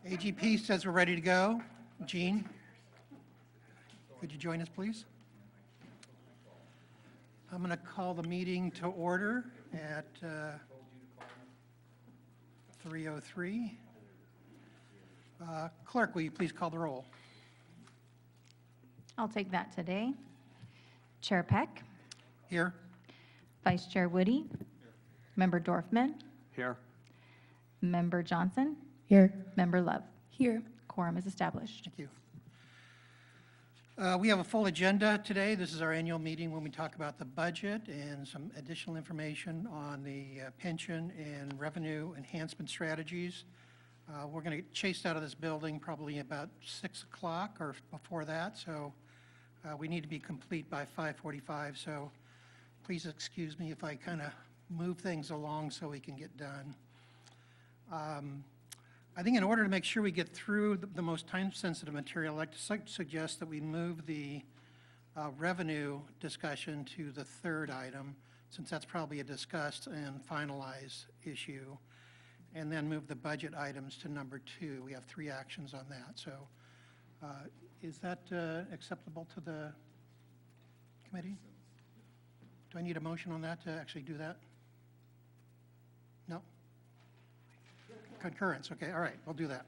AGP says we're ready to go. Jean, could you join us, please? I'm going to call the meeting to order at 3:03. Clerk, will you please call the roll? I'll take that today. Chair Peck, Here. Vice Chair Woody, Member Dorfman, Here. Member Johnson, Here. Member Love. Here. Quorum is established. Thank you. We have a full agenda today. This is our annual meeting when we talk about the budget and some additional information on the pension and revenue enhancement strategies. We're going to get chased out of this building probably about 6 o'clock or before that, so we need to be complete by 5:45. So please excuse me if I kind of move things along so we can get done. I think in order to make sure we get through the most time-sensitive material, I'd like to suggest that we move the revenue discussion to the third item, since that's probably a discussed and finalized issue, and then move the budget items to number 2. We have 3 actions on that. So is that acceptable to the committee? Do I need a motion on that to actually do that? No? Concurrence, okay, all right, we'll do that.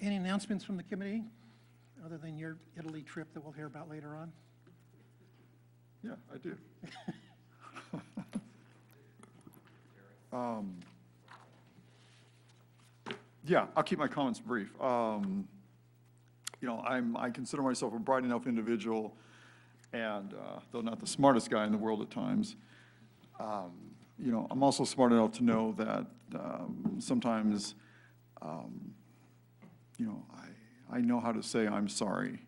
Any announcements from the committee, other than your Italy trip that we'll hear about later on? Yeah, I do. Yeah, I'll keep my comments brief. You know, I consider myself a bright enough individual, and though not the smartest guy in the world at times, you know, I'm also smart enough to know that sometimes, you know, I know how to say I'm sorry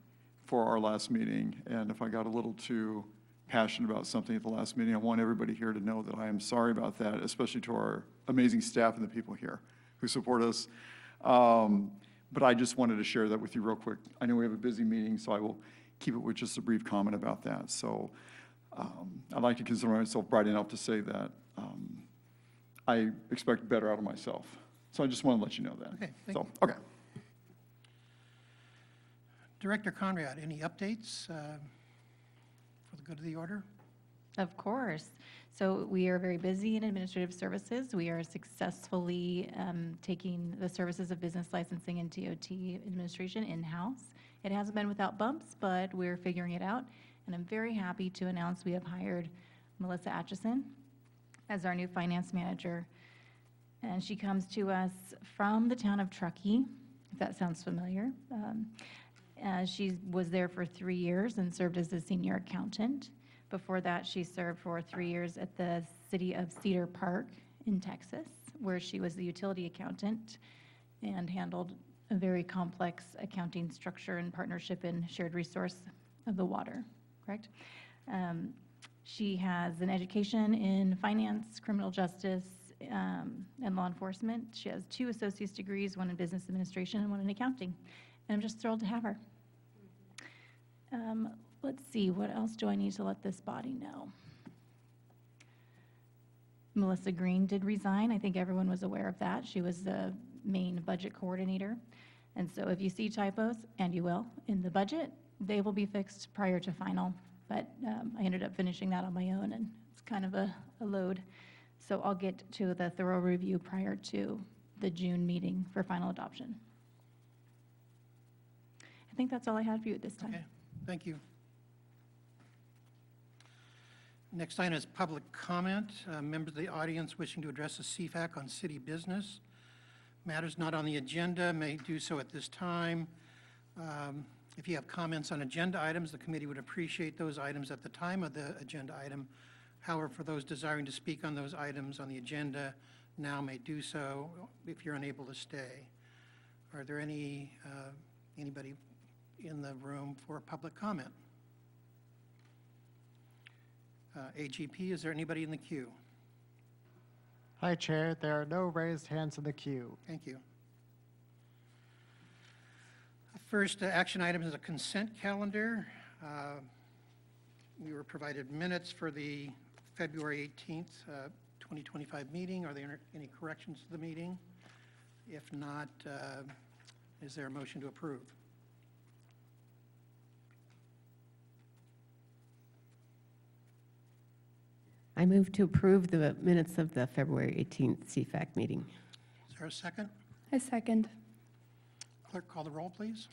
for our last meeting, and if I got a little too passionate about something at the last meeting, I want everybody here to know that I am sorry about that, especially to our amazing staff and the people here who support us. But I just wanted to share that with you real quick. I know we have a busy meeting, so I will keep it with just a brief comment about that. So I'd like to consider myself bright enough to say that I expect better out of myself. So I just want to let you know that. Okay, thank so, you. okay. Director Conrad, any updates for the good of the order? Of course. So we are very busy in administrative services. We are successfully taking the services of business licensing and TOT administration in-house. It hasn't been without bumps, but we're figuring it out. And I'm very happy to announce we have hired Melissa Atchison as our new finance manager. And she comes to us from the town of Truckee, if that sounds familiar. She was there for 3 years and served as a senior accountant. Before that, she served for 3 years at the city of Cedar Park in Texas, where she was the utility accountant and handled a very complex accounting structure and partnership and shared resource of the water, correct? She has an education in finance, criminal justice, and law enforcement. She has 2 associate's degrees, one in business administration and one in accounting. And I'm just thrilled to have her. Let's see, what else do I need to let this body know? Melissa Green did resign. I think everyone was aware of that. She was the main budget coordinator. And so if you see typos, and you will, in the budget, they will be fixed prior to final. But I ended up finishing that on my own, and it's kind of a load. So I'll get to the thorough review prior to the June meeting for final adoption. I think that's all I had for you at this time. Okay, thank you. Next item is public comment. Members of the audience wishing to address the CFAC on city business. Matters not on the agenda may do so at this time. If you have comments on agenda items, the committee would appreciate those items at the time of the agenda item. However, for those desiring to speak on those items on the agenda now may do so if you're unable to stay. Are there anybody in the room for public comment? AGP, is there anybody in the queue? Hi, Chair. There are no raised hands in the queue. Thank you. First action item is a consent calendar. We were provided minutes for the February 18th, 2025 meeting. Are there any corrections to the meeting? If not, is there a motion to approve? I move to approve the minutes of the February 18th CFAC meeting. Is there a second? I second. Clerk, call the roll, please.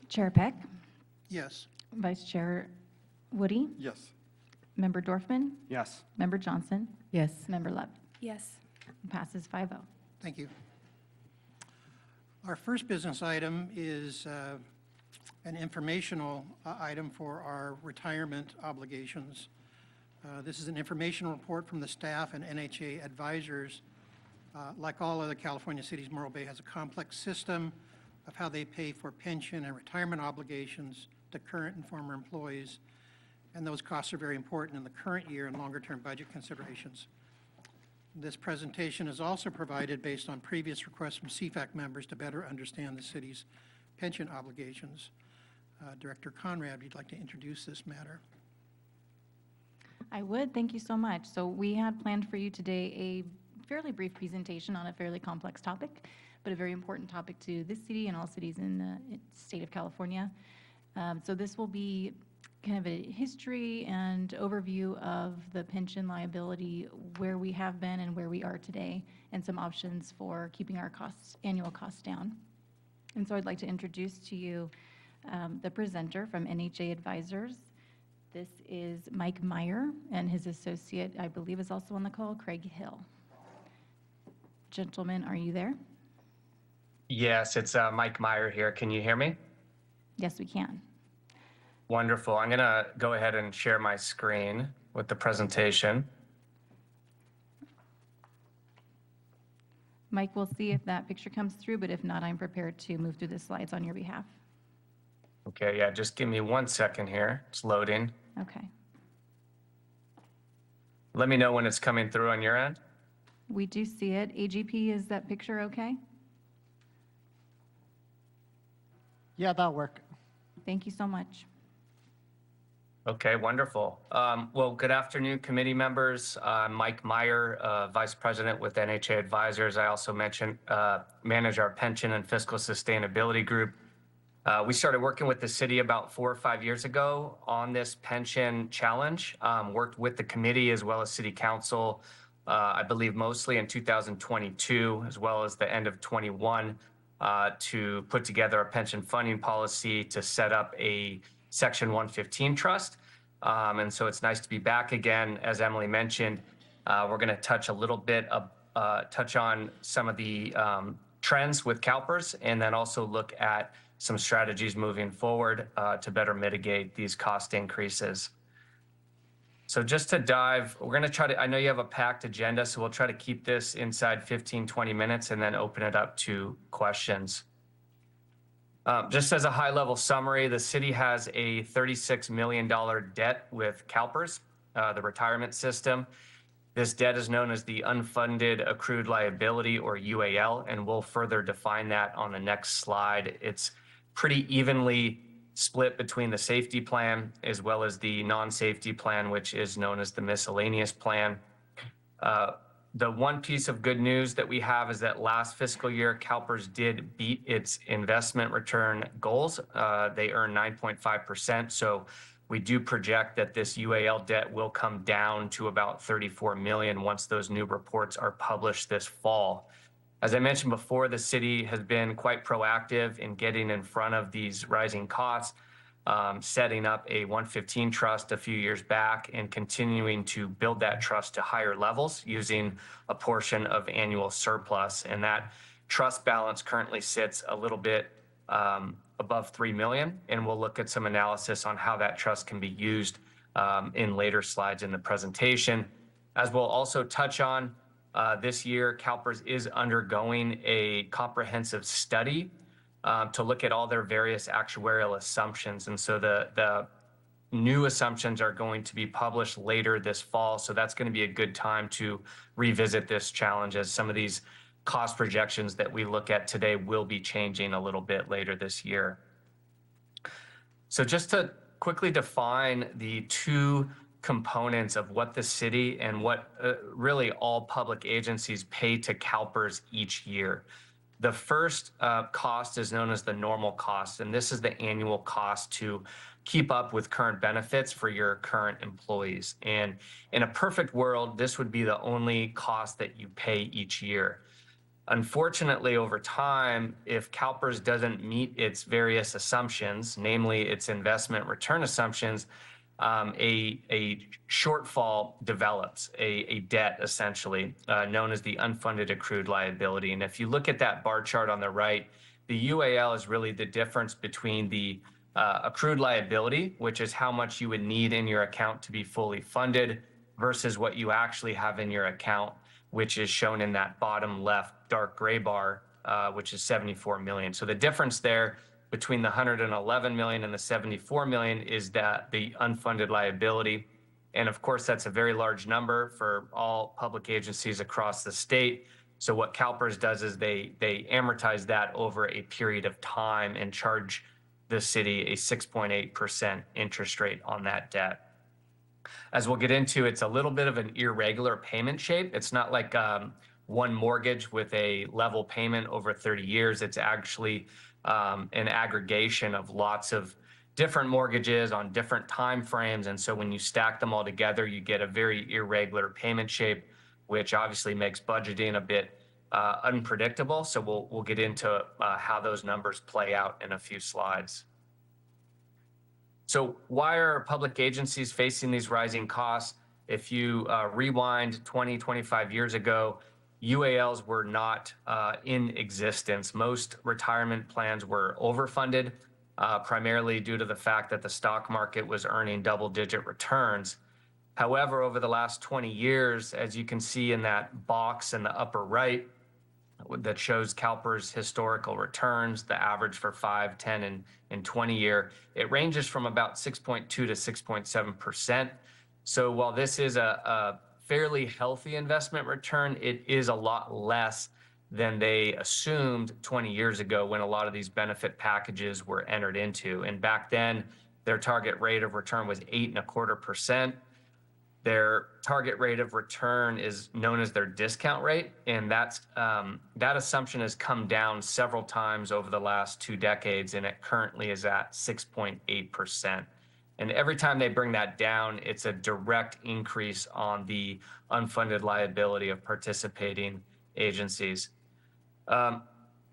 Chair Peck, Yes. Vice Chair Woody, Yes. Member Dorfman, Yes. Member Johnson, Yes. Member Love. Yes. Passes 5-0. Thank you. Our first business item is an informational item for our retirement obligations. This is an informational report from the staff and NHA advisors. Like all other California cities, Morro Bay has a complex system of how they pay for pension and retirement obligations to current and former employees, and those costs are very important in the current year and longer-term budget considerations. This presentation is also provided based on previous requests from CFAC members to better understand the city's pension obligations. Director Conrad, you'd like to introduce this matter? I would, thank you so much. So we had planned for you today a fairly brief presentation on a fairly complex topic, but a very important topic to this city and all cities in the state of California. So this will be kind of a history and overview of the pension liability, where we have been and where we are today, and some options for keeping our costs, annual costs down. And so I'd like to introduce to you the presenter from NHA Advisors. This is Mike Meyer, and his associate, I believe, is also on the call, Craig Hill. Gentlemen, are you there? Yes, it's Mike Meyer here. Can you hear me? Yes, we can. Wonderful. I'm going to go ahead and share my screen with the presentation. Mike, we'll see if that picture comes through, but if not, I'm prepared to move through the slides on your behalf. Okay, yeah, just give me 1 second here. It's loading. Okay. Let me know when it's coming through on your end. We do see it. AGP, is that picture okay? Yeah, that'll work. Thank you so much. Okay, wonderful. Well, good afternoon, committee members. I'm Mike Meyer, Vice President with NHA Advisors. I also manage our pension and fiscal sustainability group. We started working with the city about 4 or 5 years ago on this pension challenge, worked with the committee as well as city council, I believe mostly in 2022, as well as the end of 21, to put together a pension funding policy to set up a Section 115 trust. And so it's nice to be back again. As Emily mentioned, we're going to touch a little bit, touch on some of the trends with CalPERS, and then also look at some strategies moving forward to better mitigate these cost increases. So just to dive, we're going to try to, I know you have a packed agenda, so we'll try to keep this inside 15, 20 minutes and then open it up to questions. Just as a high-level summary, the city has a $36 million debt with CalPERS, the retirement system. This debt is known as the unfunded accrued liability, or UAL, and we'll further define that on the next slide. It's pretty evenly split between the safety plan as well as the non-safety plan, which is known as the miscellaneous plan. The one piece of good news that we have is that last fiscal year, CalPERS did beat its investment return goals. They earned 9.5%. So we do project that this UAL debt will come down to about 34 million once those new reports are published this fall. As I mentioned before, the city has been quite proactive in getting in front of these rising costs, setting up a 115 trust a few years back and continuing to build that trust to higher levels using a portion of annual surplus. And that trust balance currently sits a little bit above 3 million. And we'll look at some analysis on how that trust can be used in later slides in the presentation. As we'll also touch on, this year, CalPERS is undergoing a comprehensive study to look at all their various actuarial assumptions. And so the new assumptions are going to be published later this fall. So that's going to be a good time to revisit this challenge, as some of these cost projections that we look at today will be changing a little bit later this year. So just to quickly define the two components of what the city and what really all public agencies pay to CalPERS each year. The first cost is known as the normal cost, and this is the annual cost to keep up with current benefits for your current employees. And in a perfect world, this would be the only cost that you pay each year. Unfortunately, over time, if CalPERS doesn't meet its various assumptions, namely its investment return assumptions, a shortfall develops, a debt essentially, known as the unfunded accrued liability. And if you look at that bar chart on the right, the UAL is really the difference between the accrued liability, which is how much you would need in your account to be fully funded, versus what you actually have in your account, which is shown in that bottom left dark gray bar, which is 74 million. So the difference there between the 111 million and the 74 million is that the unfunded liability. And of course, that's a very large number for all public agencies across the state. So what CalPERS does is they amortize that over a period of time and charge the city a 6.8% interest rate on that debt. As we'll get into, it's a little bit of an irregular payment shape. It's not like one mortgage with a level payment over 30 years. It's actually an aggregation of lots of different mortgages on different time frames. And so when you stack them all together, you get a very irregular payment shape, which obviously makes budgeting a bit unpredictable. So we'll get into how those numbers play out in a few slides. So why are public agencies facing these rising costs? If you rewind 20, 25 years ago, UALs were not in existence. Most retirement plans were overfunded, primarily due to the fact that the stock market was earning double-digit returns. However, over the last 20 years, as you can see in that box in the upper right that shows CalPERS historical returns, the average for 5, 10, and 20 year, it ranges from about 6.2 to 6.7%. So while this is a fairly healthy investment return, it is a lot less than they assumed 20 years ago when a lot of these benefit packages were entered into. And back then, their target rate of return was 8.25%. Their target rate of return is known as their discount rate, and that assumption has come down several times over the last 2 decades, and it currently is at 6.8%. And every time they bring that down, it's a direct increase on the unfunded liability of participating agencies.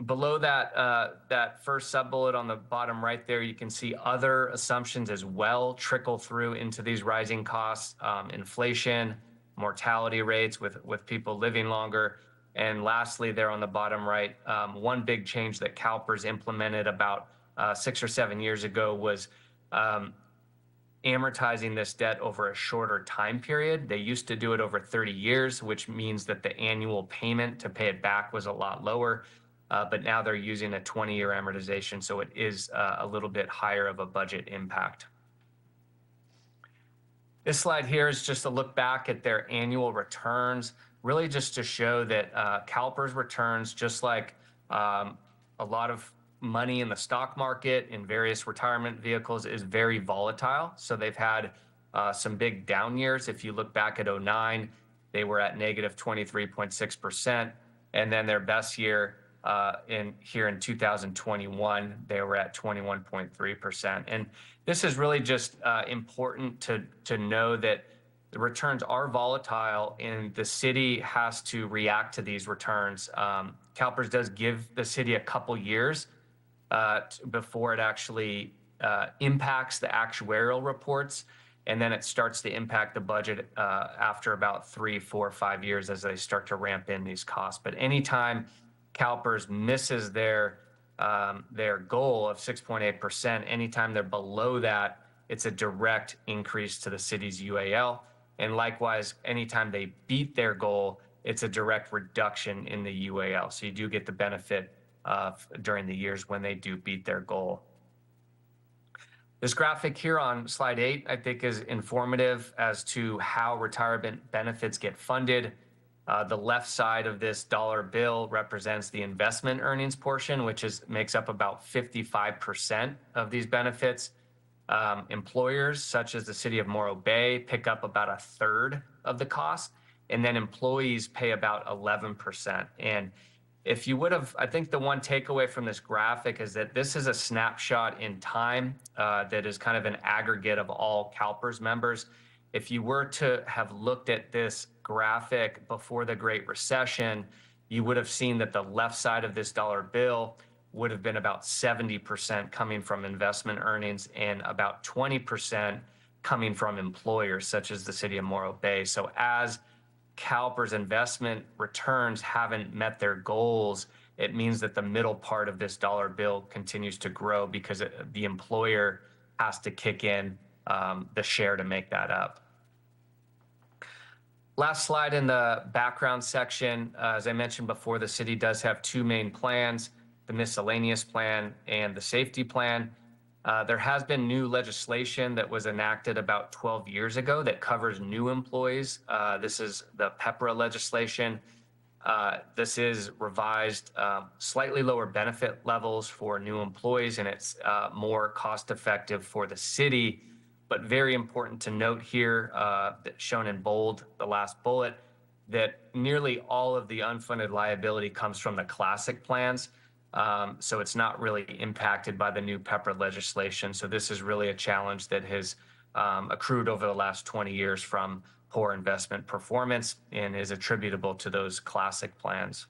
Below that first sub-bullet on the bottom right there, you can see other assumptions as well trickle through into these rising costs, inflation, mortality rates with people living longer. And lastly, there on the bottom right, one big change that CalPERS implemented about 6 or 7 years ago was amortizing this debt over a shorter time period. They used to do it over 30 years, which means that the annual payment to pay it back was a lot lower. But now they're using a 20-year amortization, so it is a little bit higher of a budget impact. This slide here is just a look back at their annual returns, really just to show that CalPERS returns, just like a lot of money in the stock market in various retirement vehicles, is very volatile. So they've had some big down years. If you look back at 2009, they were at negative 23.6%. And then their best year in 2021, they were at 21.3%. And this is really just important to know that the returns are volatile and the city has to react to these returns. CalPERS does give the city a couple years before it actually impacts the actuarial reports, and then it starts to impact the budget after about 3, 4, 5 years as they start to ramp in these costs. But anytime CalPERS misses their goal of 6.8%, anytime they're below that, it's a direct increase to the city's UAL. And likewise, anytime they beat their goal, it's a direct reduction in the UAL. So you do get the benefit during the years when they do beat their goal. This graphic here on slide 8, I think, is informative as to how retirement benefits get funded. The left side of this dollar bill represents the investment earnings portion, which makes up about 55% of these benefits. Employers such as the city of Morro Bay pick up about a third of the cost, and then employees pay about 11%. And if you would have, I think the one takeaway from this graphic is that this is a snapshot in time that is kind of an aggregate of all CalPERS members. If you were to have looked at this graphic before the Great Recession, you would have seen that the left side of this dollar bill would have been about 70% coming from investment earnings and about 20% coming from employers such as the city of Morro Bay. So as CalPERS investment returns haven't met their goals, it means that the middle part of this dollar bill continues to grow because the employer has to kick in the share to make that up. Last slide in the background section. As I mentioned before, the city does have two main plans, the miscellaneous plan and the safety plan. There has been new legislation that was enacted about 12 years ago that covers new employees. This is the PEPRA legislation. This is revised, slightly lower benefit levels for new employees, and it's more cost effective for the city. But very important to note here, shown in bold, the last bullet, that nearly all of the unfunded liability comes from the classic plans. So it's not really impacted by the new PEPRA legislation. So this is really a challenge that has accrued over the last 20 years from poor investment performance and is attributable to those classic plans.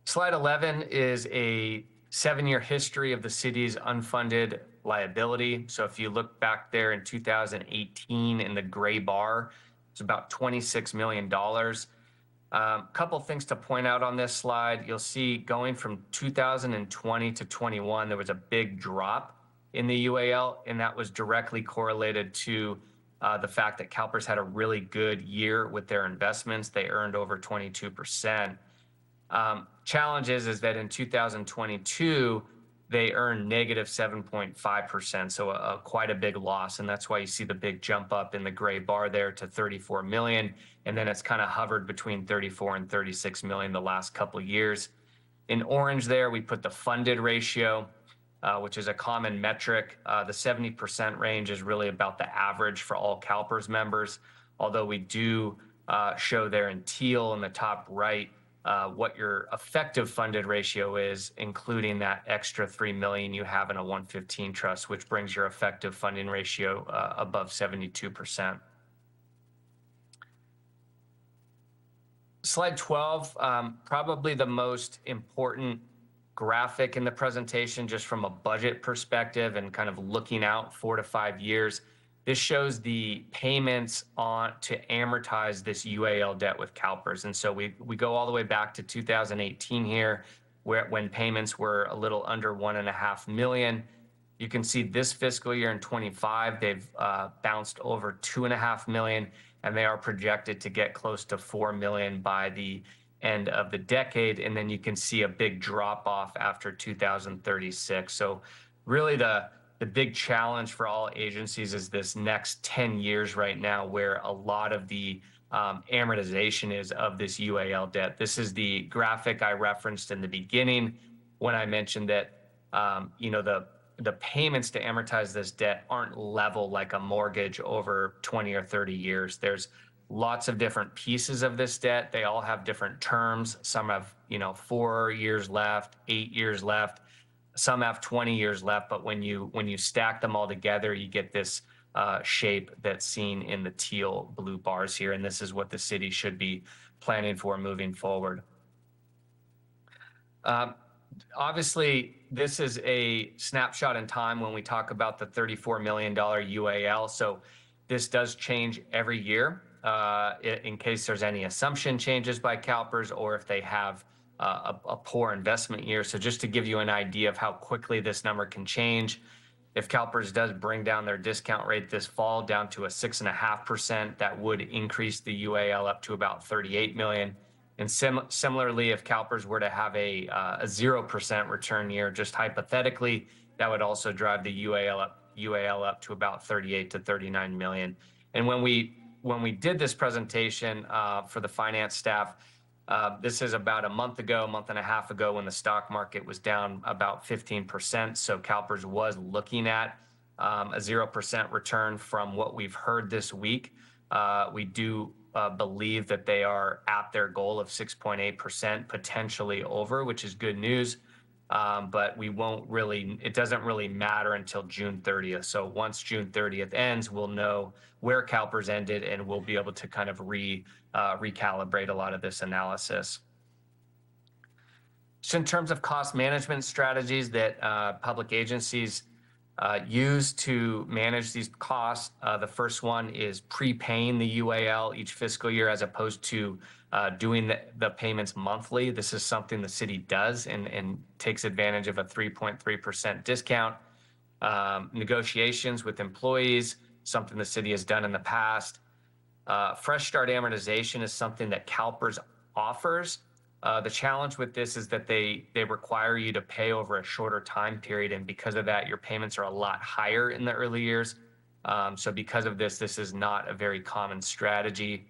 Slide 11 is a 7-year history of the city's unfunded liability. So if you look back there in 2018 in the gray bar, it's about $26 million. Couple things to point out on this slide. You'll see going from 2020 to 21, there was a big drop in the UAL, and that was directly correlated to the fact that CalPERS had a really good year with their investments. They earned over 22%. Challenge is that in 2022, they earned negative 7.5%, so quite a big loss, and that's why you see the big jump up in the gray bar there to 34 million, and then it's kind of hovered between 34 and 36 million the last couple of years. In orange there, we put the funded ratio, which is a common metric. The 70% range is really about the average for all CalPERS members, although we do show there in teal in the top right what your effective funded ratio is, including that extra 3 million you have in a 115 trust, which brings your effective funding ratio above 72%. Slide 12, probably the most important graphic in the presentation, just from a budget perspective and kind of looking out 4 to 5 years. This shows the payments on to amortize this UAL debt with CalPERS. And so we go all the way back to 2018 here, when payments were a little under 1.5 million. You can see this fiscal year in 25, they've bounced over 2.5 million, and they are projected to get close to 4 million by the end of the decade. And then you can see a big drop off after 2036. So really the big challenge for all agencies is this next 10 years right now, where a lot of the amortization is of this UAL debt. This is the graphic I referenced in the beginning when I mentioned that the payments to amortize this debt aren't level like a mortgage over 20 or 30 years. There's lots of different pieces of this debt. They all have different terms. Some have 4 years left, 8 years left. Some have 20 years left, but when you stack them all together, you get this shape that's seen in the teal blue bars here, and this is what the city should be planning for moving forward. Obviously, this is a snapshot in time when we talk about the $34 million UAL, so this does change every year in case there's any assumption changes by CalPERS or if they have a poor investment year. So just to give you an idea of how quickly this number can change, if CalPERS does bring down their discount rate this fall down to a 6.5%, that would increase the UAL up to about 38 million. And similarly, if CalPERS were to have a 0% return year, just hypothetically, that would also drive the UAL up to about 38 to 39 million. And when we did this presentation for the finance staff, This is about a month and a half ago, when the stock market was down about 15%. So CalPERS was looking at a 0% return. From what we've heard this week, we do believe that they are at their goal of 6.8%, potentially over, which is good news. But it doesn't really matter until June 30th. So once June 30th ends, we'll know where CalPERS ended, and we'll be able to kind of recalibrate a lot of this analysis. So in terms of cost management strategies that public agencies use to manage these costs, the first one is prepaying the UAL each fiscal year, as opposed to doing the payments monthly. This is something the city does and takes advantage of a 3.3% discount. Negotiations with employees, something the city has done in the past. Fresh start amortization is something that CalPERS offers. The challenge with this is that they require you to pay over a shorter time period, and because of that, your payments are a lot higher in the early years. So because of this is not a very common strategy.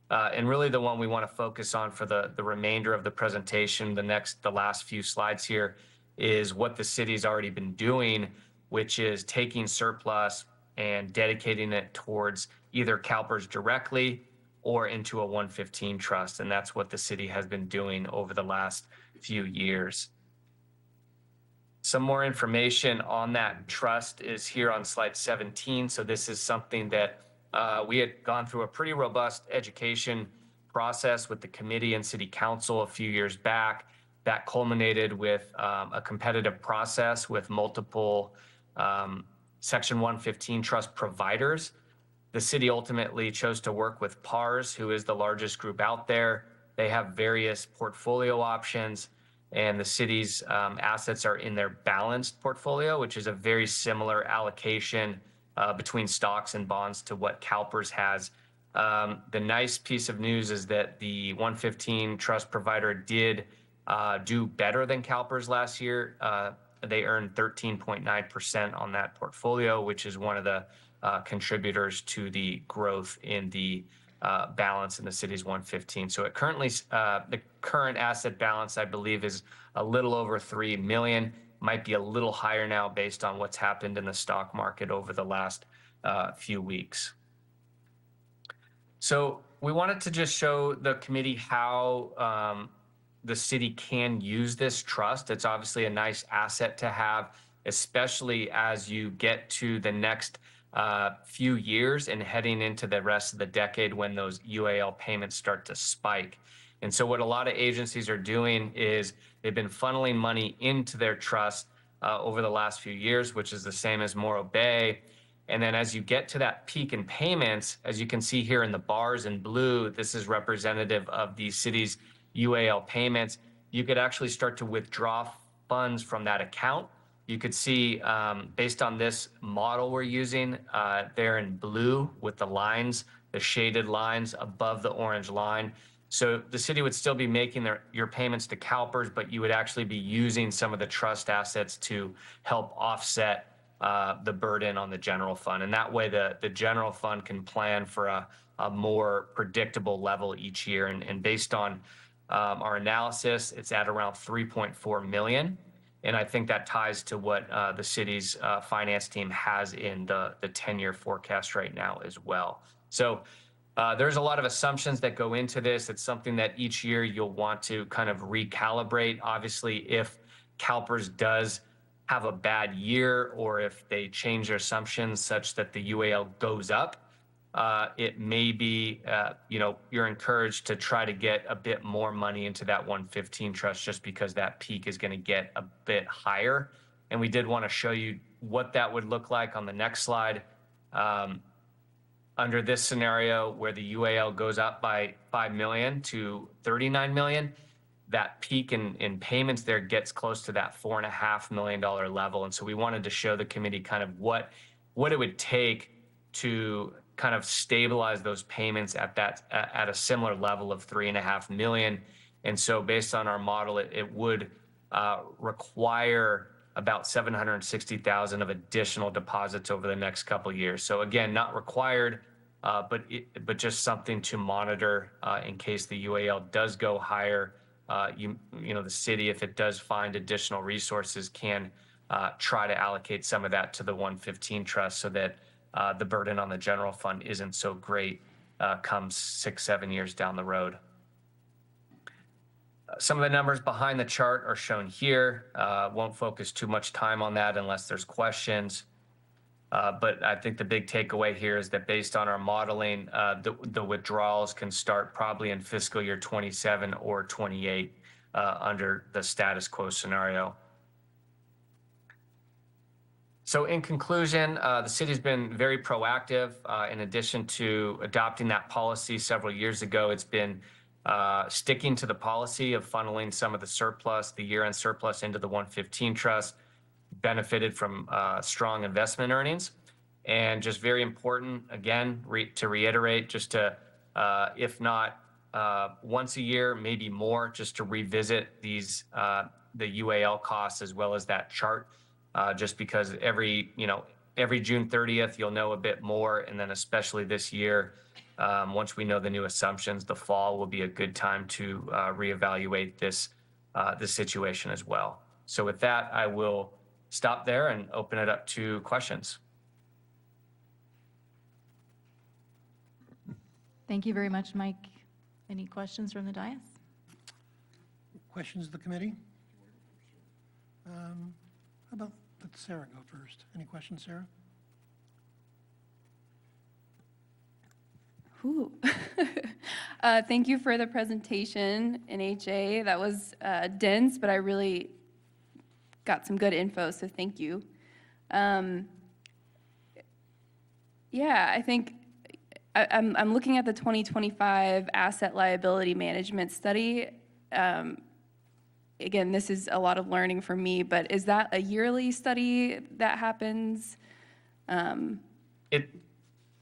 And really the one we want to focus on for the remainder of the presentation, the last few slides here, is what the city's already been doing, which is taking surplus and dedicating it towards either CalPERS directly or into a 115 trust. And that's what the city has been doing over the last few years. Some more information on that trust is here on slide 17. So this is something that we had gone through a pretty robust education process with the committee and city council a few years back. That culminated with a competitive process with multiple Section 115 trust providers. The city ultimately chose to work with PARS, who is the largest group out there. They have various portfolio options, and the city's assets are in their balanced portfolio, which is a very similar allocation between stocks and bonds to what CalPERS has. The nice piece of news is that the 115 trust provider did do better than CalPERS last year. They earned 13.9% on that portfolio, which is one of the contributors to the growth in the balance in the city's 115. So it currently, the current asset balance, I believe, is a little over 3 million. Might be a little higher now based on what's happened in the stock market over the last few weeks. So we wanted to just show the committee how the city can use this trust. It's obviously a nice asset to have, especially as you get to the next few years and heading into the rest of the decade when those UAL payments start to spike. And so what a lot of agencies are doing is they've been funneling money into their trust over the last few years, which is the same as Morro Bay. And then as you get to that peak in payments, as you can see here in the bars in blue, this is representative of the city's UAL payments. You could actually start to withdraw funds from that account. You could see, based on this model we're using, there in blue with the lines, the shaded lines above the orange line. So the city would still be making your payments to CalPERS, but you would actually be using some of the trust assets to help offset the burden on the general fund. And that way the general fund can plan for a more predictable level each year. And based on our analysis, it's at around 3.4 million. And I think that ties to what the city's finance team has in the 10-year forecast right now as well. So there's a lot of assumptions that go into this. It's something that each year you'll want to kind of recalibrate. Obviously, if CalPERS does have a bad year, or if they change their assumptions such that the UAL goes up, it may be, you're encouraged to try to get a bit more money into that 115 trust, just because that peak is going to get a bit higher. And we did want to show you what that would look like on the next slide. Under this scenario, where the UAL goes up by 5 million to 39 million, that peak in payments there gets close to that $4.5 million level. And so we wanted to show the committee kind of what it would take to kind of stabilize those payments at a similar level of 3.5 million. And so based on our model, it would require about 760,000 of additional deposits over the next couple of years. So again, not required, but just something to monitor in case the UAL does go higher. The city, if it does find additional resources, can try to allocate some of that to the 115 trust so that the burden on the general fund isn't so great come 6-7 years down the road. Some of the numbers behind the chart are shown here. Won't focus too much time on that unless there's questions. But I think the big takeaway here is that based on our modeling, the withdrawals can start probably in fiscal year 27 or 28 under the status quo scenario. So in conclusion, the city's been very proactive. In addition to adopting that policy several years ago, it's been sticking to the policy of funneling some of the surplus, the year-end surplus, into the 115 trust, benefited from strong investment earnings. And just very important, again, to reiterate, just to, if not once a year, maybe more, just to revisit these, the UAL costs as well as that chart, just because every June 30th, you'll know a bit more. And then especially this year, once we know the new assumptions, the fall will be a good time to reevaluate this situation as well. So with that, I will stop there and open it up to questions. Thank you very much, Mike. Any questions from the dais? Questions of the committee? How about let Sarah go first? Any questions, Sarah? Ooh. Thank you for the presentation, NHA. That was dense, but I really got some good info, so thank you. Yeah, I think I'm looking at the 2025 asset liability management study. Again, this is a lot of learning for me, but is that a yearly study that happens?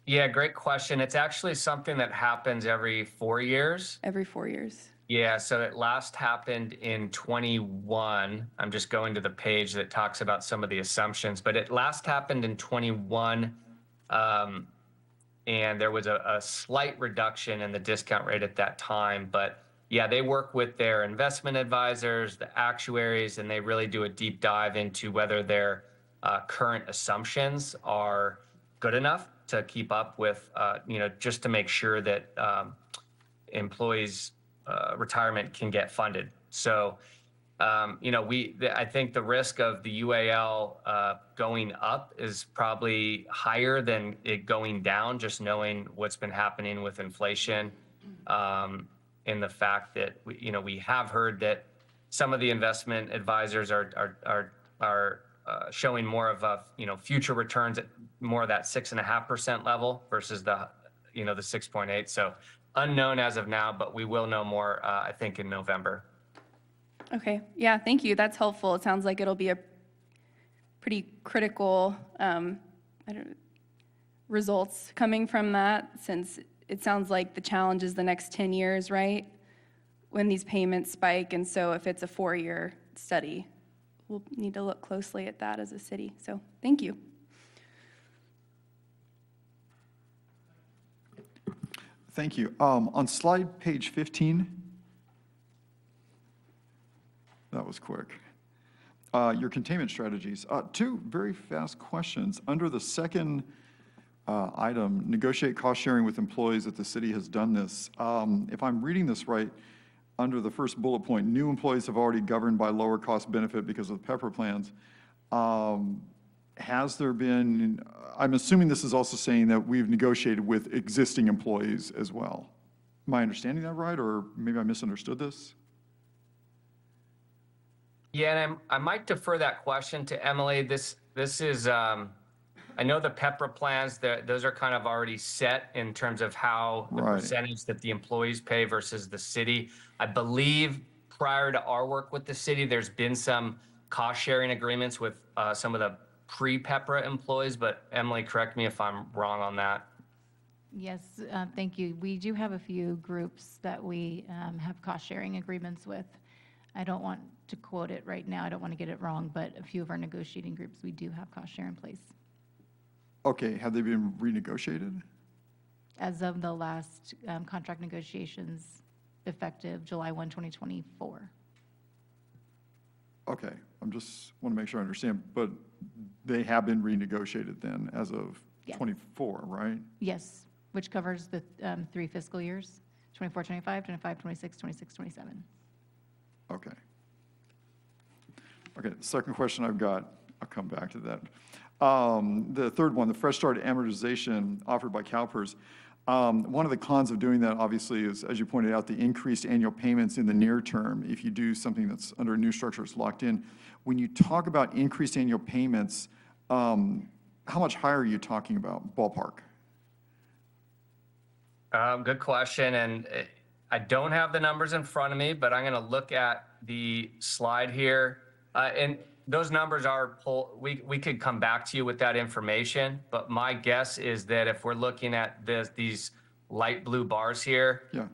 Yeah, great question. It's actually something that happens every 4 years. Every 4 years. Yeah, so it last happened in 21. I'm just going to the page that talks about some of the assumptions, but it last happened in 21, and there was a slight reduction in the discount rate at that time. But yeah, they work with their investment advisors, the actuaries, and they really do a deep dive into whether their current assumptions are good enough to keep up with, just to make sure that employees' retirement can get funded. So, I think the risk of the UAL going up is probably higher than it going down, just knowing what's been happening with inflation, and the fact that we have heard that some of the investment advisors are showing more of a future returns at more of that 6.5% level versus the 6.8. So unknown as of now, but we will know more I think in November. Okay, yeah, thank you. That's helpful. It sounds like it'll be a pretty critical results coming from that, since it sounds like the challenge is the next 10 years, right? When these payments spike, and so if it's a 4-year study, we'll need to look closely at that as a city. So thank you. Thank you. On slide page 15, that was quick. Your containment strategies. 2 very fast questions. Under the second item, negotiate cost sharing with employees, that the city has done this. If I'm reading this right, under the first bullet point, new employees have already governed by lower cost benefit because of the PEPR plans. Has there been, I'm assuming this is also saying that we've negotiated with existing employees as well. Am I understanding that right, or maybe I misunderstood this? Yeah, and I might defer that question to Emily. This is, I know the PEPRA plans, those are kind of already set in terms of how the Right. percentage that the employees pay versus the city. I believe prior to our work with the city, there's been some cost sharing agreements with some of the pre-PEPRA employees, but Emily, correct me if I'm wrong on that. Yes, thank you. We do have a few groups that we have cost-sharing agreements with. I don't want to quote it right now. I don't want to get it wrong, but a few of our negotiating groups, we do have cost share in place. Okay, have they been renegotiated? as of the last contract negotiations effective July 1, 2024. Okay, I'm just, want to make sure I understand, but they have been renegotiated then as of Yes. 24, right? Yes, which covers the 3 fiscal years, 24, 25, 25, 26, 26, 27. Okay. Okay, the second question I've got, I'll come back to that. The third one, the fresh start amortization offered by CalPERS. One of the cons of doing that, obviously, is, as you pointed out, the increased annual payments in the near term. If you do something that's under a new structure, it's locked in. When you talk about increased annual payments, how much higher are you talking about, ballpark? Good question, and I don't have the numbers in front of me, but I'm going to look at the slide here. And those numbers are, we could come back to you with that information, but my guess is that if we're looking at these light blue bars here, Yeah,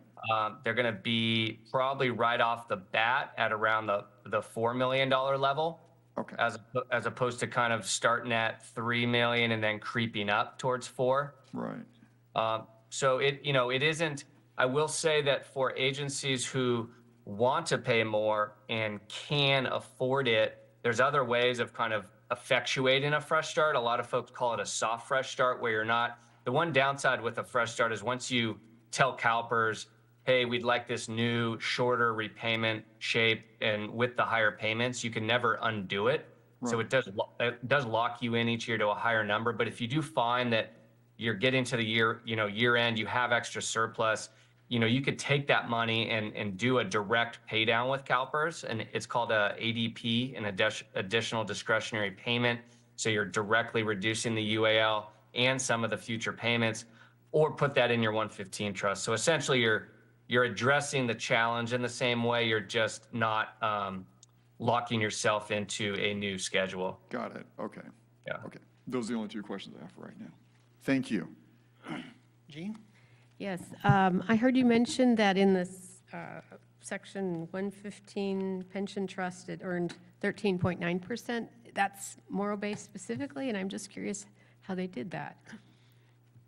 they're going to be probably right off the bat at around the $4 million level. okay, As opposed to kind of starting at 3 million and then creeping up towards 4. right, So it isn't, I will say that for agencies who want to pay more and can afford it, there's other ways of kind of effectuating a fresh start. A lot of folks call it a soft fresh start, where you're not, the one downside with a fresh start is once you tell CalPERS, hey, we'd like this new shorter repayment shape and with the higher payments, you can never undo it. So it does lock you in each year to a higher number. But if you do find that you're getting to the year end, you have extra surplus, you could take that money and do a direct pay down with CalPERS, and it's called a ADP, an additional discretionary payment. So you're directly reducing the UAL and some of the future payments, or put that in your 115 trust. So essentially you're addressing the challenge in the same way, you're just not locking yourself into a new schedule. got it, okay. Yeah. Okay, those are the only two questions I have for right now. Thank you. Jean? Yes, I heard you mention that in this section 115 pension trust, it earned 13.9%. That's Morro Bay specifically, and I'm just curious how they did that.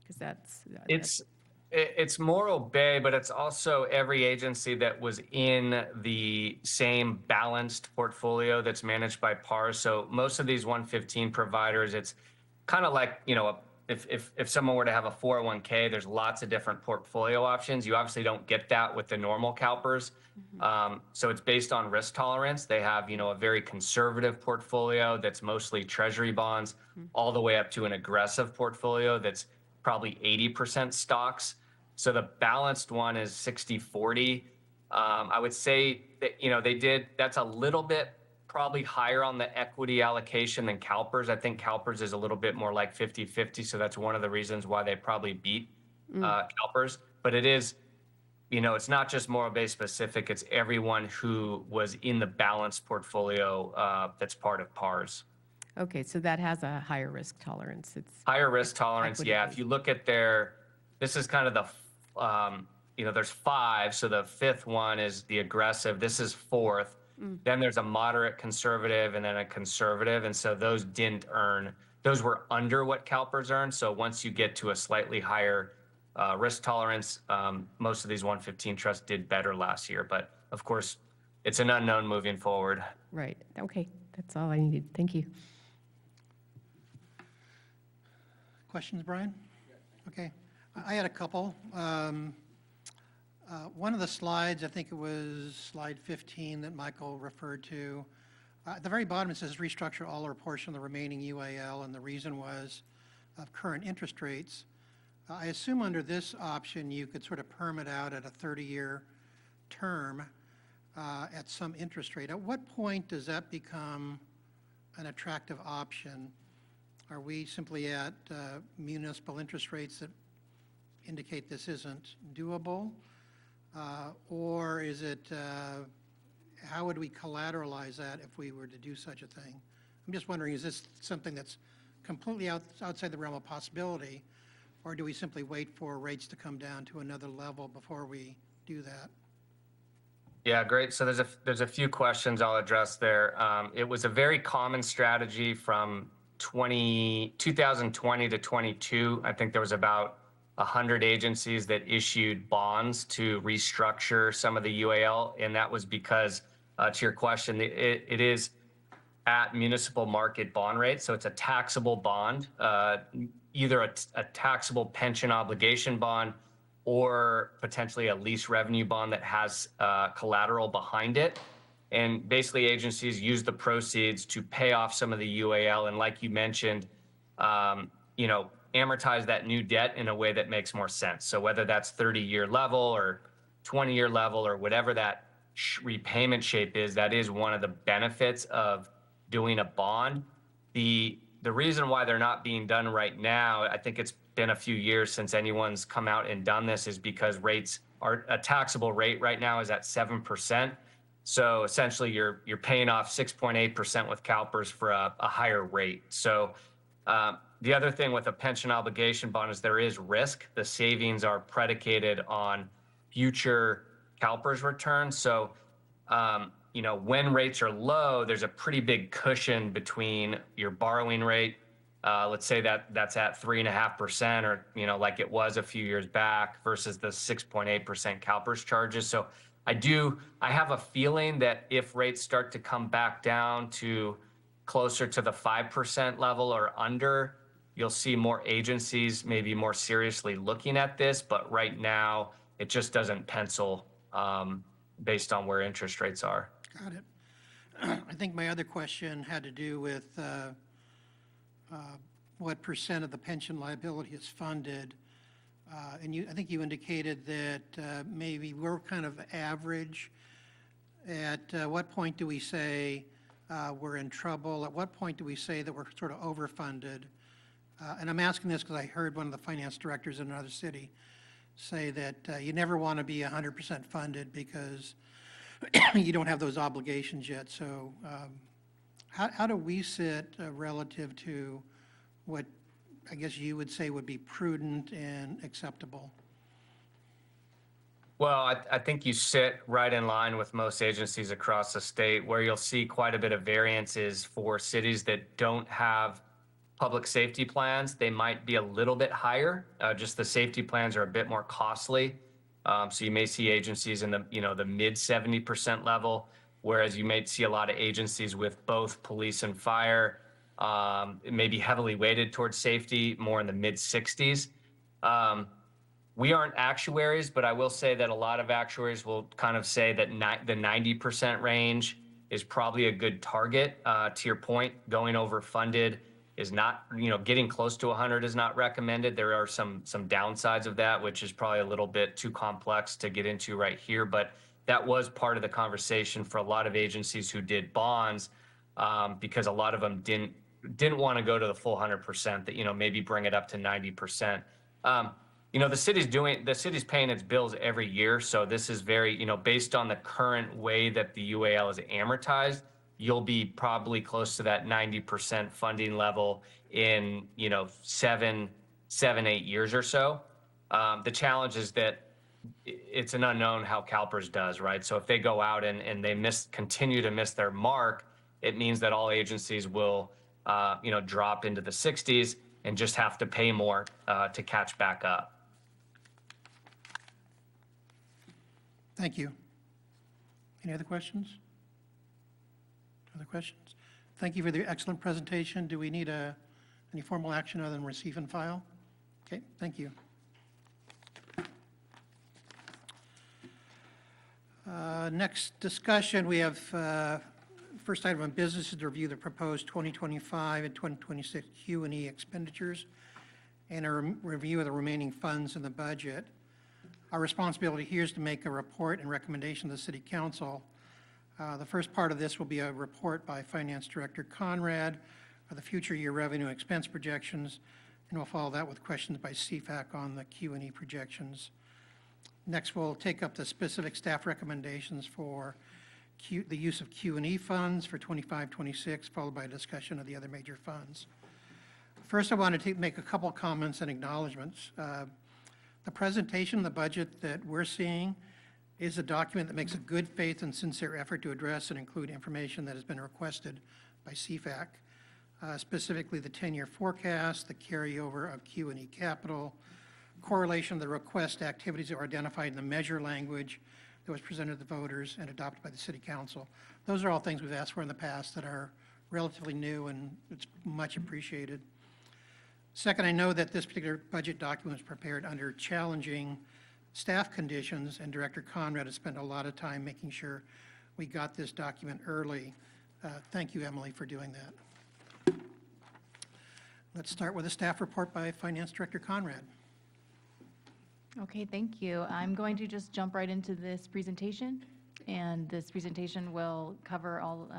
Because It's Morro Bay, but it's also every agency that was in the same balanced portfolio that's managed by PARS. So most of these 115 providers, it's kind of like, if someone were to have a 401k, there's lots of different portfolio options. You obviously don't get that with the normal CalPERS. So it's based on risk tolerance. They have, a very conservative portfolio that's mostly treasury bonds, all the way up to an aggressive portfolio that's probably 80% stocks. So the balanced one is 60-40. I would say that, that's a little bit probably higher on the equity allocation than CalPERS. I think CalPERS is a little bit more like 50-50. So that's one of the reasons why they probably beat CalPERS. But it is, it's not just Morro Bay specific. It's everyone who was in the balanced portfolio that's part of PARS. Okay, so that has a higher risk tolerance. It's Higher risk tolerance, yeah. If you look at this is kind of the, there's 5. So the 5th one is the aggressive. This is 4th. Then there's a moderate conservative and then a conservative. And so those were under what CalPERS earned. So once you get to a slightly higher risk tolerance, most of these 115 trusts did better last year. But of course, it's an unknown moving forward. right. Okay, that's all I needed. Thank you. Questions, Brian? Okay. I had a couple. One of the slides, I think it was slide 15 that Michael referred to, at the very bottom it says restructure all or portion of the remaining UAL, and the reason was of current interest rates. I assume under this option you could sort of perm it out at a 30-year term at some interest rate. At what point does that become an attractive option? Are we simply at municipal interest rates that indicate this isn't doable? Or is it, how would we collateralize that if we were to do such a thing? I'm just wondering, is this something that's completely outside the realm of possibility? Or do we simply wait for rates to come down to another level before we do that? Yeah, great. So there's a few questions I'll address there. It was a very common strategy from 2020 to 22. I think there was about 100 agencies that issued bonds to restructure some of the UAL, and that was because, to your question, it is at municipal market bond rate, so it's a taxable bond, either a taxable pension obligation bond or potentially a lease revenue bond that has collateral behind it. And basically, agencies use the proceeds to pay off some of the UAL, and like you mentioned, amortize that new debt in a way that makes more sense. So whether that's 30-year level or 20-year level or whatever that repayment shape is, that is one of the benefits of doing a bond. The reason why they're not being done right now, I think it's been a few years since anyone's come out and done this, is because a taxable rate right now is at 7%. So essentially you're paying off 6.8% with CalPERS for a higher rate. So the other thing with a pension obligation bond is there is risk. The savings are predicated on future CalPERS returns. So, when rates are low, there's a pretty big cushion between your borrowing rate. Let's say that's at 3.5% or, like it was a few years back versus the 6.8% CalPERS charges. So I have a feeling that if rates start to come back down to closer to the 5% level or under, you'll see more agencies maybe more seriously looking at this. But right now, it just doesn't pencil based on where interest rates are. Got it. I think my other question had to do with what percent of the pension liability is funded. And I think you indicated that maybe we're kind of average. At what point do we say we're in trouble? At what point do we say that we're sort of overfunded? And I'm asking this because I heard one of the finance directors in another city say that you never want to be 100% funded because you don't have those obligations yet. So how do we sit relative to what I guess you would say would be prudent and acceptable? Well, I think you sit right in line with most agencies across the state. Where you'll see quite a bit of variances for cities that don't have public safety plans. They might be a little bit higher. Just the safety plans are a bit more costly. So you may see agencies in the mid 70% level, whereas you may see a lot of agencies with both police and fire, maybe heavily weighted towards safety, more in the mid 60s. We aren't actuaries, but I will say that a lot of actuaries will kind of say that the 90% range is probably a good target. To your point, going overfunded is not, getting close to 100 is not recommended. There are some downsides of that, which is probably a little bit too complex to get into right here. But that was part of the conversation for a lot of agencies who did bonds, because a lot of them didn't want to go to the full 100%, that, maybe bring it up to 90%. The city's paying its bills every year. So this is very, based on the current way that the UAL is amortized, you'll be probably close to that 90% funding level in, 8 years or so. The challenge is that it's an unknown how CalPERS does, right? So if they go out and they continue to miss their mark, it means that all agencies will, drop into the 60s and just have to pay more to catch back up. Thank you. Any other questions? Other questions? Thank you for the excellent presentation. Do we need any formal action other than receive and file? Okay, thank you. Next discussion, we have first item of business is to review the proposed 2025 and 2026 Q&E expenditures and a review of the remaining funds in the budget. Our responsibility here is to make a report and recommendation to the City Council. The first part of this will be a report by Finance Director Conrad of the future year revenue and expense projections, and we'll follow that with questions by CFAC on the Q&E projections. Next, we'll take up the specific staff recommendations for the use of Q&E funds for 25-26, followed by a discussion of the other major funds. First, I wanted to make a couple comments and acknowledgments. The presentation of the budget that we're seeing is a document that makes a good faith and sincere effort to address and include information that has been requested by CFAC, specifically the 10-year forecast, the carryover of Q&E capital, correlation of the request activities that were identified in the measure language that was presented to the voters and adopted by the city council. Those are all things we've asked for in the past that are relatively new, and it's much appreciated. Second, I know that this particular budget document was prepared under challenging staff conditions, and Director Conrad has spent a lot of time making sure we got this document early. Thank you, Emily, for doing that. Let's start with a staff report by Finance Director Conrad. Okay, thank you. I'm going to just jump right into this presentation, and this presentation will cover all,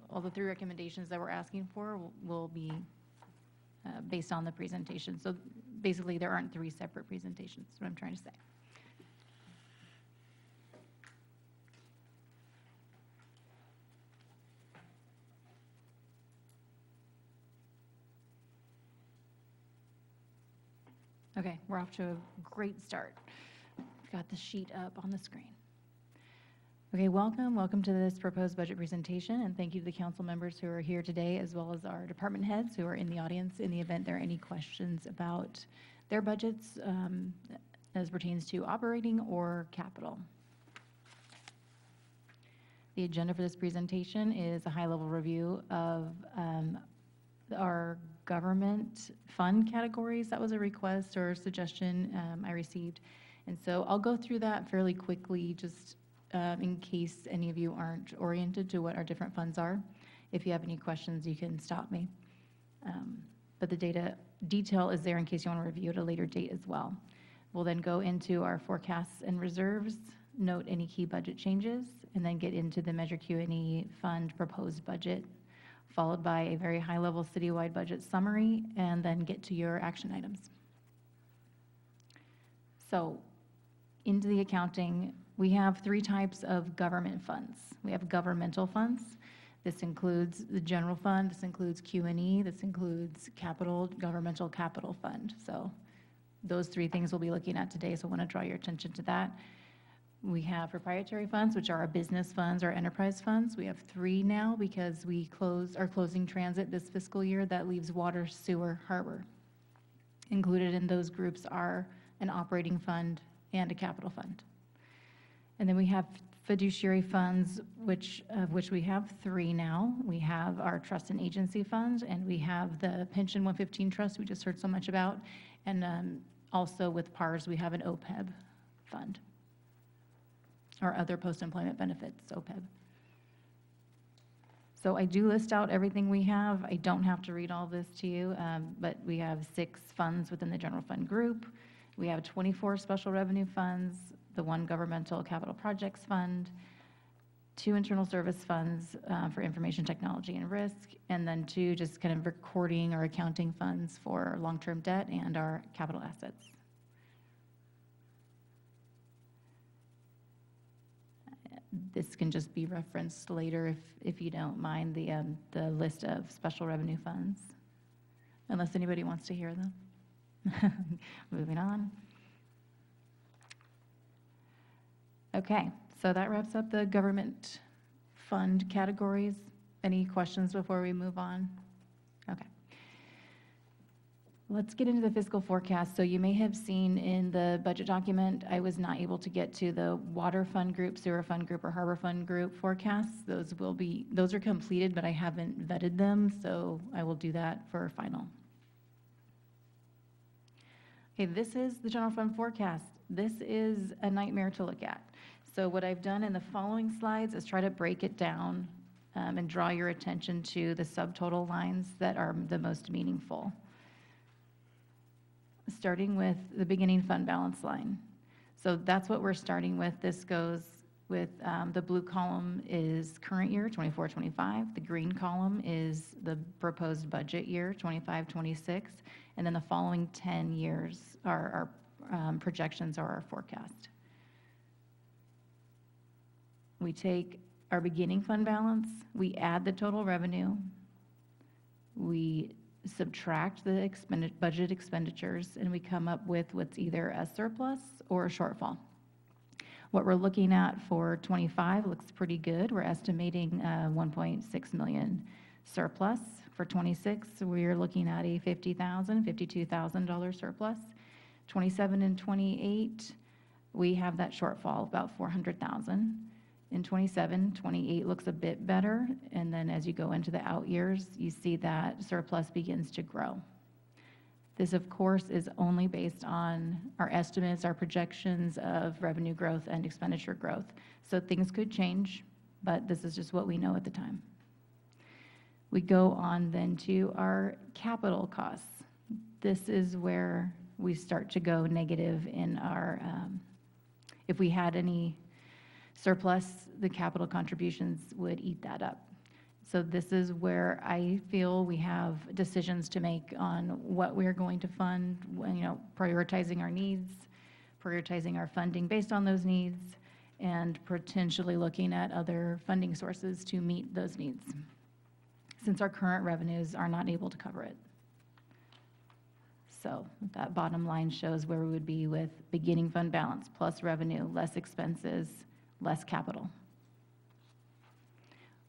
all the 3 recommendations that we're asking for will be based on the presentation. So basically, there aren't 3 separate presentations, is what I'm trying to say. Okay, we're off to a great start. We've got the sheet up on the screen. Okay, welcome to this proposed budget presentation, and thank you to the council members who are here today, as well as our department heads who are in the audience in the event there are any questions about their budgets as pertains to operating or capital. The agenda for this presentation is a high-level review of our government fund categories. That was a request or suggestion I received. And so I'll go through that fairly quickly, just in case any of you aren't oriented to what our different funds are. If you have any questions, you can stop me. But the detail is there in case you want to review at a later date as well. We'll then go into our forecasts and reserves, note any key budget changes, and then get into the Measure Q&E fund proposed budget, followed by a very high-level citywide budget summary, and then get to your action items. So into the accounting, we have 3 types of government funds. We have governmental funds. This includes the general fund, this includes Q&E, this includes governmental capital fund. So those 3 things we'll be looking at today, so I want to draw your attention to that. We have proprietary funds, which are our business funds, our enterprise funds. We have 3 now because we are closing transit this fiscal year. That leaves water, sewer, harbor. Included in those groups are an operating fund and a capital fund. And then we have fiduciary funds, of which we have 3 now. We have our trust and agency funds, and we have the Pension 115 Trust we just heard so much about. And also with PARS, we have an OPEB fund, or other post-employment benefits, OPEB. So I do list out everything we have. I don't have to read all this to you, but we have 6 funds within the general fund group. We have 24 special revenue funds, the 1 governmental capital projects fund, 2 internal service funds for information technology and risk, and then 2 just kind of recording or accounting funds for long-term debt and our capital assets. This can just be referenced later if you don't mind, the list of special revenue funds, unless anybody wants to hear them. Moving on. Okay, so that wraps up the government fund categories. Any questions before we move on? Okay. Let's get into the fiscal forecast. So you may have seen in the budget document, I was not able to get to the water fund group, sewer fund group, or harbor fund group forecasts. Those are completed, but I haven't vetted them, so I will do that for final. Okay, this is the general fund forecast. This is a nightmare to look at. So what I've done in the following slides is try to break it down and draw your attention to the subtotal lines that are the most meaningful. Starting with the beginning fund balance line. So that's what we're starting with. This goes with the blue column is current year, 24-25. The green column is the proposed budget year, 25-26. And then the following 10 years are our projections or our forecast. We take our beginning fund balance, we add the total revenue, we subtract the budget expenditures, and we come up with what's either a surplus or a shortfall. What we're looking at for 25 looks pretty good. We're estimating 1.6 million surplus. For 26, we're looking at a $52,000 surplus. 27 and 28, we have that shortfall, about 400,000. In 27, 28 looks a bit better, and then as you go into the out years, you see that surplus begins to grow. This, of course, is only based on our estimates, our projections of revenue growth and expenditure growth. So things could change, but this is just what we know at the time. We go on then to our capital costs. This is where we start to go negative in our, if we had any surplus, the capital contributions would eat that up. So this is where I feel we have decisions to make on what we're going to fund, prioritizing our needs, prioritizing our funding based on those needs, and potentially looking at other funding sources to meet those needs, since our current revenues are not able to cover it. So that bottom line shows where we would be with beginning fund balance, plus revenue, less expenses, less capital.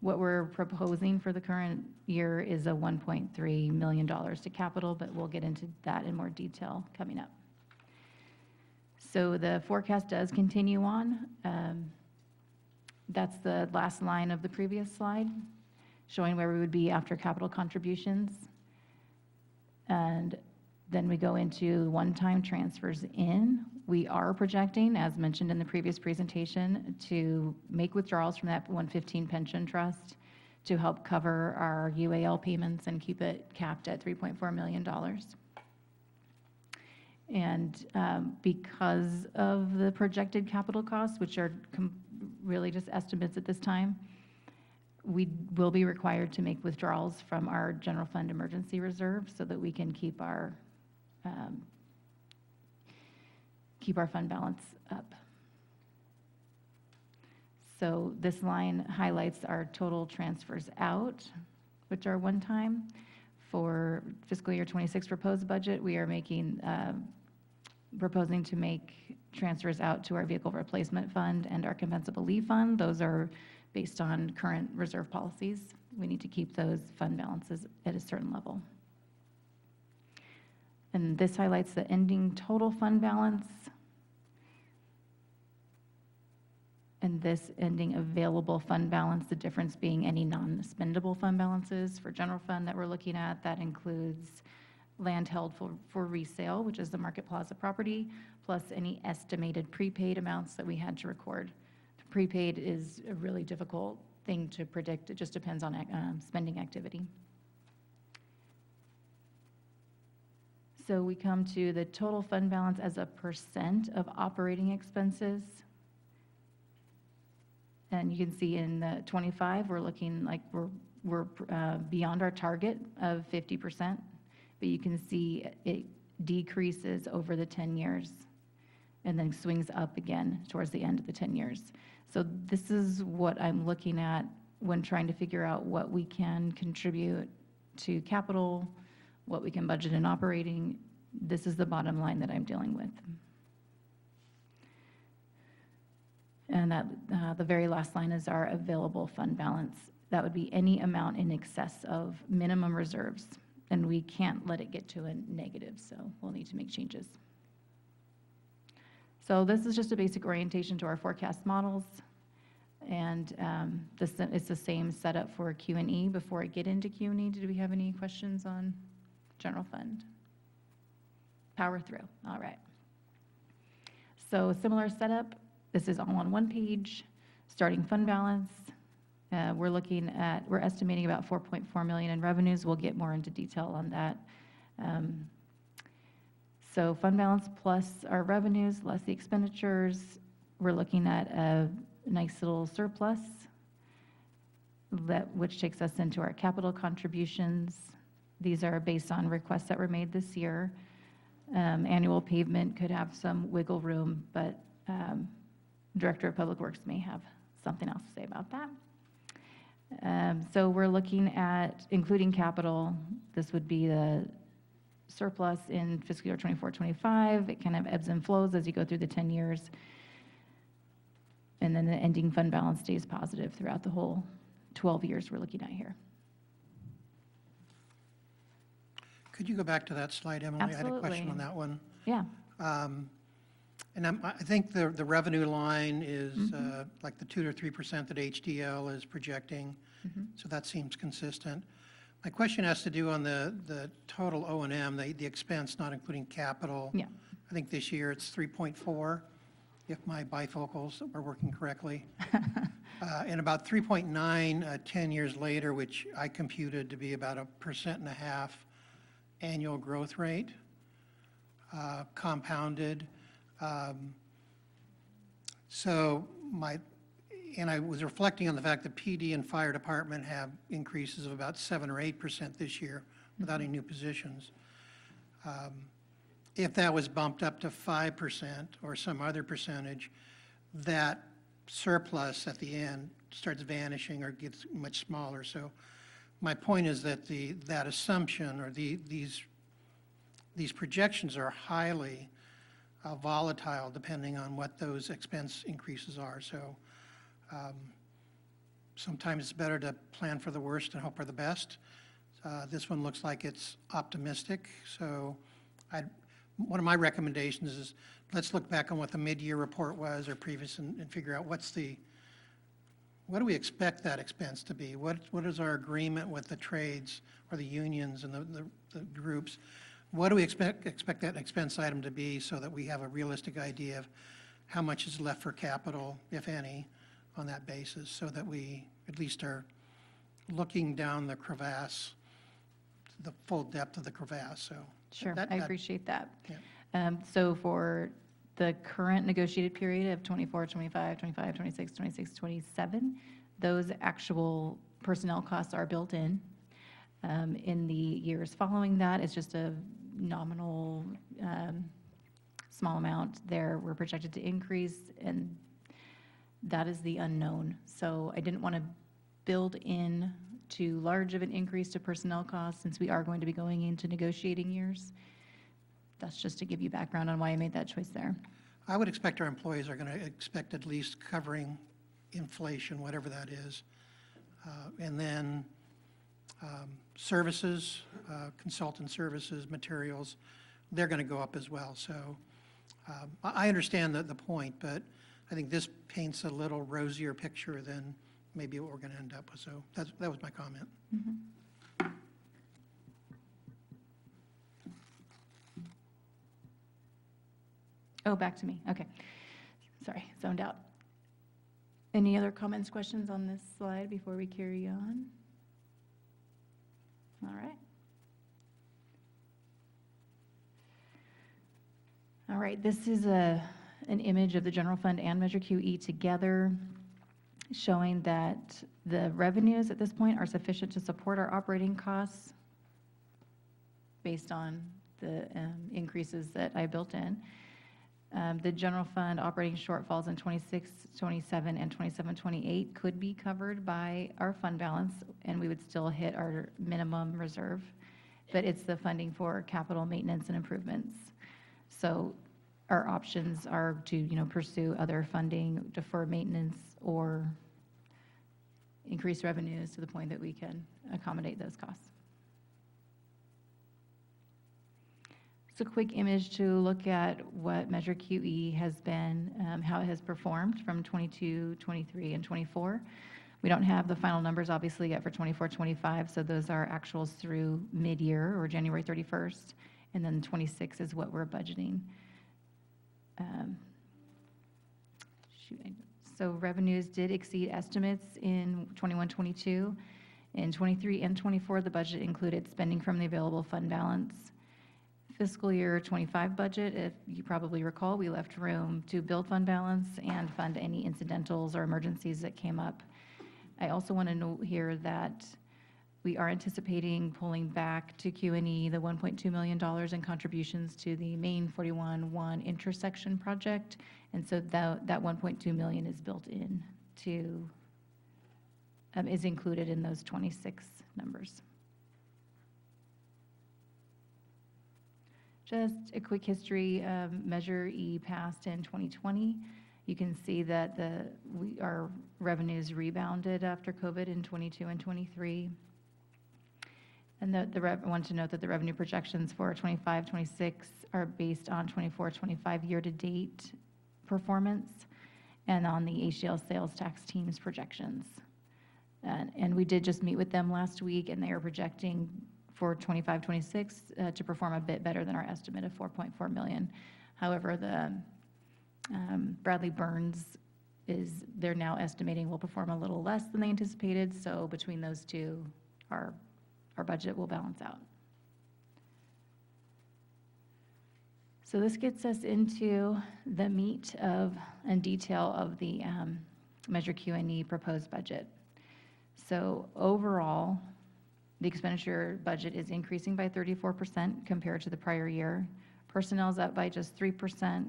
What we're proposing for the current year is a $1.3 million to capital, but we'll get into that in more detail coming up. So the forecast does continue on. That's the last line of the previous slide, showing where we would be after capital contributions. And then we go into one-time transfers in. We are projecting, as mentioned in the previous presentation, to make withdrawals from that 115 pension trust to help cover our UAL payments and keep it capped at $3.4 million. And because of the projected capital costs, which are really just estimates at this time, we will be required to make withdrawals from our general fund emergency reserve so that we can keep our fund balance up. So this line highlights our total transfers out, which are one time. For fiscal year 26 proposed budget, we are proposing to make transfers out to our vehicle replacement fund and our compensable leave fund. Those are based on current reserve policies. We need to keep those fund balances at a certain level. And this highlights the ending total fund balance. And this ending available fund balance, the difference being any non-spendable fund balances for general fund that we're looking at. That includes land held for resale, which is the Market Plaza property, plus any estimated prepaid amounts that we had to record. Prepaid is a really difficult thing to predict. It just depends on spending activity. So we come to the total fund balance as a percent of operating expenses. And you can see in the 25, we're looking like we're beyond our target of 50%, but you can see it decreases over the 10 years and then swings up again towards the end of the 10 years. So this is what I'm looking at when trying to figure out what we can contribute to capital, what we can budget in operating. This is the bottom line that I'm dealing with. And that the very last line is our available fund balance. That would be any amount in excess of minimum reserves, and we can't let it get to a negative, so we'll need to make changes. So this is just a basic orientation to our forecast models, and it's the same setup for Q&E. Before I get into Q&E, did we have any questions on general fund? Power through, all right. So similar setup. This is all on one page, starting fund balance. We're estimating about 4.4 million in revenues. We'll get more into detail on that. So fund balance plus our revenues, less the expenditures. We're looking at a nice little surplus, which takes us into our capital contributions. These are based on requests that were made this year. Annual pavement could have some wiggle room, but Director of Public Works may have something else to say about that. So we're looking at including capital. This would be the surplus in fiscal year 24-25. It kind of ebbs and flows as you go through the 10 years. And then the ending fund balance stays positive throughout the whole 12 years we're looking at here. Could you go back to that slide, Emily? I had a question Absolutely. on that one. Yeah. And I think the revenue line is like the 2 to 3% that HDL is projecting, so that seems consistent. My question has to do on the total O&M, the expense, not including capital. Yeah. I think this year it's 3.4, if my bifocals are working correctly. And about 3.9 10 years later, which I computed to be about 1.5% annual growth rate, compounded. So and I was reflecting on the fact that PD and fire department have increases of about 7 or 8% this year without any new positions. If that was bumped up to 5% or some other percentage, that surplus at the end starts vanishing or gets much smaller. So my point is that that assumption or these projections are highly volatile depending on what those expense increases are. So sometimes it's better to plan for the worst and hope for the best. This one looks like it's optimistic. So one of my recommendations is let's look back on what the mid-year report was or previous and figure out what do we expect that expense to be? What is our agreement with the trades or the unions and the groups? What do we expect that expense item to be so that we have a realistic idea of how much is left for capital, if any, on that basis, so that we at least are looking down the crevasse, the full depth of the crevasse, so. Sure, I appreciate that. Yeah. So for the current negotiated period of 24, 25, 25, 26, 26, 27, those actual personnel costs are built in. In the years following that, it's just a nominal small amount there. We're projected to increase, and that is the unknown. So I didn't want to build in too large of an increase to personnel costs since we are going to be going into negotiating years. That's just to give you background on why I made that choice there. I would expect our employees are going to expect at least covering inflation, whatever that is. And then services, consultant services, materials, they're going to go up as well. So I understand the point, but I think this paints a little rosier picture than maybe what we're going to end up with. So that was my comment. Oh, back to me. Okay. Sorry, zoned out. Any other comments, questions on this slide before we carry on? All right. All right, this is an image of the general fund and Measure QE together, showing that the revenues at this point are sufficient to support our operating costs based on the increases that I built in. The general fund operating shortfalls in 26, 27, and 27, 28 could be covered by our fund balance, and we would still hit our minimum reserve. But it's the funding for capital maintenance and improvements. So our options are to, pursue other funding, defer maintenance, or increase revenues to the point that we can accommodate those costs. It's a quick image to look at what Measure QE has been, how it has performed from 22, 23, and 24. We don't have the final numbers, obviously, yet for 24, 25, so those are actuals through mid-year or January 31st, and then 26 is what we're budgeting. So revenues did exceed estimates in 21, 22. In 23 and 24, the budget included spending from the available fund balance. Fiscal year 25 budget, if you probably recall, we left room to build fund balance and fund any incidentals or emergencies that came up. I also want to note here that we are anticipating pulling back to Q&E the $1.2 million in contributions to the Main 41-1 intersection project, and so that $1.2 million is built in to, is included in those 26 numbers. Just a quick history, Measure E passed in 2020. You can see that our revenues rebounded after COVID in 22 and 23. And I want to note that the revenue projections for 25, 26 are based on 24, 25 year-to-date performance and on the HDL sales tax team's projections. And we did just meet with them last week, and they are projecting for 25, 26 to perform a bit better than our estimate of 4.4 million. However, the Bradley Burns they're now estimating will perform a little less than they anticipated, so between those two, our budget will balance out. So this gets us into the meat and detail of the Measure Q&E proposed budget. So overall, the expenditure budget is increasing by 34% compared to the prior year. Personnel is up by just 3%.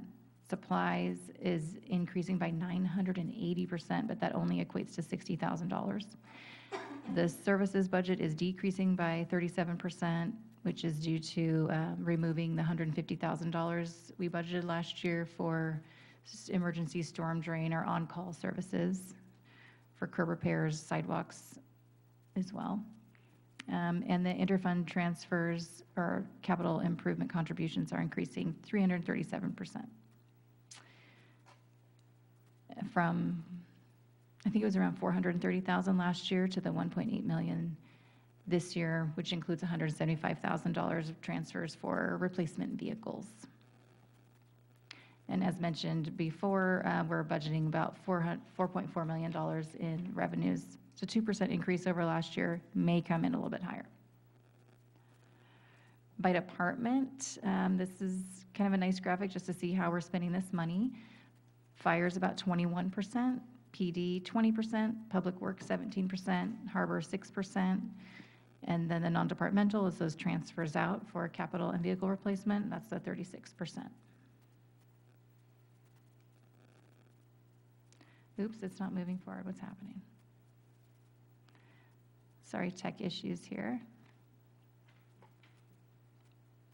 Supplies is increasing by 980%, but that only equates to $60,000. The services budget is decreasing by 37%, which is due to removing the $150,000 we budgeted last year for emergency storm drain or on-call services, for curb repairs, sidewalks as well. And the interfund transfers or capital improvement contributions are increasing 337%. From, I think it was around 430,000 last year to the 1.8 million this year, which includes $175,000 of transfers for replacement vehicles. And as mentioned before, we're budgeting about $4.4 million in revenues. So 2% increase over last year, may come in a little bit higher. By department, this is kind of a nice graphic just to see how we're spending this money. Fire's about 21%, PD 20%, Public Works 17%, Harbor 6%, and then the non-departmental is those transfers out for capital and vehicle replacement, that's the 36%. Oops, it's not moving forward, what's happening? Sorry, tech issues here.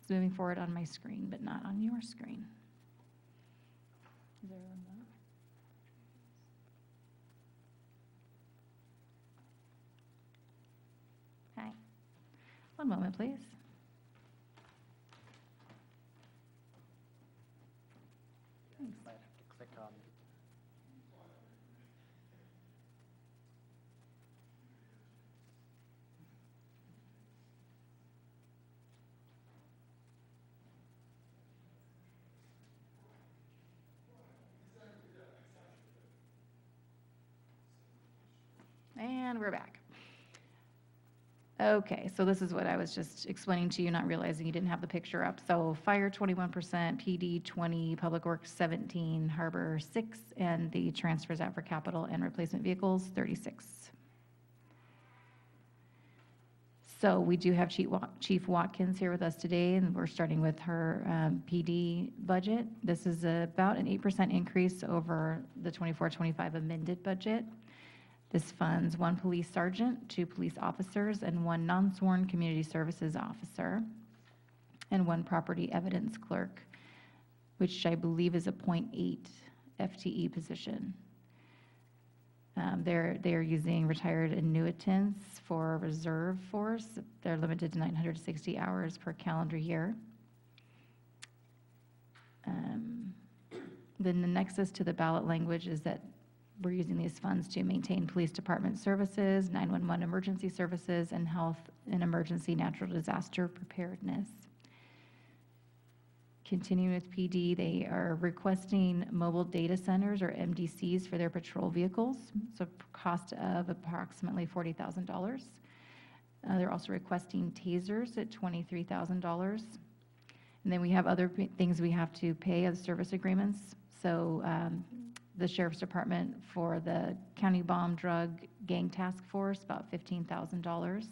It's moving forward on my screen, but not on your screen. Is there a remote? Hi. One moment, please. Thanks. Might have to click on. And we're back. Okay, so this is what I was just explaining to you, not realizing you didn't have the picture up. So fire 21%, PD 20, Public Works 17, Harbor 6, and the transfers out for capital and replacement vehicles 36. So we do have Chief Watkins here with us today, and we're starting with her PD budget. This is about an 8% increase over the 24-25 amended budget. This funds 1 police sergeant, 2 police officers, and 1 non-sworn community services officer, and 1 property evidence clerk, which I believe is a .8 FTE position. They're using retired annuitants for reserve force. They're limited to 960 hours per calendar year. Then the nexus to the ballot language is that we're using these funds to maintain police department services, 911 emergency services, and health and emergency natural disaster preparedness. Continuing with PD, they are requesting mobile data centers or MDCs for their patrol vehicles, so cost of approximately $40,000. They're also requesting tasers at $23,000. And then we have other things we have to pay as service agreements. So the Sheriff's Department for the County Bomb Drug Gang Task Force, about $15,000.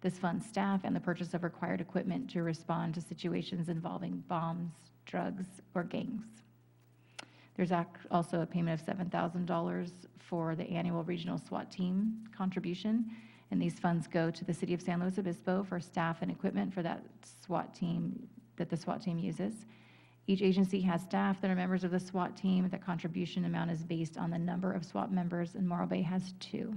This funds staff and the purchase of required equipment to respond to situations involving bombs, drugs, or gangs. There's also a payment of $7,000 for the annual regional SWAT team contribution, and these funds go to the City of San Luis Obispo for staff and equipment for that SWAT team that the SWAT team uses. Each agency has staff that are members of the SWAT team. The contribution amount is based on the number of SWAT members, and Morro Bay has 2.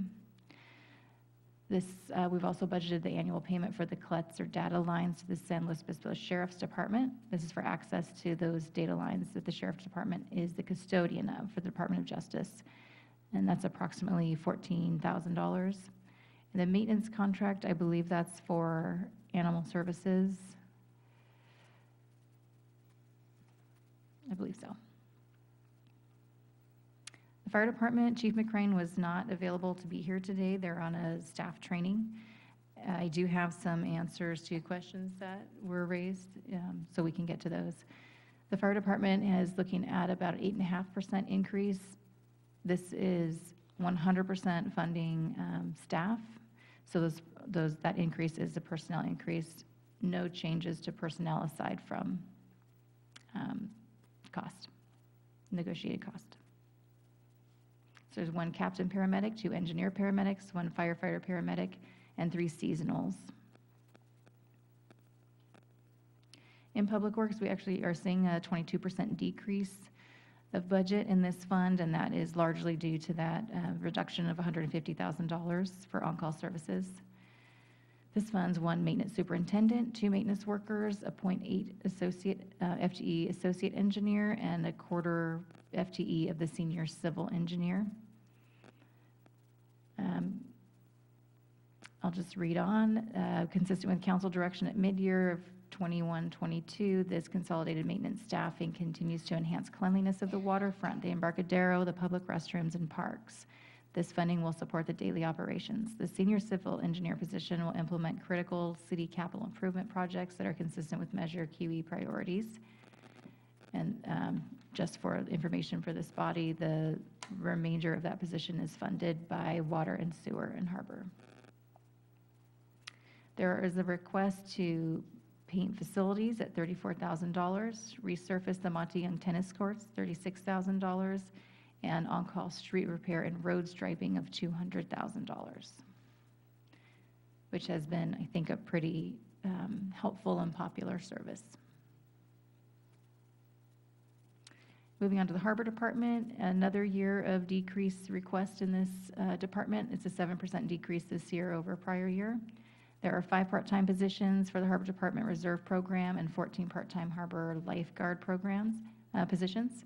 This, we've also budgeted the annual payment for the CLETS or data lines to the San Luis Obispo Sheriff's Department. This is for access to those data lines that the Sheriff's Department is the custodian of for the Department of Justice. And that's approximately $14,000. And the maintenance contract, I believe that's for animal services. I believe so. The fire department, Chief McCrane was not available to be here today. They're on a staff training. I do have some answers to questions that were raised, so we can get to those. The fire department is looking at about an 8.5% increase. This is 100% funding staff. So that increase is a personnel increase. No changes to personnel aside from cost, negotiated cost. So there's 1 captain paramedic, 2 engineer paramedics, 1 firefighter paramedic, and 3 seasonals. In Public Works, we actually are seeing a 22% decrease of budget in this fund, and that is largely due to that reduction of $150,000 for on-call services. This funds 1 maintenance superintendent, 2 maintenance workers, a 0.8 FTE associate engineer, and a 1/4 FTE of the senior civil engineer. I'll just read on. Consistent with council direction at mid-year of 21-22, this consolidated maintenance staffing continues to enhance cleanliness of the waterfront, the Embarcadero, the public restrooms, and parks. This funding will support the daily operations. The senior civil engineer position will implement critical city capital improvement projects that are consistent with Measure QE priorities. And just for information for this body, the remainder of that position is funded by water and sewer and harbor. There is a request to paint facilities at $34,000, resurface the Monty Young tennis courts, $36,000, and on-call street repair and road striping of $200,000, which has been, I think, a pretty helpful and popular service. Moving on to the Harbor Department, another year of decreased request in this department. It's a 7% decrease this year over prior year. There are 5 part-time positions for the Harbor Department Reserve Program and 14 part-time Harbor Lifeguard programs positions.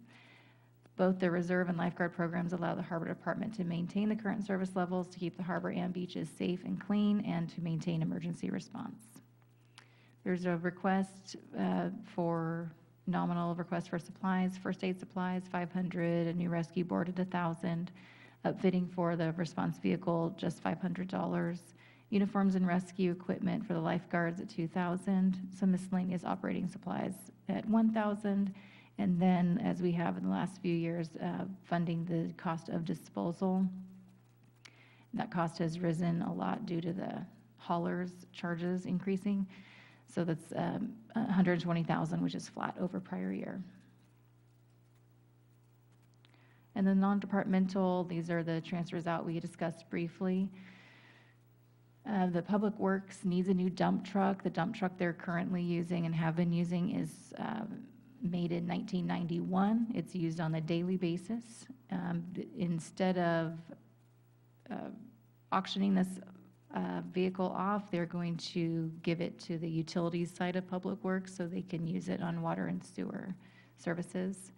Both the Reserve and Lifeguard programs allow the Harbor Department to maintain the current service levels to keep the harbor and beaches safe and clean and to maintain emergency response. There's a request for nominal request for supplies, first aid supplies, 500, a new rescue board at 1,000, upfitting for the response vehicle, just $500, uniforms and rescue equipment for the lifeguards at 2,000, some miscellaneous operating supplies at 1,000, and then, as we have in the last few years, funding the cost of disposal. That cost has risen a lot due to the haulers' charges increasing. So that's $120,000, which is flat over prior year. And the non-departmental, these are the transfers out we discussed briefly. The Public Works needs a new dump truck. The dump truck they're currently using and have been using is made in 1991. It's used on a daily basis. Instead of auctioning this vehicle off, they're going to give it to the utilities side of Public Works so they can use it on water and sewer services.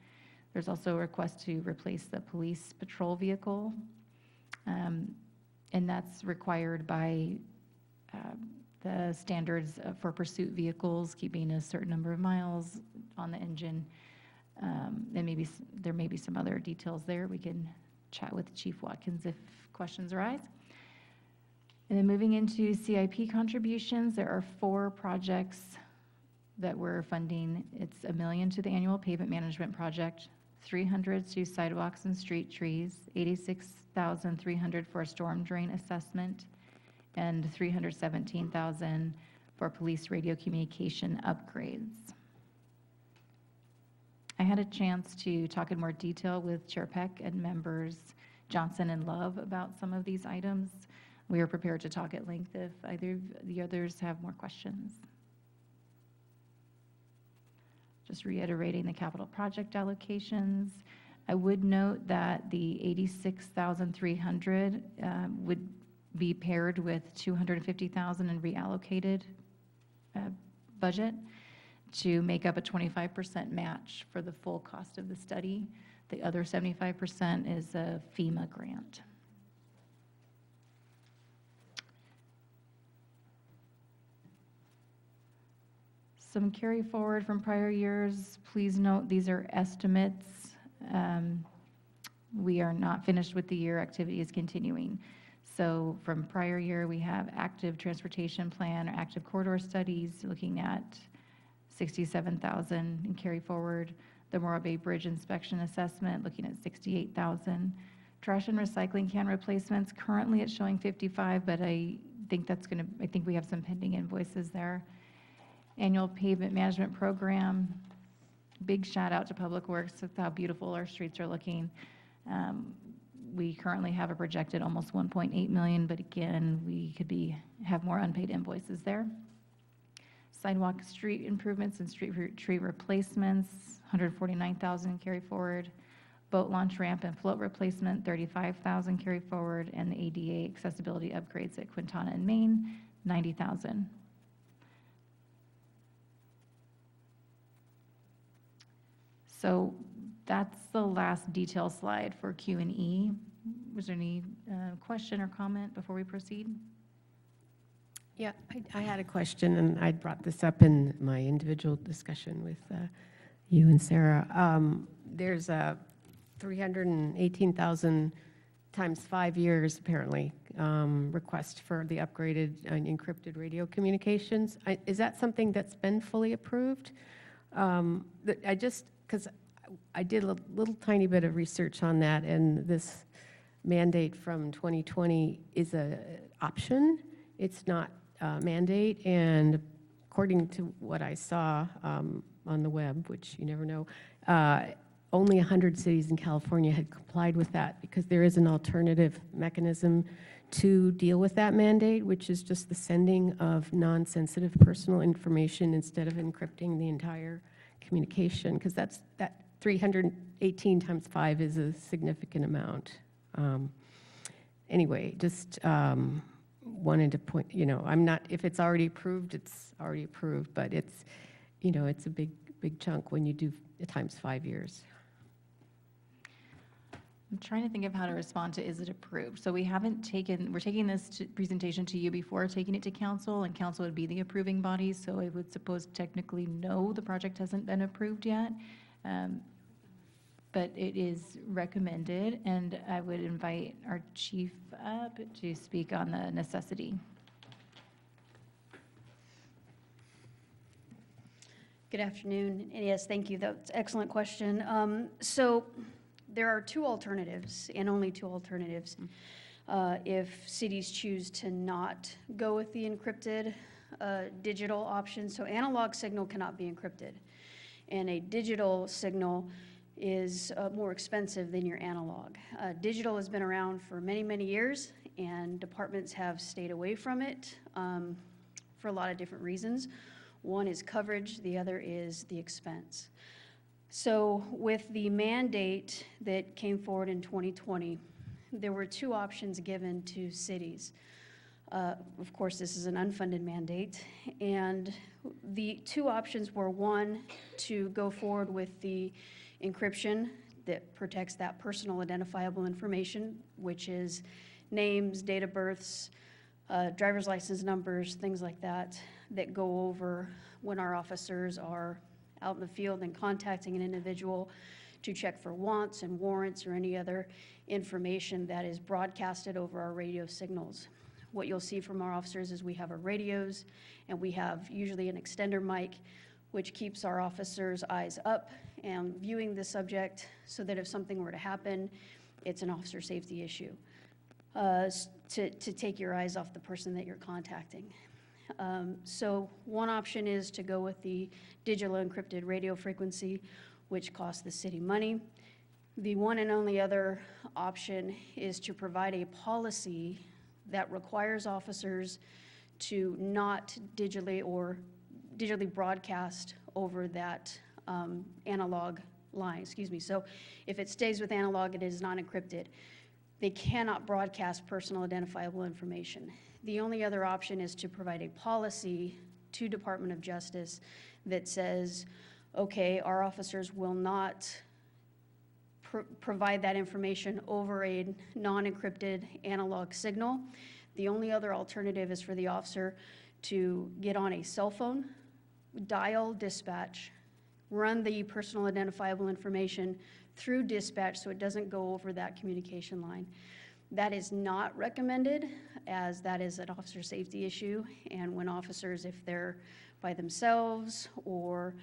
There's also a request to replace the police patrol vehicle, and that's required by the standards for pursuit vehicles, keeping a certain number of miles on the engine. And maybe there may be some other details there. We can chat with Chief Watkins if questions arise. And then moving into CIP contributions, there are 4 projects that we're funding. It's $1 million to the annual pavement management project, $300 to sidewalks and street trees, $86,300 for a storm drain assessment, and $317,000 for police radio communication upgrades. I had a chance to talk in more detail with Chair Peck and members Johnson and Love about some of these items. We are prepared to talk at length if either of the others have more questions. Just reiterating the capital project allocations. I would note that the $86,300 would be paired with 250,000 in reallocated budget to make up a 25% match for the full cost of the study. The other 75% is a FEMA grant. Some carry forward from prior years. Please note these are estimates. We are not finished with the year. Activity is continuing. So from prior year, we have active transportation plan or active corridor studies looking at 67,000 in carry forward. The Morro Bay Bridge inspection assessment looking at 68,000. Trash and recycling can replacements, currently it's showing 55, but I think we have some pending invoices there. Annual pavement management program, big shout out to Public Works with how beautiful our streets are looking. We currently have a projected almost 1.8 million, but again, we could have more unpaid invoices there. Sidewalk street improvements and street tree replacements, 149,000 carry forward. Boat launch ramp and float replacement, 35,000 carry forward, and the ADA accessibility upgrades at Quintana and Maine, 90,000. So that's the last detail slide for Q&E. Was there any question or comment before we proceed? Yeah, I had a question, and I brought this up in my individual discussion with you and Sarah. There's a 318,000 times 5 years, apparently, request for the upgraded and encrypted radio communications. Is that something that's been fully approved? Because I did a little tiny bit of research on that, and this mandate from 2020 is an option. It's not a mandate, and according to what I saw on the web, which you never know, only 100 cities in California had complied with that because there is an alternative mechanism to deal with that mandate, which is just the sending of non-sensitive personal information instead of encrypting the entire communication, because that 318 times 5 is a significant amount. Anyway, just wanted to point, if it's already approved, it's already approved, but it's a big chunk when you do it times 5 years. I'm trying to think of how to respond to, is it approved? So we're taking this presentation to you before taking it to council, and council would be the approving body, so I would suppose technically no, the project hasn't been approved yet. But it is recommended, and I would invite our chief up to speak on the necessity. Good afternoon. And yes, thank you. That's an excellent question. So there are two alternatives, and only two alternatives, if cities choose to not go with the encrypted digital option. So analog signal cannot be encrypted, and a digital signal is more expensive than your analog. Digital has been around for many, many years, and departments have stayed away from it for a lot of different reasons. One is coverage, the other is the expense. So with the mandate that came forward in 2020, there were two options given to cities. Of course, this is an unfunded mandate, and the two options were, one, to go forward with the encryption that protects that personal identifiable information, which is names, date of births, driver's license numbers, things like that, that go over when our officers are out in the field and contacting an individual to check for wants and warrants or any other information that is broadcasted over our radio signals. What you'll see from our officers is we have our radios, and we have usually an extender mic, which keeps our officers' eyes up and viewing the subject so that if something were to happen, it's an officer safety issue, to take your eyes off the person that you're contacting. So one option is to go with the digital encrypted radio frequency, which costs the city money. The one and only other option is to provide a policy that requires officers to not digitally broadcast over that analog line, So if it stays with analog, it is not encrypted. they cannot broadcast personal identifiable information. The only other option is to provide a policy to Department of Justice that says, okay, our officers will not provide that information over a non-encrypted analog signal. The only other alternative is for the officer to get on a cell phone, dial dispatch, run the personal identifiable information through dispatch so it doesn't go over that communication line. That is not recommended, as that is an officer safety issue, and when officers, if they're by themselves or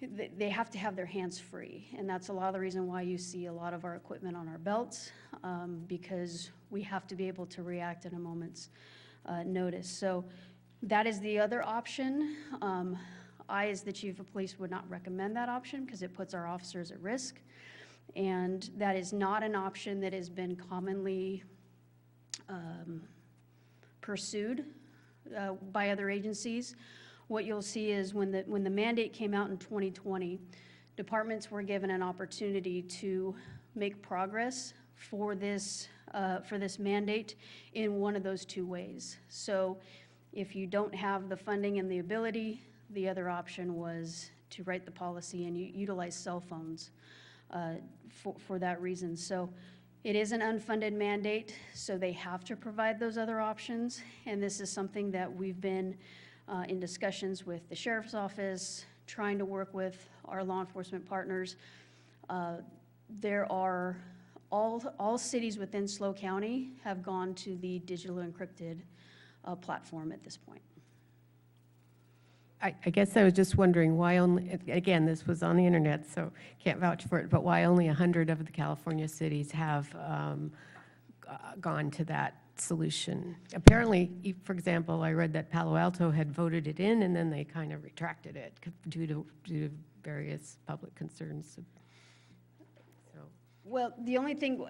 they have to have their hands free, and that's a lot of the reason why you see a lot of our equipment on our belts, because we have to be able to react at a moment's notice. So that is the other option. I, as the chief of police, would not recommend that option because it puts our officers at risk, and that is not an option that has been commonly pursued by other agencies. What you'll see is when the mandate came out in 2020, departments were given an opportunity to make progress for this mandate in one of those two ways. So if you don't have the funding and the ability, the other option was to write the policy and utilize cell phones for that reason. So it is an unfunded mandate, so they have to provide those other options, and this is something that we've been in discussions with the sheriff's office, trying to work with our law enforcement partners. There are, all cities within SLO County have gone to the digital encrypted platform at this point. I guess I was just wondering why only, again, this was on the internet, so can't vouch for it, but why only 100 of the California cities have gone to that solution? Apparently, for example, I read that Palo Alto had voted it in and then they kind of retracted it due to various public concerns. So. Well, the only thing,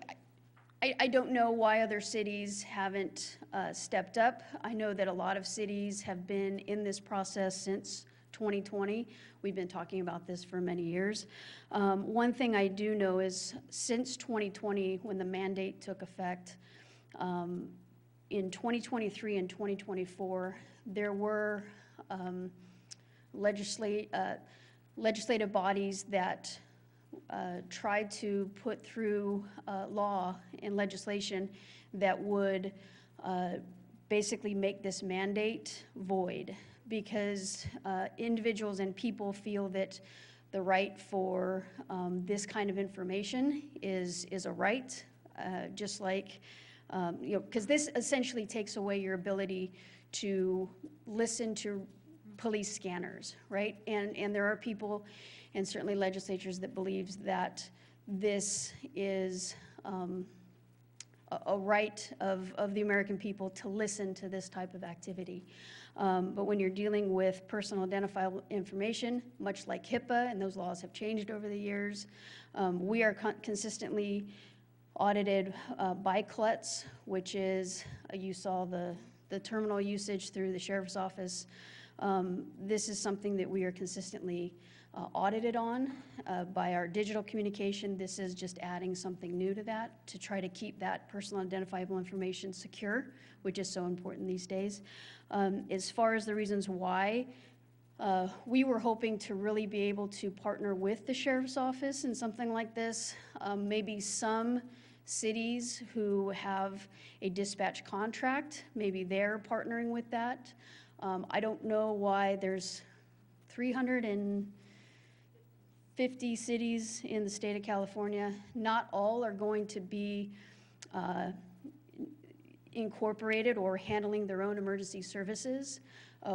I don't know why other cities haven't stepped up. I know that a lot of cities have been in this process since 2020. We've been talking about this for many years. One thing I do know is since 2020, when the mandate took effect, in 2023 and 2024, there were legislative bodies that tried to put through law and legislation that would basically make this mandate void, because individuals and people feel that the right for this kind of information is a right, just like, because this essentially takes away your ability to listen to police scanners, right? And there are people, and certainly legislatures, that believes that this is a right of the American people to listen to this type of activity. But when you're dealing with personal identifiable information, much like HIPAA, and those laws have changed over the years, we are consistently audited by CLETS, which is, you saw the terminal usage through the sheriff's office. This is something that we are consistently audited on by our digital communication. This is just adding something new to that to try to keep that personal identifiable information secure, which is so important these days. As far as the reasons why, we were hoping to really be able to partner with the sheriff's office in something like this. Maybe some cities who have a dispatch contract, maybe they're partnering with that. I don't know why there's 350 cities in the state of California. Not all are going to be incorporated or handling their own emergency services.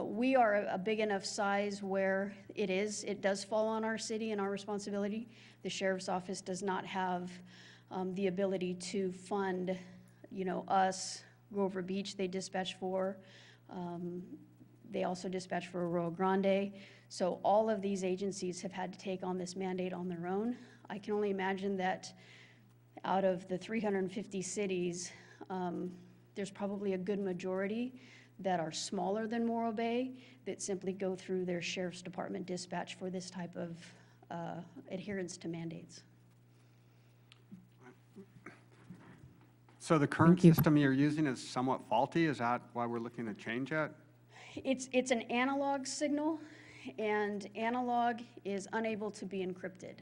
We are a big enough size where it does fall on our city and our responsibility. The sheriff's office does not have the ability to fund, us, Grover Beach, they dispatch for. They also dispatch for Arroyo Grande. So all of these agencies have had to take on this mandate on their own. I can only imagine that out of the 350 cities, there's probably a good majority that are smaller than Morro Bay that simply go through their sheriff's department dispatch for this type of adherence to mandates. So the current Thank you. system you're using is somewhat faulty? Is that why we're looking to change it? It's an analog signal, and analog is unable to be encrypted.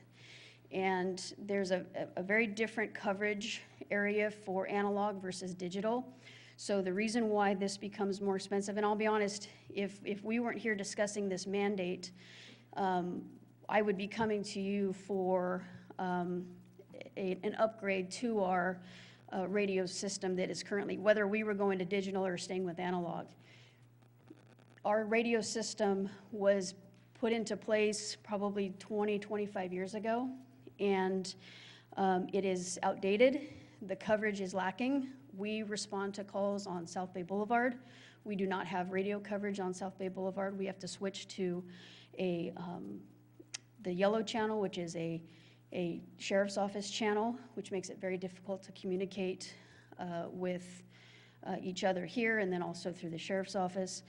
And there's a very different coverage area for analog versus digital. So the reason why this becomes more expensive, and I'll be honest, if we weren't here discussing this mandate, I would be coming to you for an upgrade to our radio system that is currently, whether we were going to digital or staying with analog. Our radio system was put into place probably 20, 25 years ago, and it is outdated. The coverage is lacking. We respond to calls on South Bay Boulevard. We do not have radio coverage on South Bay Boulevard. We have to switch to the yellow channel, which is a sheriff's office channel, which makes it very difficult to communicate with each other here and then also through the sheriff's office.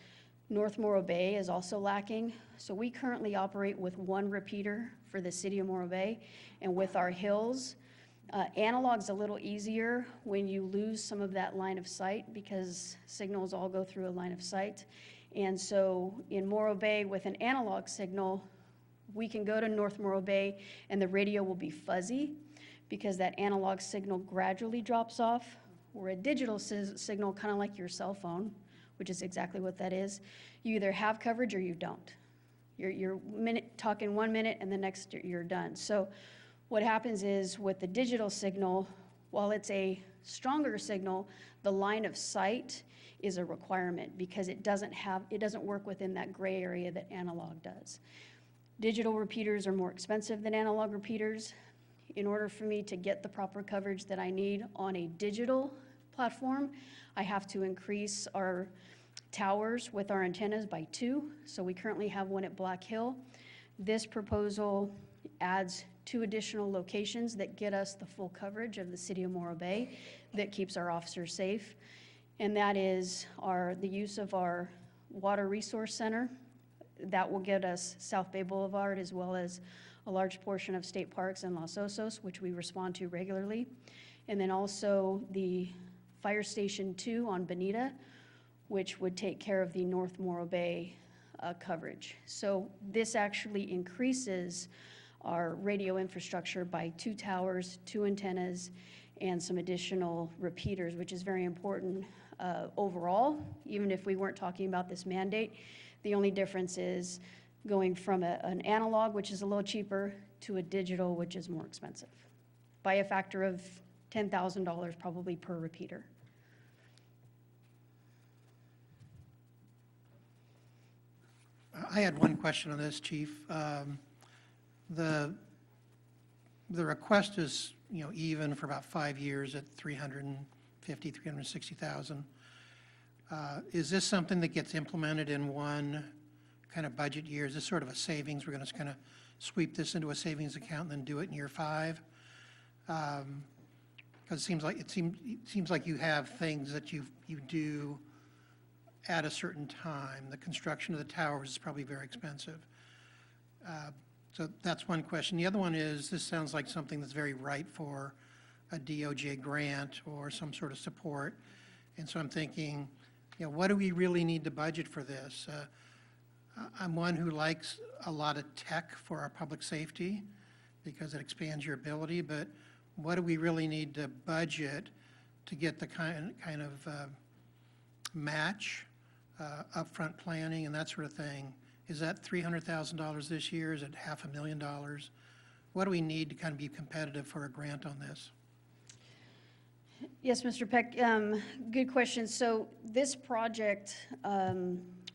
North Morro Bay is also lacking. So we currently operate with one repeater for the city of Morro Bay, and with our hills, analog's a little easier when you lose some of that line of sight because signals all go through a line of sight. And so in Morro Bay with an analog signal, we can go to North Morro Bay and the radio will be fuzzy because that analog signal gradually drops off, or a digital signal, kind of like your cell phone, which is exactly what that is. You either have coverage or you don't. You're talking 1 minute and the next you're done. So what happens is with the digital signal, while it's a stronger signal, the line of sight is a requirement because it doesn't work within that gray area that analog does. Digital repeaters are more expensive than analog repeaters. In order for me to get the proper coverage that I need on a digital platform, I have to increase our towers with our antennas by 2. So we currently have one at Black Hill. This proposal adds 2 additional locations that get us the full coverage of the city of Morro Bay that keeps our officers safe. And that is the use of our water resource center. That will get us South Bay Boulevard as well as a large portion of state parks and Los Osos, which we respond to regularly. And then also the Fire Station 2 on Bonita, which would take care of the North Morro Bay coverage. So this actually increases our radio infrastructure by 2 towers, 2 antennas, and some additional repeaters, which is very important overall, even if we weren't talking about this mandate. The only difference is going from an analog, which is a little cheaper, to a digital, which is more expensive, by a factor of $10,000 probably per repeater. I had one question on this, Chief. The request is, even for about 5 years at $360,000. Is this something that gets implemented in one kind of budget year? Is this sort of a savings? We're going to kind of sweep this into a savings account and then do it in year 5? Because it seems like you have things that you do at a certain time. The construction of the towers is probably very expensive. So that's one question. The other one is, this sounds like something that's very ripe for a DOJ grant or some sort of support. And so I'm thinking, what do we really need to budget for this? I'm one who likes a lot of tech for our public safety because it expands your ability, but what do we really need to budget to get the kind of match, upfront planning and that sort of thing? Is that $300,000 this year? Is it $500,000? What do we need to kind of be competitive for a grant on this? Yes, Mr. Peck, good question. So this project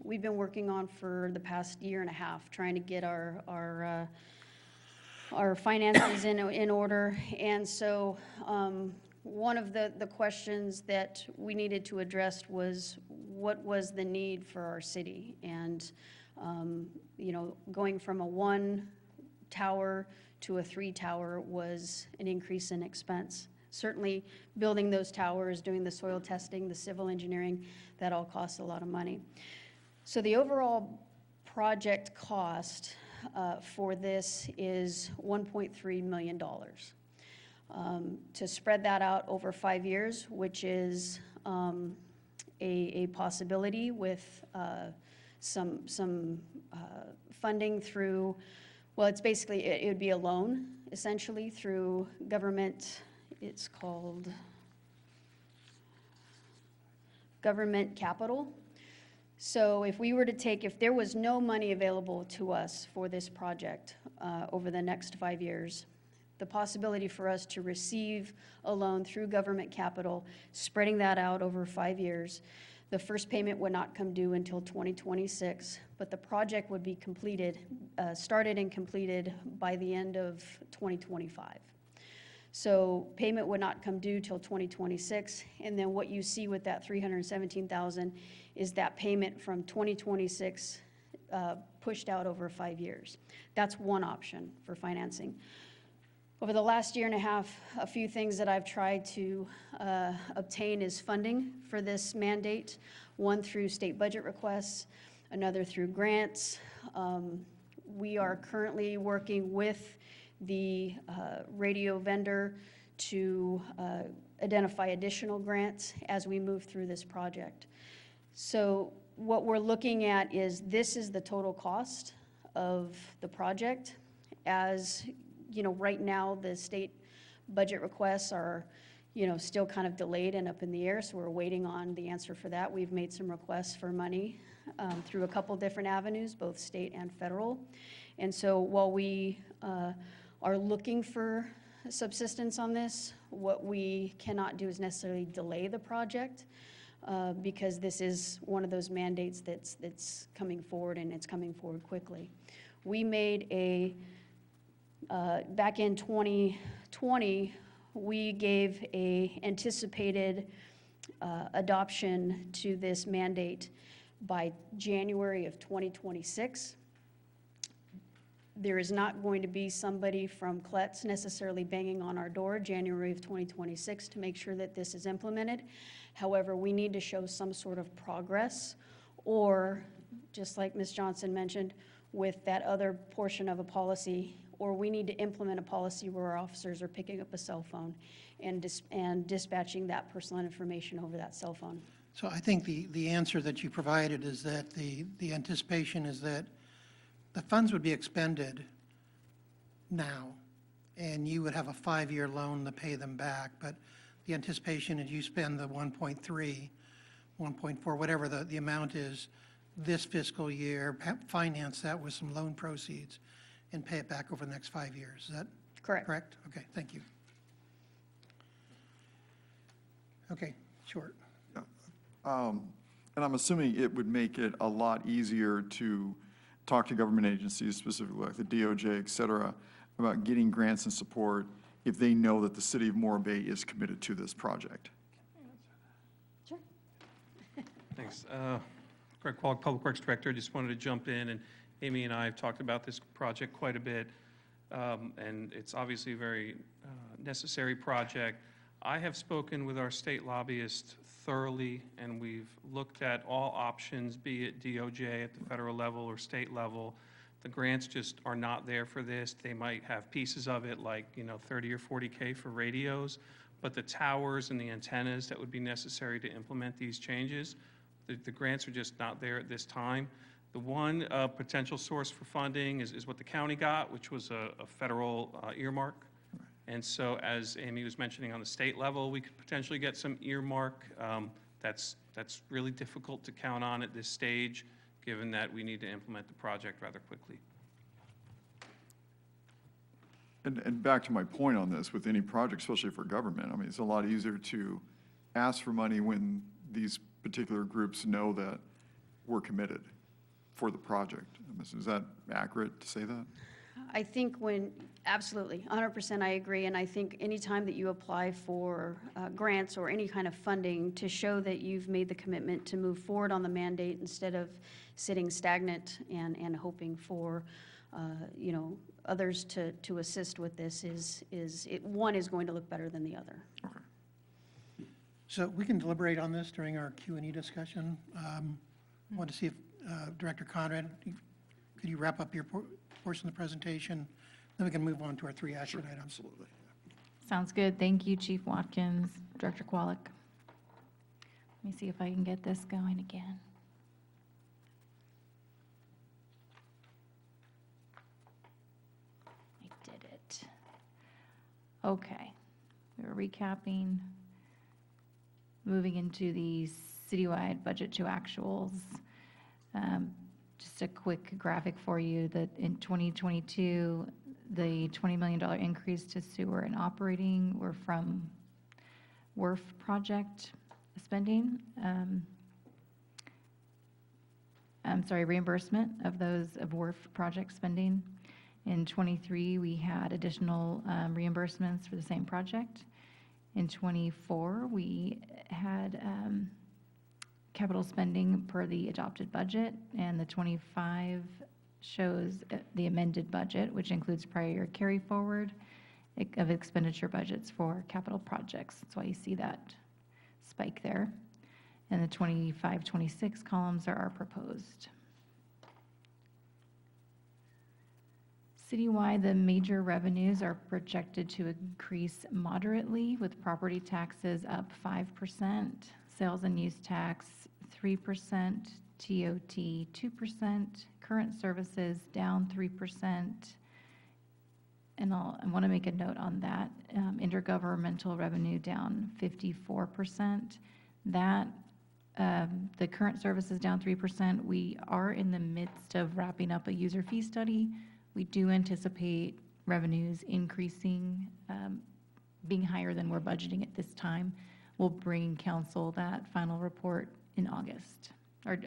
we've been working on for the past year and a half, trying to get our finances in order. And so one of the questions that we needed to address was, what was the need for our city? And going from a 1 tower to a 3 tower was an increase in expense. Certainly, building those towers, doing the soil testing, the civil engineering, that all costs a lot of money. So the overall project cost for this is $1.3 million. to spread that out over 5 years, which is a possibility with some funding through, well, it's basically, it would be a loan, essentially, through government, it's called government capital. So if we were to take, if there was no money available to us for this project over the next 5 years, the possibility for us to receive a loan through government capital, spreading that out over 5 years, the first payment would not come due until 2026, but the project would be completed, started and completed by the end of 2025. So payment would not come due till 2026, and then what you see with that $317,000 is that payment from 2026 pushed out over 5 years. That's one option for financing. Over the last year and a half, a few things that I've tried to obtain is funding for this mandate, one through state budget requests, another through grants. We are currently working with the radio vendor to identify additional grants as we move through this project. So what we're looking at is this is the total cost of the project. As you know, right now the state budget requests are, you know, still kind of delayed and up in the air, so we're waiting on the answer for that. We've made some requests for money through a couple different avenues, both state and federal. And so while we are looking for subsistence on this, what we cannot do is necessarily delay the project because this is one of those mandates that's coming forward, and it's coming forward quickly. We made a, back in 2020, we gave a anticipated adoption to this mandate by January of 2026. There is not going to be somebody from CLETS necessarily banging on our door January of 2026 to make sure that this is implemented. However, we need to show some sort of progress, or just like Ms. Johnson mentioned, with that other portion of a policy, or we need to implement a policy where our officers are picking up a cell phone and dispatching that personal information over that cell phone. So I think the answer that you provided is that the anticipation is that the funds would be expended now, and you would have a 5-year loan to pay them back, but the anticipation is you spend the 1.3, 1.4, whatever the amount is, this fiscal year, finance that with some loan proceeds, and pay it back over the next 5 years. Is that Correct. correct? Okay, thank you. Okay, short. And I'm assuming it would make it a lot easier to talk to government agencies, specifically like the DOJ, et cetera, about getting grants and support if they know that the city of Morro Bay is committed to this project. Sure. Thanks. Greg Qualk, Public Works Director. Just wanted to jump in, and Amy and I have talked about this project quite a bit, and it's obviously a very necessary project. I have spoken with our state lobbyist thoroughly, and we've looked at all options, be it DOJ at the federal level or state level. The grants just are not there for this. They might have pieces of it, like, you know, 30 or 40K for radios, but the towers and the antennas that would be necessary to implement these changes, the grants are just not there at this time. The one potential source for funding is what the county got, which was a federal earmark. And so, as Amy was mentioning, on the state level, we could potentially get some earmark. That's really difficult to count on at this stage, given that we need to implement the project rather quickly. And back to my point on this, with any project, especially for government, I mean, it's a lot easier to ask for money when these particular groups know that we're committed for the project. Is that accurate to say that? I think absolutely, 100% I agree, and I think anytime that you apply for grants or any kind of funding to show that you've made the commitment to move forward on the mandate instead of sitting stagnant and hoping for, you know, others to assist with this one is going to look better than the other. Okay. So we can deliberate on this during our Q&A discussion. I want to see if Director Conrad, could you wrap up your portion of the presentation? Then we can move on to our 3 action items. Absolutely. Sounds good. Thank you, Chief Watkins, Director Qualic. Let me see if I can get this going again. I did it. Okay. We're recapping, moving into the citywide budget to actuals. Just a quick graphic for you that in 2022, the $20 million increase to sewer and operating were from WRF project spending. I'm sorry, reimbursement of those of WRF project spending. In '23, we had additional reimbursements for the same project. In '24, we had capital spending per the adopted budget, and the '25 shows the amended budget, which includes prior year carry forward of expenditure budgets for capital projects. That's why you see that spike there. And the 25, 26 columns are our proposed. Citywide, the major revenues are projected to increase moderately, with property taxes up 5%, sales and use tax 3%, TOT 2%, current services down 3%. And I want to make a note on that. Intergovernmental revenue down 54%. That the current services down 3%. We are in the midst of wrapping up a user fee study. We do anticipate revenues increasing, being higher than we're budgeting at this time. We'll bring council that final report in August, or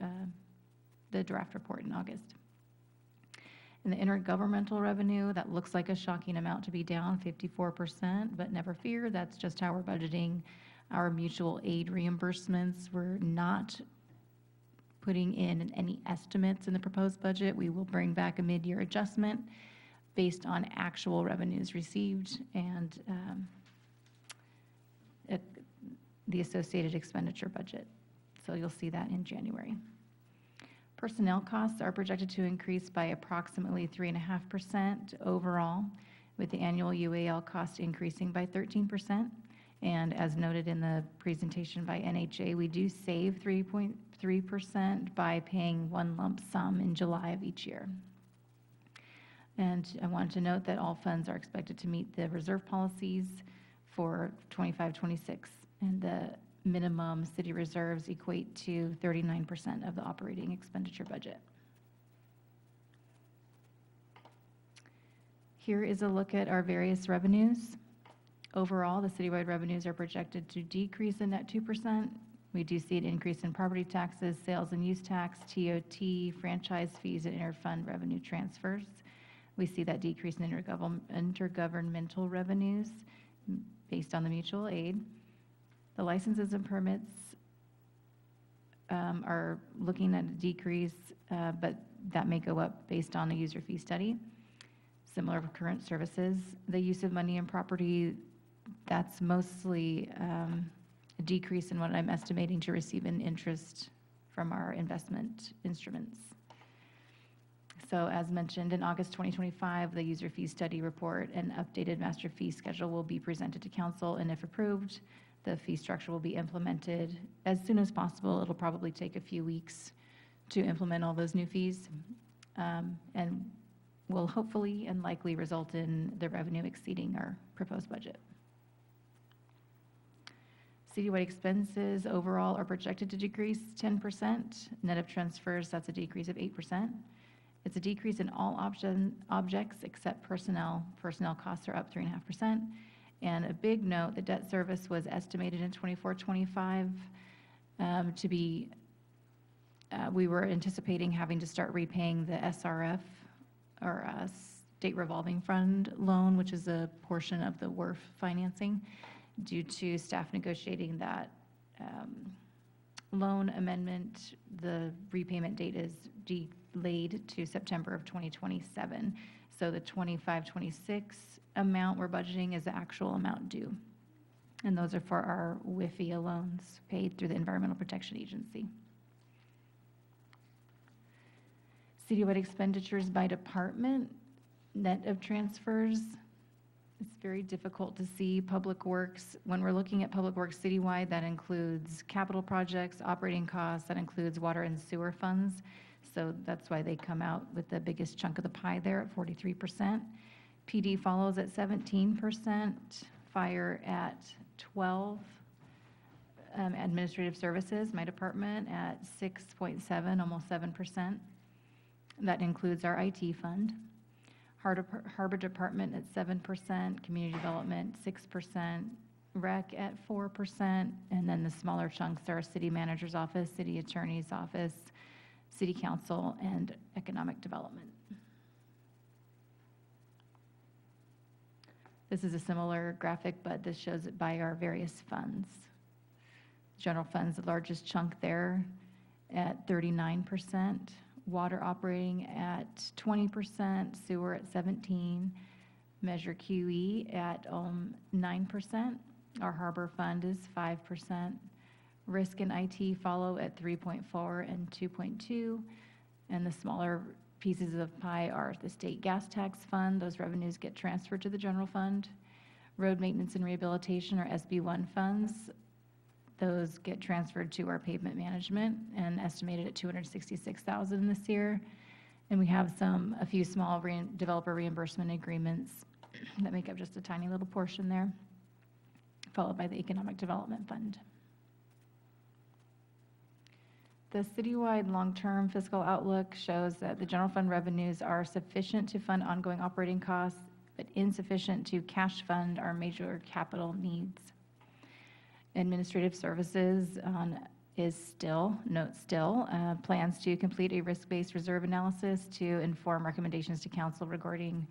the draft report in August. And the intergovernmental revenue, that looks like a shocking amount to be down 54%, but never fear, that's just how we're budgeting our mutual aid reimbursements. We're not putting in any estimates in the proposed budget. We will bring back a mid-year adjustment based on actual revenues received and the associated expenditure budget. So you'll see that in January. Personnel costs are projected to increase by approximately 3.5% overall, with the annual UAL cost increasing by 13%. And as noted in the presentation by NHA, we do save 3.3% by paying one lump sum in July of each year. And I wanted to note that all funds are expected to meet the reserve policies for 25-26, and the minimum city reserves equate to 39% of the operating expenditure budget. Here is a look at our various revenues. Overall, the citywide revenues are projected to decrease in net 2%. We do see an increase in property taxes, sales and use tax, TOT, franchise fees, and interfund revenue transfers. We see that decrease in intergovernmental revenues based on the mutual aid. The licenses and permits are looking at a decrease, but that may go up based on a user fee study. Similar with current services. The use of money and property, that's mostly a decrease in what I'm estimating to receive in interest from our investment instruments. So as mentioned, in August 2025, the user fee study report and updated master fee schedule will be presented to council, and if approved, the fee structure will be implemented as soon as possible. It'll probably take a few weeks to implement all those new fees, and will hopefully and likely result in the revenue exceeding our proposed budget. Citywide expenses overall are projected to decrease 10%. Net of transfers, that's a decrease of 8%. It's a decrease in all objects except personnel. Personnel costs are up 3.5%. And a big note, the debt service was estimated in 24-25 to be, we were anticipating having to start repaying the SRF, or State Revolving Fund loan, which is a portion of the WRF financing. Due to staff negotiating that loan amendment, the repayment date is delayed to September of 2027. So the 25-26 amount we're budgeting is the actual amount due. And those are for our WIFIA loans paid through the Environmental Protection Agency. Citywide expenditures by department, net of transfers. It's very difficult to see Public Works. When we're looking at Public Works citywide, that includes capital projects, operating costs, that includes water and sewer funds. So that's why they come out with the biggest chunk of the pie there at 43%. PD follows at 17%, fire at 12%, administrative services, my department, at 6.7, almost 7%. That includes our IT fund. Harbor Department at 7%, Community Development 6%, Rec at 4%, and then the smaller chunks are City Manager's Office, City Attorney's Office, City Council, and Economic Development. This is a similar graphic, but this shows it by our various funds. General fund's the largest chunk there at 39%. Water operating at 20%, sewer at 17%, Measure QE at 9%. Our harbor fund is 5%. Risk and IT follow at 3.4 and 2.2. And the smaller pieces of pie are the state gas tax fund. Those revenues get transferred to the general fund. Road maintenance and rehabilitation, or SB1 funds, those get transferred to our pavement management and estimated at $266,000 this year. And we have a few small developer reimbursement agreements that make up just a tiny little portion there, followed by the Economic Development Fund. The citywide long-term fiscal outlook shows that the general fund revenues are sufficient to fund ongoing operating costs, but insufficient to cash fund our major capital needs. Administrative services plans to complete a risk-based reserve analysis to inform recommendations to council regarding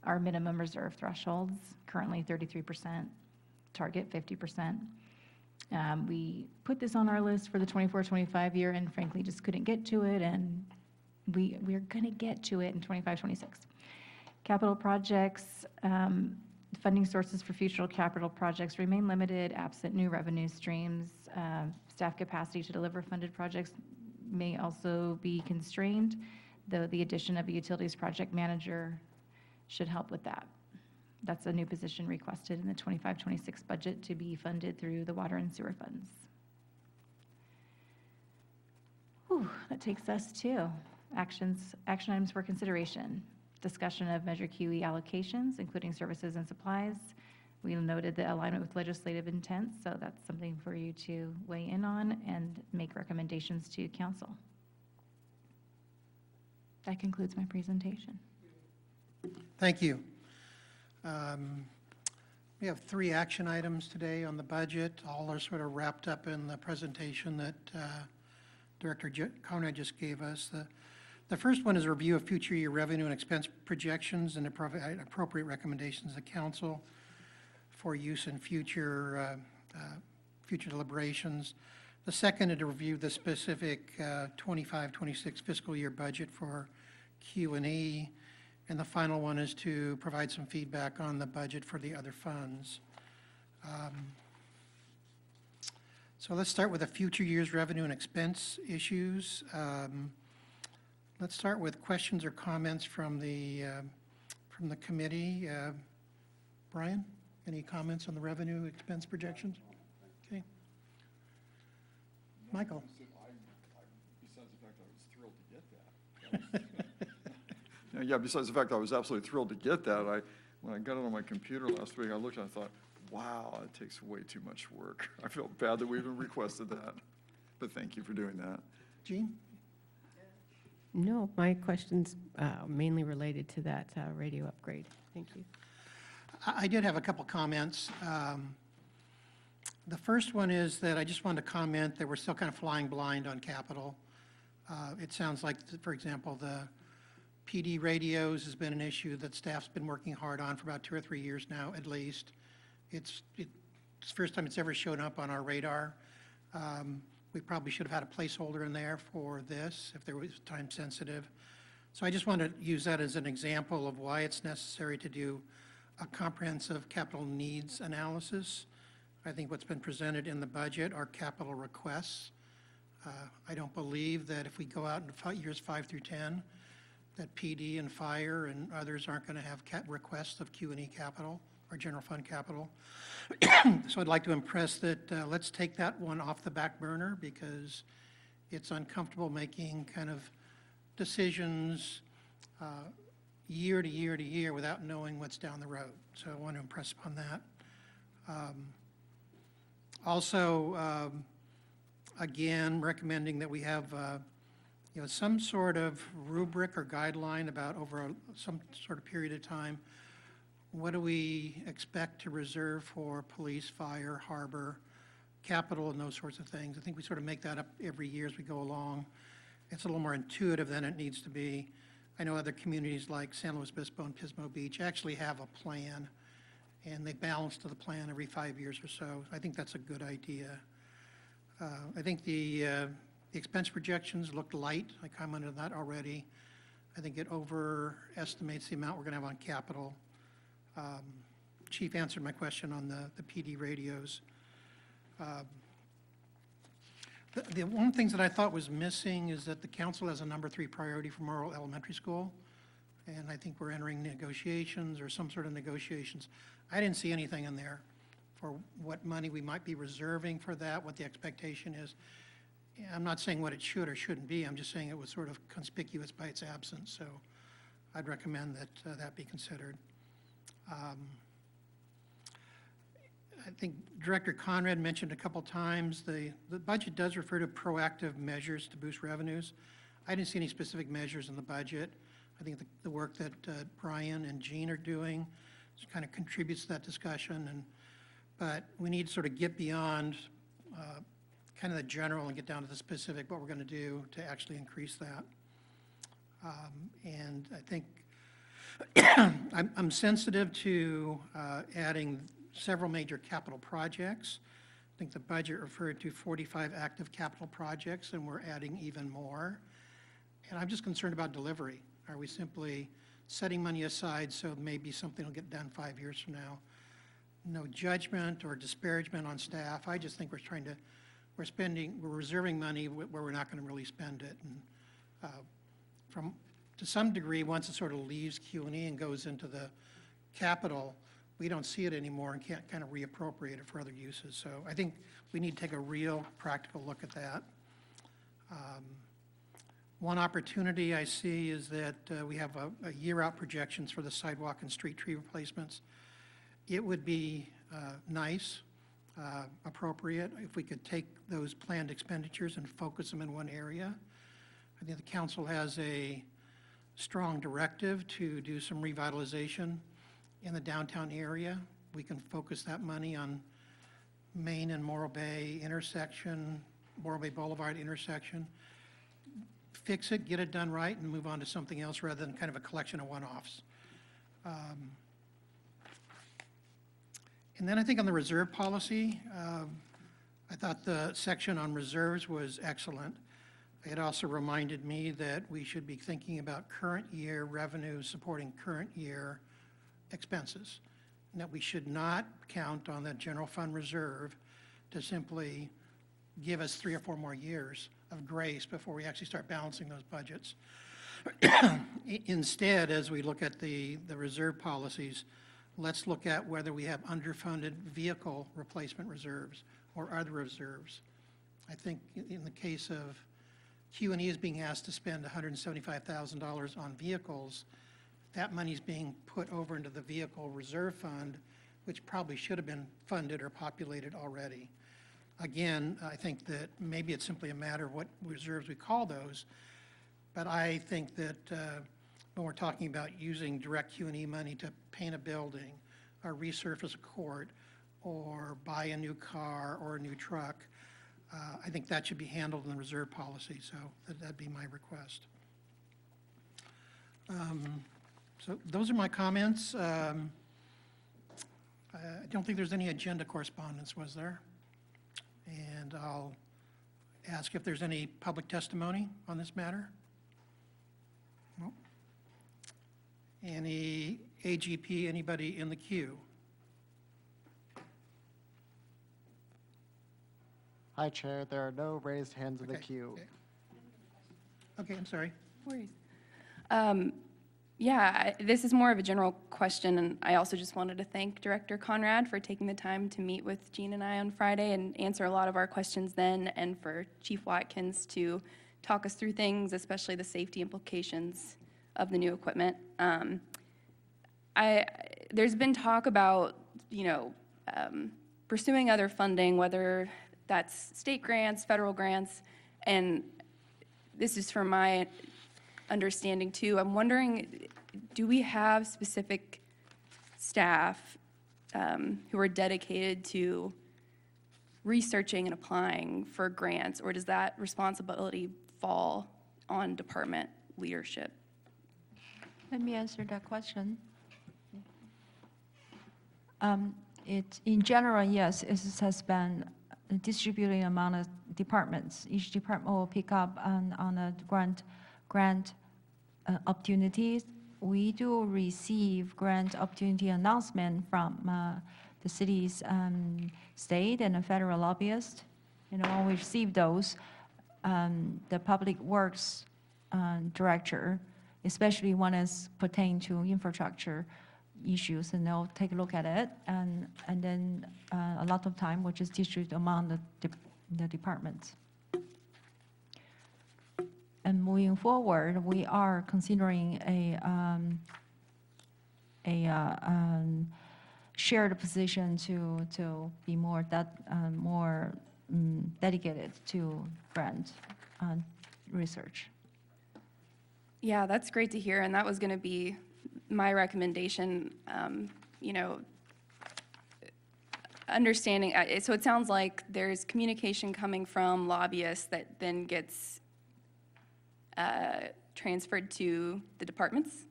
our minimum reserve thresholds, currently 33%, target 50%. We put this on our list for the 24-25 year and frankly just couldn't get to it, and we're going to get to it in 25-26. Capital projects, funding sources for future capital projects remain limited, absent new revenue streams. Staff capacity to deliver funded projects may also be constrained, though the addition of a utilities project manager should help with that. That's a new position requested in the 25-26 budget to be funded through the water and sewer funds. Whew, that takes us to action items for consideration. Discussion of Measure QE allocations, including services and supplies. We noted the alignment with legislative intent, so that's something for you to weigh in on and make recommendations to council. That concludes my presentation. Thank you. We have 3 action items today on the budget. All are sort of wrapped up in the presentation that Director Conrad just gave us. The first one is a review of future year revenue and expense projections and appropriate recommendations to council for use in future deliberations. The second is to review the specific 25-26 fiscal year budget for Q&E. And the final one is to provide some feedback on the budget for the other funds. So let's start with the future year's revenue and expense issues. Let's start with questions or comments from the committee. Brian, any comments on the revenue expense projections? Okay. Michael. Besides the fact I was thrilled to get that. Yeah, besides the fact I was absolutely thrilled to get that, when I got it on my computer last week, I looked and I thought, wow, it takes way too much work. I felt bad that we even requested that, but thank you for doing that. Jean? No, my question's mainly related to that radio upgrade. Thank you. I did have a couple comments. The first one is that I just wanted to comment that we're still kind of flying blind on capital. It sounds like, for example, the PD radios has been an issue that staff's been working hard on for about 2 or 3 years now, at least. It's the first time it's ever shown up on our radar. We probably should have had a placeholder in there for this if there was time sensitive. So I just want to use that as an example of why it's necessary to do a comprehensive capital needs analysis. I think what's been presented in the budget are capital requests. I don't believe that if we go out in years 5 through 10, that PD and fire and others aren't going to have requests of Q&E capital. our general fund capital. So I'd like to impress that let's take that one off the back burner because it's uncomfortable making kind of decisions year to year to year without knowing what's down the road. So I want to impress upon that. Also, again, recommending that we have some sort of rubric or guideline about over some sort of period of time. What do we expect to reserve for police, fire, harbor, capital, and those sorts of things? I think we sort of make that up every year as we go along. It's a little more intuitive than it needs to be. I know other communities like San Luis Obispo and Pismo Beach actually have a plan, and they balance to the plan every 5 years or so. I think that's a good idea. I think the expense projections looked light. I commented on that already. I think it overestimates the amount we're going to have on capital. Chief answered my question on the PD radios. The one of the things that I thought was missing is that the council has a number 3 priority for Morrow Elementary School, and I think we're entering negotiations or some sort of negotiations. I didn't see anything in there for what money we might be reserving for that, what the expectation is. I'm not saying what it should or shouldn't be. I'm just saying it was sort of conspicuous by its absence, so I'd recommend that that be considered. I think Director Conrad mentioned a couple times the budget does refer to proactive measures to boost revenues. I didn't see any specific measures in the budget. I think the work that Brian and Jean are doing kind of contributes to that discussion, but we need to sort of get beyond kind of the general and get down to the specific, what we're going to do to actually increase that. And I think I'm sensitive to adding several major capital projects. I think the budget referred to 45 active capital projects, and we're adding even more. And I'm just concerned about delivery. Are we simply setting money aside so maybe something will get done 5 years from now? No judgment or disparagement on staff. I just think we're reserving money where we're not going to really spend it. And to some degree, once it sort of leaves Q&E and goes into the capital, we don't see it anymore and can't kind of reappropriate it for other uses. So I think we need to take a real practical look at that. One opportunity I see is that we have a year-out projections for the sidewalk and street tree replacements. It would be nice, appropriate, if we could take those planned expenditures and focus them in one area. I think the council has a strong directive to do some revitalization in the downtown area. We can focus that money on Main and Morro Bay intersection, Morro Bay Boulevard intersection. Fix it, get it done right, and move on to something else rather than kind of a collection of one-offs. And then I think on the reserve policy, I thought the section on reserves was excellent. It also reminded me that we should be thinking about current year revenue supporting current year expenses, and that we should not count on the general fund reserve to simply give us 3 or 4 more years of grace before we actually start balancing those budgets. Instead, as we look at the reserve policies, let's look at whether we have underfunded vehicle replacement reserves or other reserves. I think in the case of Q&E is being asked to spend $175,000 on vehicles. That money's being put over into the vehicle reserve fund, which probably should have been funded or populated already. Again, I think that maybe it's simply a matter of what reserves we call those, but I think that when we're talking about using direct Q&E money to paint a building or resurface a court or buy a new car or a new truck, I think that should be handled in the reserve policy, so that'd be my request. So those are my comments. I don't think there's any agenda correspondence, was there? And I'll ask if there's any public testimony on this matter. No. Any AGP, anybody in the queue? Hi, Chair. There are no raised hands in the Okay, queue. Okay, I'm sorry. Worries. Yeah, this is more of a general question, and I also just wanted to thank Director Conrad for taking the time to meet with Jean and I on Friday and answer a lot of our questions then, and for Chief Watkins to talk us through things, especially the safety implications of the new equipment. There's been talk about, pursuing other funding, whether that's state grants, federal grants, and this is from my understanding too. I'm wondering, do we have specific staff who are dedicated to researching and applying for grants, or does that responsibility fall on department leadership? Let me answer that question. In general, yes, it has been distributed among the departments. Each department will pick up on the grant opportunities. We do receive grant opportunity announcement from the city's state and the federal lobbyists. When we receive those, the Public Works Director, especially when it's pertaining to infrastructure issues, and they'll take a look at it, and then a lot of time, which is distributed among the departments. And moving forward, we are considering a shared position to be more dedicated to grant research. Yeah, that's great to hear, and that was going to be my recommendation. Understanding, so it sounds like there's communication coming from lobbyists that then gets transferred to the departments,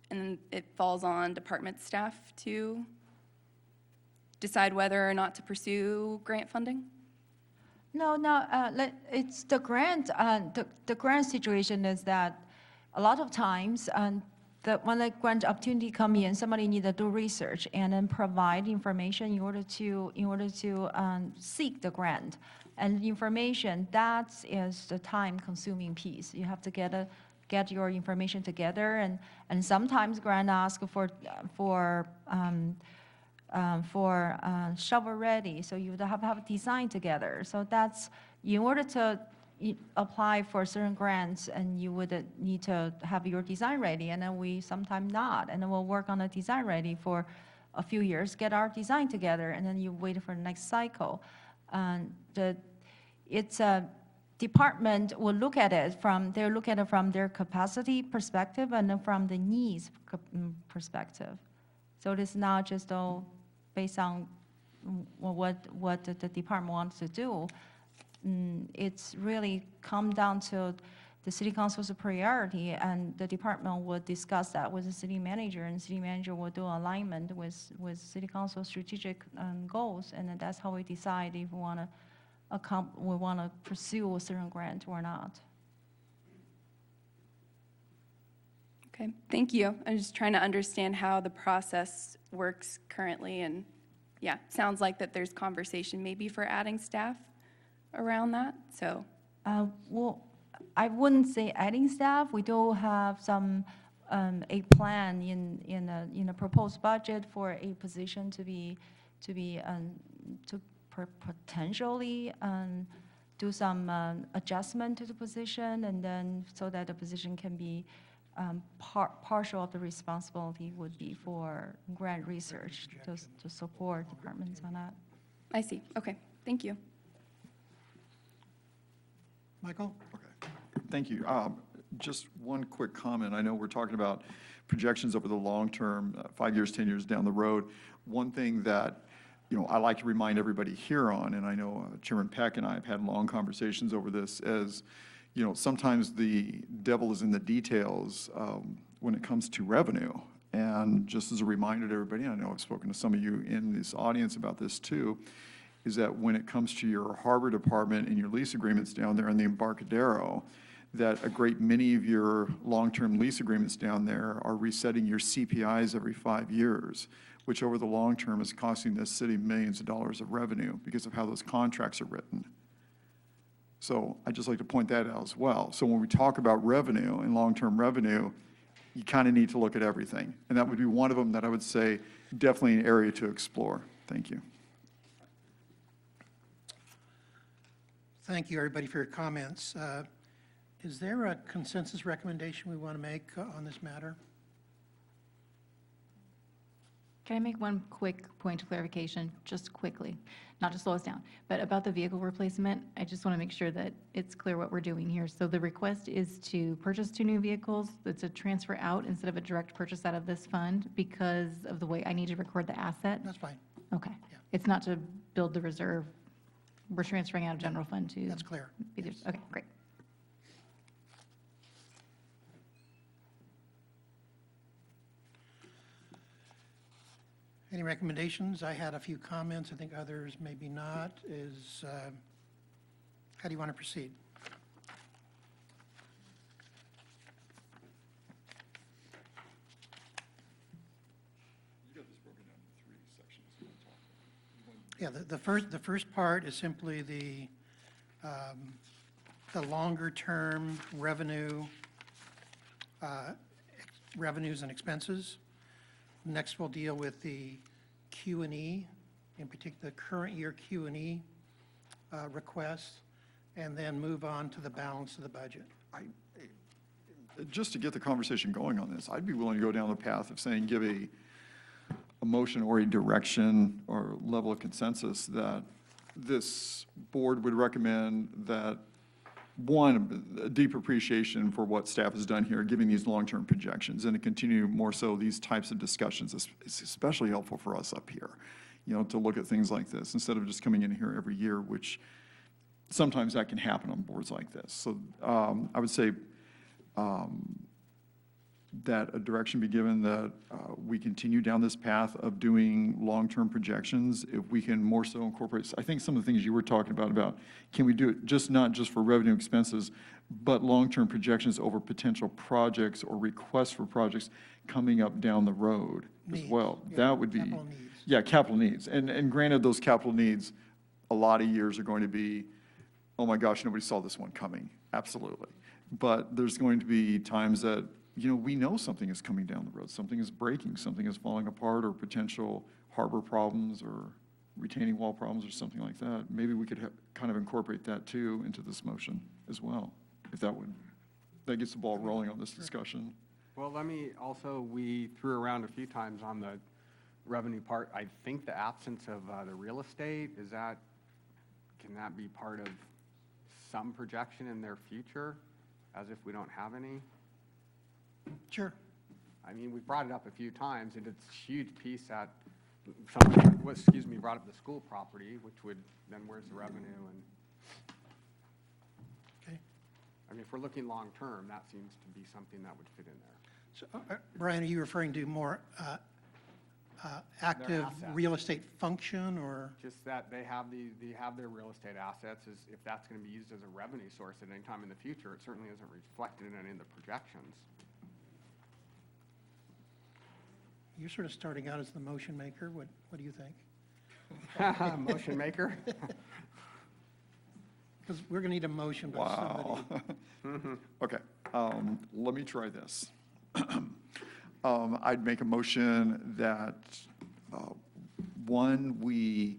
and it falls on department staff to decide whether or not to pursue grant funding? No, it's the grant. The grant situation is that a lot of times, when the grant opportunity come in, somebody needs to do research and then provide information in order to seek the grant. And information, that is the time-consuming piece. You have to get your information together, and sometimes grant ask for shovel ready, so you have to have a design together. So that's, in order to apply for certain grants, and you would need to have your design ready, and then we sometimes not, and then we'll work on the design ready for a few years, get our design together, and then you wait for the next cycle. It's a department will look at it from their capacity perspective and then from the needs perspective. So it is not just all based on what the department wants to do. It's really come down to the city council's priority, and the department will discuss that with the city manager, and city manager will do alignment with city council strategic goals, and then that's how we decide if we want to pursue a certain grant or not. Okay, thank you. I'm just trying to understand how the process works currently, and yeah, sounds like that there's conversation maybe for adding staff around that, so. Well, I wouldn't say adding staff. We do have a plan in a proposed budget for a position to potentially do some adjustment to the position, and then so that the position can be partial of the responsibility would be for grant research to support departments on that. I see, okay, thank you. Michael? Okay, thank you. Just one quick comment. I know we're talking about projections over the long term, 5 years, 10 years down the road. One thing that I like to remind everybody here on, and I know Chairman Peck and I have had long conversations over this, as sometimes the devil is in the details when it comes to revenue. And just as a reminder to everybody, I know I've spoken to some of you in this audience about this too, is that when it comes to your harbor department and your lease agreements down there in the Embarcadero, that a great many of your long-term lease agreements down there are resetting your CPIs every 5 years, which over the long term is costing this city millions of dollars of revenue because of how those contracts are written. So I'd just like to point that out as well. So when we talk about revenue and long-term revenue, you kind of need to look at everything. And that would be one of them that I would say definitely an area to explore. Thank you. Thank you, everybody, for your comments. Is there a consensus recommendation we want to make on this matter? Can I make one quick point of clarification, just quickly? Not to slow us down, but about the vehicle replacement, I just want to make sure that it's clear what we're doing here. So the request is to purchase 2 new vehicles. It's a transfer out instead of a direct purchase out of this fund because of the way I need to record the asset? That's fine. Okay. Yeah. It's not to build the reserve. We're transferring out of general fund to. That's clear. Okay, great. Any recommendations? I had a few comments. I think others maybe not. How do you want to proceed? Yeah, the first part is simply the longer-term revenues and expenses. Next, we'll deal with the Q&E, in particular, the current year Q&E requests, and then move on to the balance of the budget. Just to get the conversation going on this, I'd be willing to go down the path of saying, give a motion or a direction or level of consensus that this board would recommend that, one, a deep appreciation for what staff has done here, giving these long-term projections, and to continue more so these types of discussions. It's especially helpful for us up here, to look at things like this instead of just coming in here every year, which sometimes that can happen on boards like this. So I would say that a direction be given that we continue down this path of doing long-term projections. If we can more so incorporate, I think some of the things you were talking about can we do it not just for revenue expenses, but long-term projections over potential projects or requests for projects coming up down the road as well. Yeah, That would be, capital needs. yeah, capital needs. And granted, those capital needs, a lot of years are going to be, oh my gosh, nobody saw this one coming. Absolutely. But there's going to be times that we know something is coming down the road, something is breaking, something is falling apart, or potential harbor problems or retaining wall problems or something like that. Maybe we could kind of incorporate that too into this motion as well, if that gets the ball rolling on this discussion. Well, we threw around a few times on the revenue part. I think the absence of the real estate, can that be part of some projection in their future, as if we don't have any? Sure. We brought it up a few times, and it's a huge piece that somebody, brought up the school property, which would, then where's the revenue? And Okay. if we're looking long-term, that seems to be something that would fit in there. So, Brian, are you referring to more active assets. real estate function, or? Just that they have their real estate assets, if that's going to be used as a revenue source at any time in the future, it certainly isn't reflected in any of the projections. You're sort of starting out as the motion maker. What do you think? Motion maker? Because we're going to need a motion by Wow. somebody. Okay, let me try this. I'd make a motion that, one, we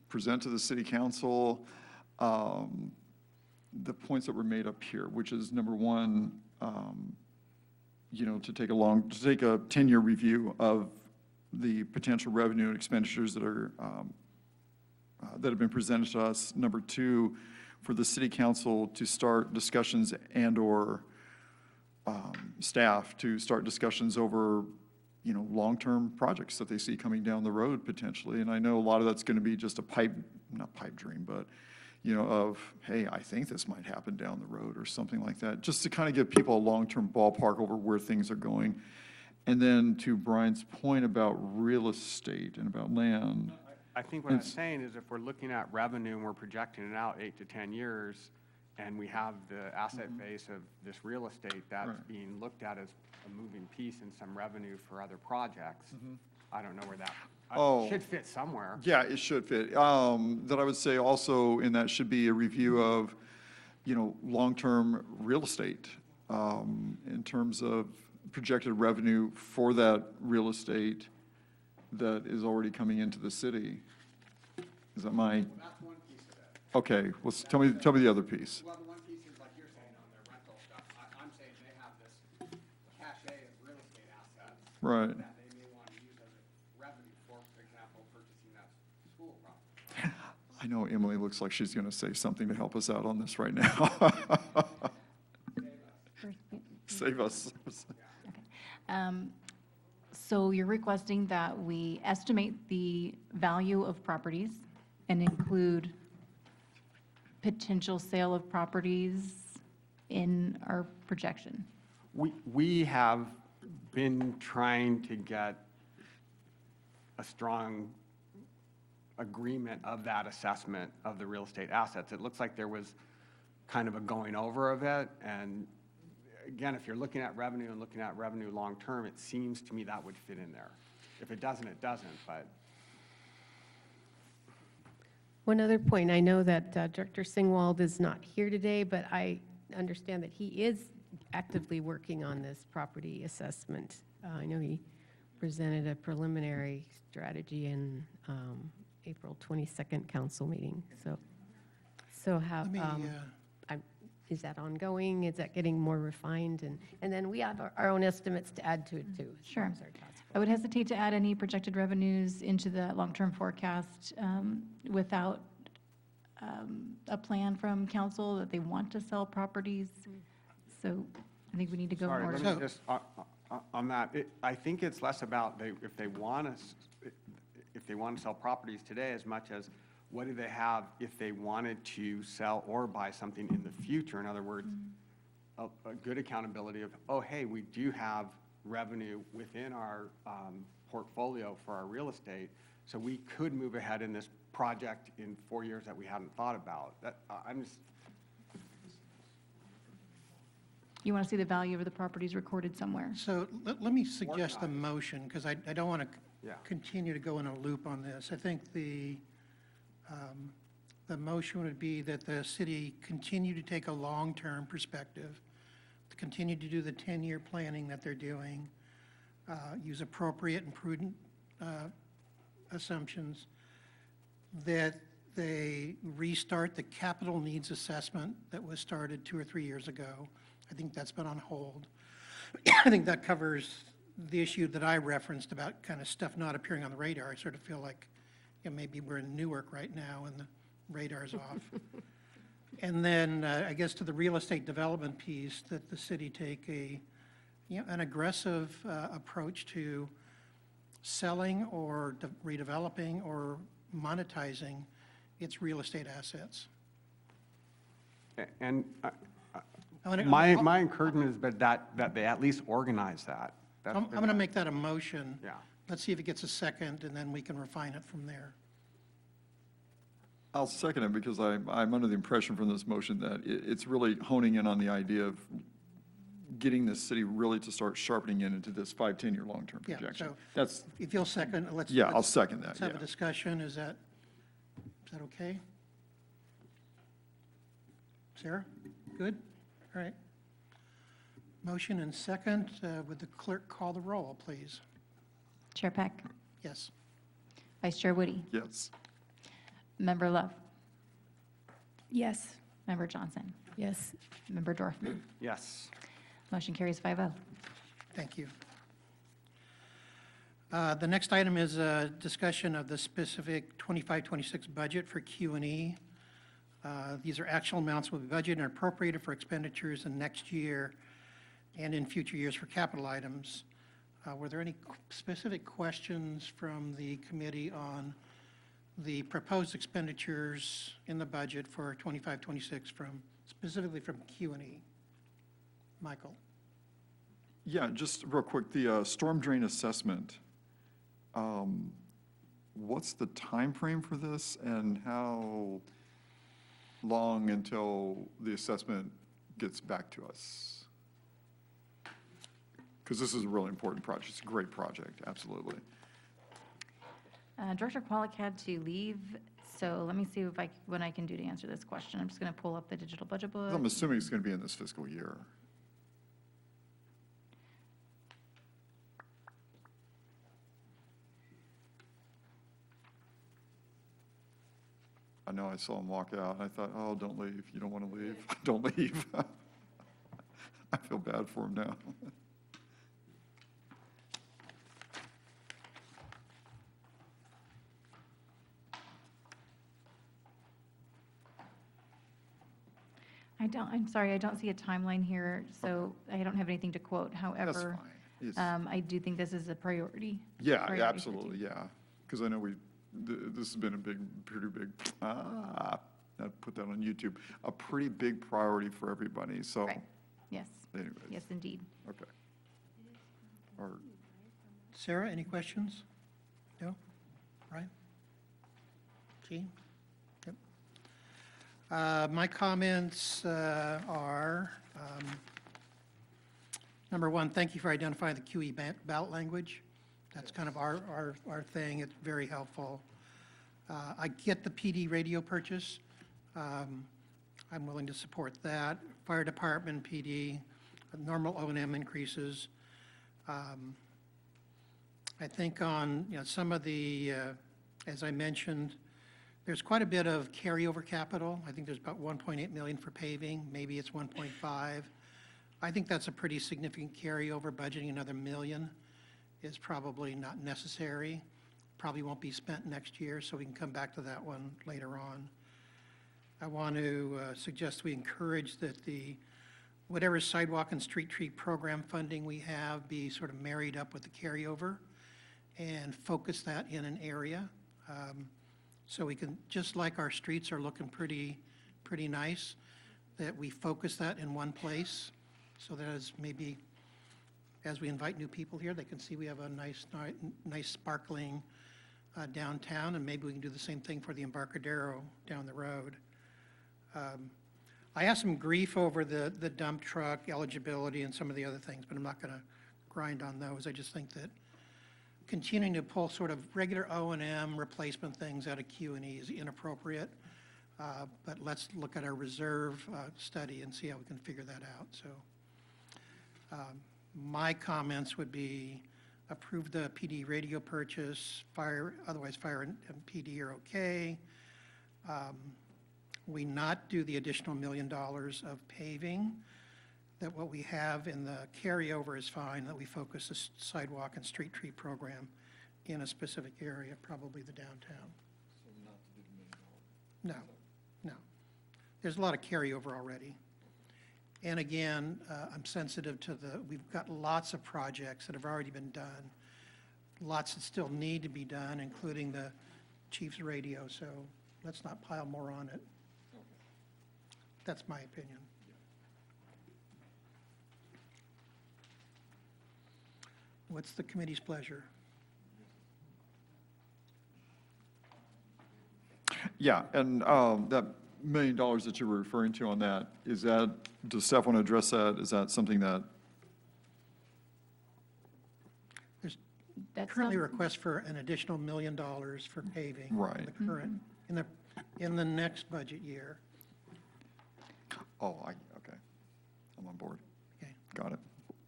present to the city council the points that were made up here, which is number one, to take a 10-year review of the potential revenue and expenditures that have been presented to us. Number two, for the city council to start discussions and/or staff to start discussions over, long-term projects that they see coming down the road potentially. And I know a lot of that's going to be just not pipe dream, but, of, hey, I think this might happen down the road or something like that, just to kind of give people a long-term ballpark over where things are going. And then to Brian's point about real estate and about land. I think what I'm saying is if we're looking at revenue and we're projecting it out 8 to 10 years, and we have the asset base of this real estate that's being looked at as a moving piece in some revenue for other projects, I don't know where that, it should fit somewhere. Yeah, it should fit. That I would say also in that should be a review of, long-term real estate in terms of projected revenue for that real estate that is already coming into the city. Is that my? That's one piece of it. Okay, well, tell me the other piece. Well, the one piece is like you're saying on their rental stuff. I'm saying they have this cachet of real estate assets Right. that they may want to use as revenue for example, purchasing that school property. I know Emily looks like she's going to say something to help us out on this right now. Save us. So you're requesting that we estimate the value of properties and include potential sale of properties in our projection? We have been trying to get a strong agreement of that assessment of the real estate assets. It looks like there was kind of a going over of it, and again, if you're looking at revenue and looking at revenue long-term, it seems to me that would fit in there. If it doesn't, it doesn't, but. One other point, I know that Director Singwald is not here today, but I understand that he is actively working on this property assessment. I know he presented a preliminary strategy in April 22nd council meeting, so have, Let me, is that ongoing? Is that getting more refined? And then we have our own estimates to add to it too. as far Sure. as our task I would hesitate to add any projected revenues into the long-term forecast without a plan from council that they want to sell properties. So I think we need to go in Sorry, order. let me just, on that, I think it's less about if they want to sell properties today as much as what do they have if they wanted to sell or buy something in the future? In other words, a good accountability of, oh, hey, we do have revenue within our portfolio for our real estate, so we could move ahead in this project in 4 years that we hadn't thought about. I'm just, You want to see the value of the properties recorded somewhere? So let me suggest a motion, because I don't want to Yeah. continue to go in a loop on this. I think the motion would be that the city continue to take a long-term perspective, to continue to do the 10-year planning that they're doing, use appropriate and prudent assumptions, that they restart the capital needs assessment that was started 2 or 3 years ago. I think that's been on hold. I think that covers the issue that I referenced about kind of stuff not appearing on the radar. I sort of feel like, you know, maybe we're in Newark right now and the radar's off. And then I guess to the real estate development piece, that the city take an aggressive approach to selling or redeveloping or monetizing its real estate assets. and I'm my encouragement is that they at least organize that. That's I'm been- going to make that a motion. Yeah. Let's see if it gets a second, and then we can refine it from there. I'll second it because I'm under the impression from this motion that it's really honing in on the idea of getting the city really to start sharpening in into this 5-10-year long-term Yeah, projection. so That's, if you'll second, let's. Yeah, I'll let's- second that, Let's have a yeah. discussion. Is that okay? Sarah? Good? All right. Motion and second. Would the clerk call the roll, please? Chair Peck, Yes. Vice Chair Woody, yes. Member Love, Yes. Member Johnson, Yes. Member Dorfman. Yes. Motion carries 5-0. Thank you. The next item is a discussion of the specific 25-26 budget for Q&E. These are actual amounts will be budgeted and appropriated for expenditures in next year and in future years for capital items. Were there any specific questions from the committee on the proposed expenditures in the budget for 25-26 specifically from Q&E? Michael? Yeah, just real quick, the storm drain assessment, what's the time frame for this and how long until the assessment gets back to us? Because this is a really important project. It's a great project, absolutely. Director Kwolek had to leave, so let me see what I can do to answer this question. I'm just going to pull up the digital budget book. I'm assuming it's going to be in this fiscal year. know I saw him walk out, and I thought, oh, don't leave. You don't want to leave. Don't leave. I feel bad for him now. I'm sorry, I don't see a timeline here, so I don't have anything to quote. That's However, fine. It's- I do think this is a priority. Yeah, priority yeah, for the absolutely, team. yeah. Because I know this has been a pretty big, I put that on YouTube, a pretty big priority for everybody, so Right, yes, anyways, yes, indeed. okay. Or, Sarah, any questions? No? Brian? Jean? Yep. My comments are, number one, thank you for identifying the QE ballot language. That's kind of our thing. It's very helpful. I get the PD radio purchase. I'm willing to support that. Fire department, PD, normal O&M increases. I think on, some of the, as I mentioned, there's quite a bit of carryover capital. I think there's about 1.8 million for paving. Maybe it's 1.5. I think that's a pretty significant carryover. Budgeting another million is probably not necessary. Probably won't be spent next year, so we can come back to that one later on. I want to suggest we encourage that whatever sidewalk and street tree program funding we have be sort of married up with the carryover and focus that in an area. So we can, just like our streets are looking pretty nice, that we focus that in one place so that as we invite new people here, they can see we have a nice sparkling downtown, and maybe we can do the same thing for the Embarcadero down the road. I have some grief over the dump truck eligibility and some of the other things, but I'm not going to grind on those. I just think that continuing to pull sort of regular O&M replacement things out of Q&E is inappropriate. But let's look at our reserve study and see how we can figure that out. So my comments would be approve the PD radio purchase, otherwise fire and PD are okay. We not do the additional $1 million of paving, that what we have in the carryover is fine, that we focus the sidewalk and street tree program in a specific area, probably the downtown. so not to do the $1 million. No. There's a lot of carryover already. And again, I'm sensitive to we've got lots of projects that have already been done, lots that still need to be done, including the chief's radio, so let's not pile more on it. That's my opinion. What's the committee's pleasure? Yeah, and that $1 million that you were referring to on that, does staff want to address that? Is that something that, There's That's currently a not- request for an additional $1 million for paving. In Right. the current, in the next budget year. okay, I'm on board. Okay. Got it.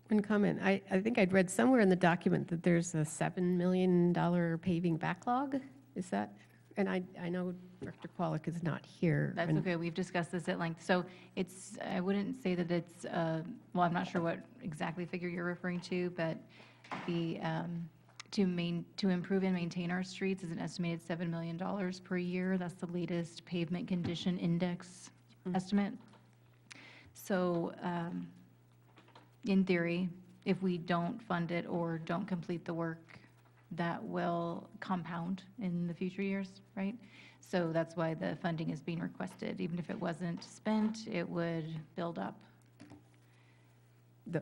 One comment, I think I'd read somewhere in the document that there's a $7 million paving backlog. Is that, and I know Director Qualic is not here. That's and- okay, we've discussed this at length. So I wouldn't say that it's, well, I'm not sure what exactly figure you're referring to, but to improve and maintain our streets is an estimated $7 million per year. That's the latest pavement condition index estimate. So in theory, if we don't fund it or don't complete the work, that will compound in the future years, right? So that's why the funding is being requested. Even if it wasn't spent, it would build up. The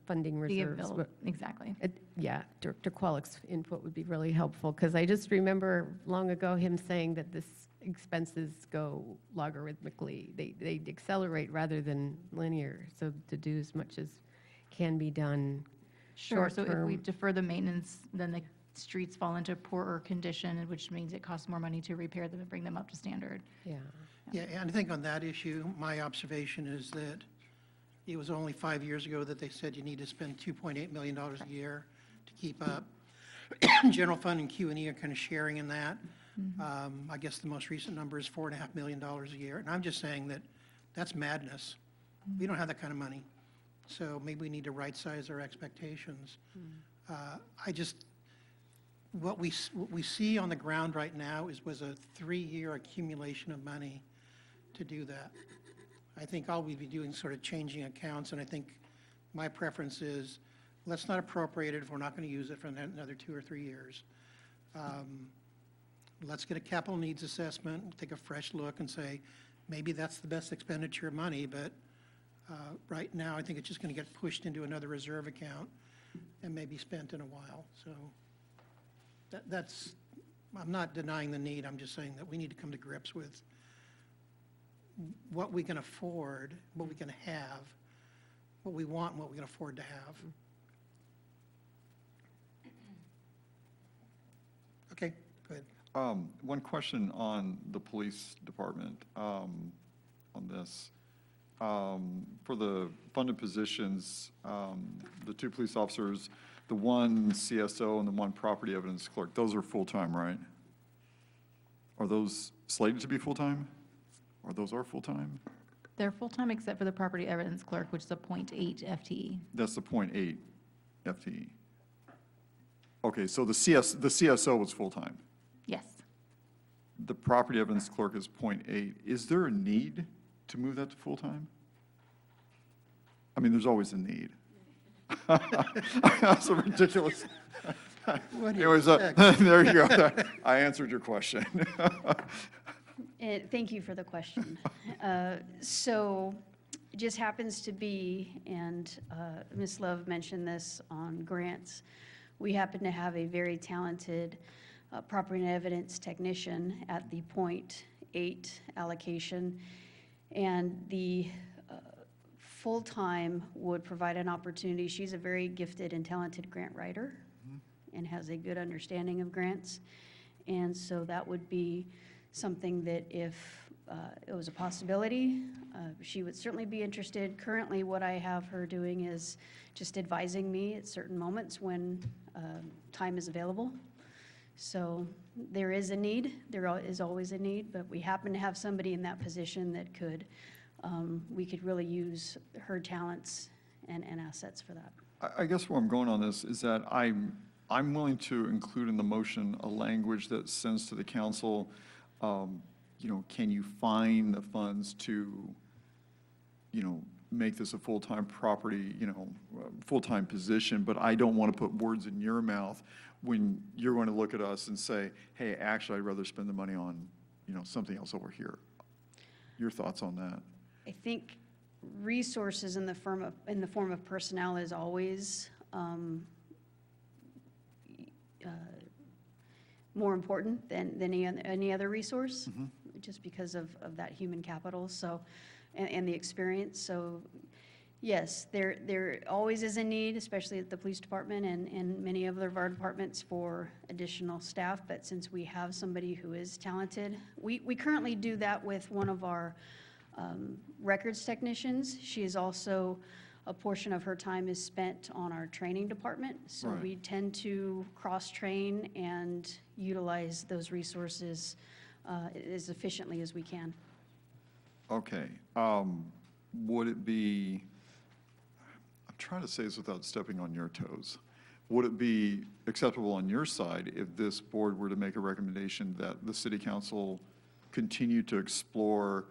funding reserves. Exactly. Yeah, Director Qualic's input would be really helpful, because I just remember long ago him saying that this expenses go logarithmically. They accelerate rather than linear, so to do as much as can be done Sure, so if we short-term. defer the maintenance, then the streets fall into poorer condition, which means it costs more money to repair them and bring them up to standard. Yeah. Yeah, and I think on that issue, my observation is that it was only 5 years ago that they said you need to spend $2.8 million a year to keep up. General fund and Q&E are kind of sharing in that. I guess the most recent number is $4.5 million a year. And I'm just saying that that's madness. We don't have that kind of money. So maybe we need to right-size our expectations. What we see on the ground right now was a 3-year accumulation of money to do that. I think all we'd be doing is sort of changing accounts, and I think my preference is, let's not appropriate it if we're not going to use it for another 2 or 3 years. Let's get a capital needs assessment, take a fresh look and say, maybe that's the best expenditure of money, but right now, I think it's just going to get pushed into another reserve account and maybe spent in a while. So that's, I'm not denying the need, I'm just saying that we need to come to grips with what we can afford, what we can have, what we want, and what we can afford to have. Okay, good. One question on the police department, on this. For the funded positions, the 2 police officers, the 1 CSO and the 1 property evidence clerk, those are full-time, right? Are those slated to be full-time? Or those are full-time? They're full-time except for the property evidence clerk, which is a .8 FTE. That's the .8 FTE. Okay, so the CSO was full-time. Yes. The property evidence clerk is .8. Is there a need to move that to full-time? I mean, there's always a need. That's a ridiculous. What do you Anyways, expect? there you go. I answered your question. Thank you for the question. So it just happens to be, and Ms. Love mentioned this on grants, we happen to have a very talented property and evidence technician at the .8 allocation, and the full-time would provide an opportunity. She's a very gifted and talented grant writer and has a good understanding of grants. And so that would be something that if it was a possibility, she would certainly be interested. Currently, what I have her doing is just advising me at certain moments when time is available. So there is a need, there is always a need, but we happen to have somebody in that position that could, we could really use her talents and assets for that. I guess where I'm going on this is that I'm willing to include in the motion a language that sends to the council, you know, can you find the funds to, you know, make this a full-time property, you know, full-time position, but I don't want to put words in your mouth when you're going to look at us and say, hey, actually, I'd rather spend the money on, you know, something else over here. Your thoughts on that? I think resources in the form of personnel is always more important than any other resource, just because of that human capital, so, and the experience. So yes, there always is a need, especially at the police department and many of our departments, for additional staff. But since we have somebody who is talented, we currently do that with one of our records technicians. She is also, a portion of her time is spent on our training department. So Right. we tend to cross-train and utilize those resources as efficiently as we can. Okay. Would it be, I'm trying to say this without stepping on your toes. Would it be acceptable on your side if this board were to make a recommendation that the city council continue to explore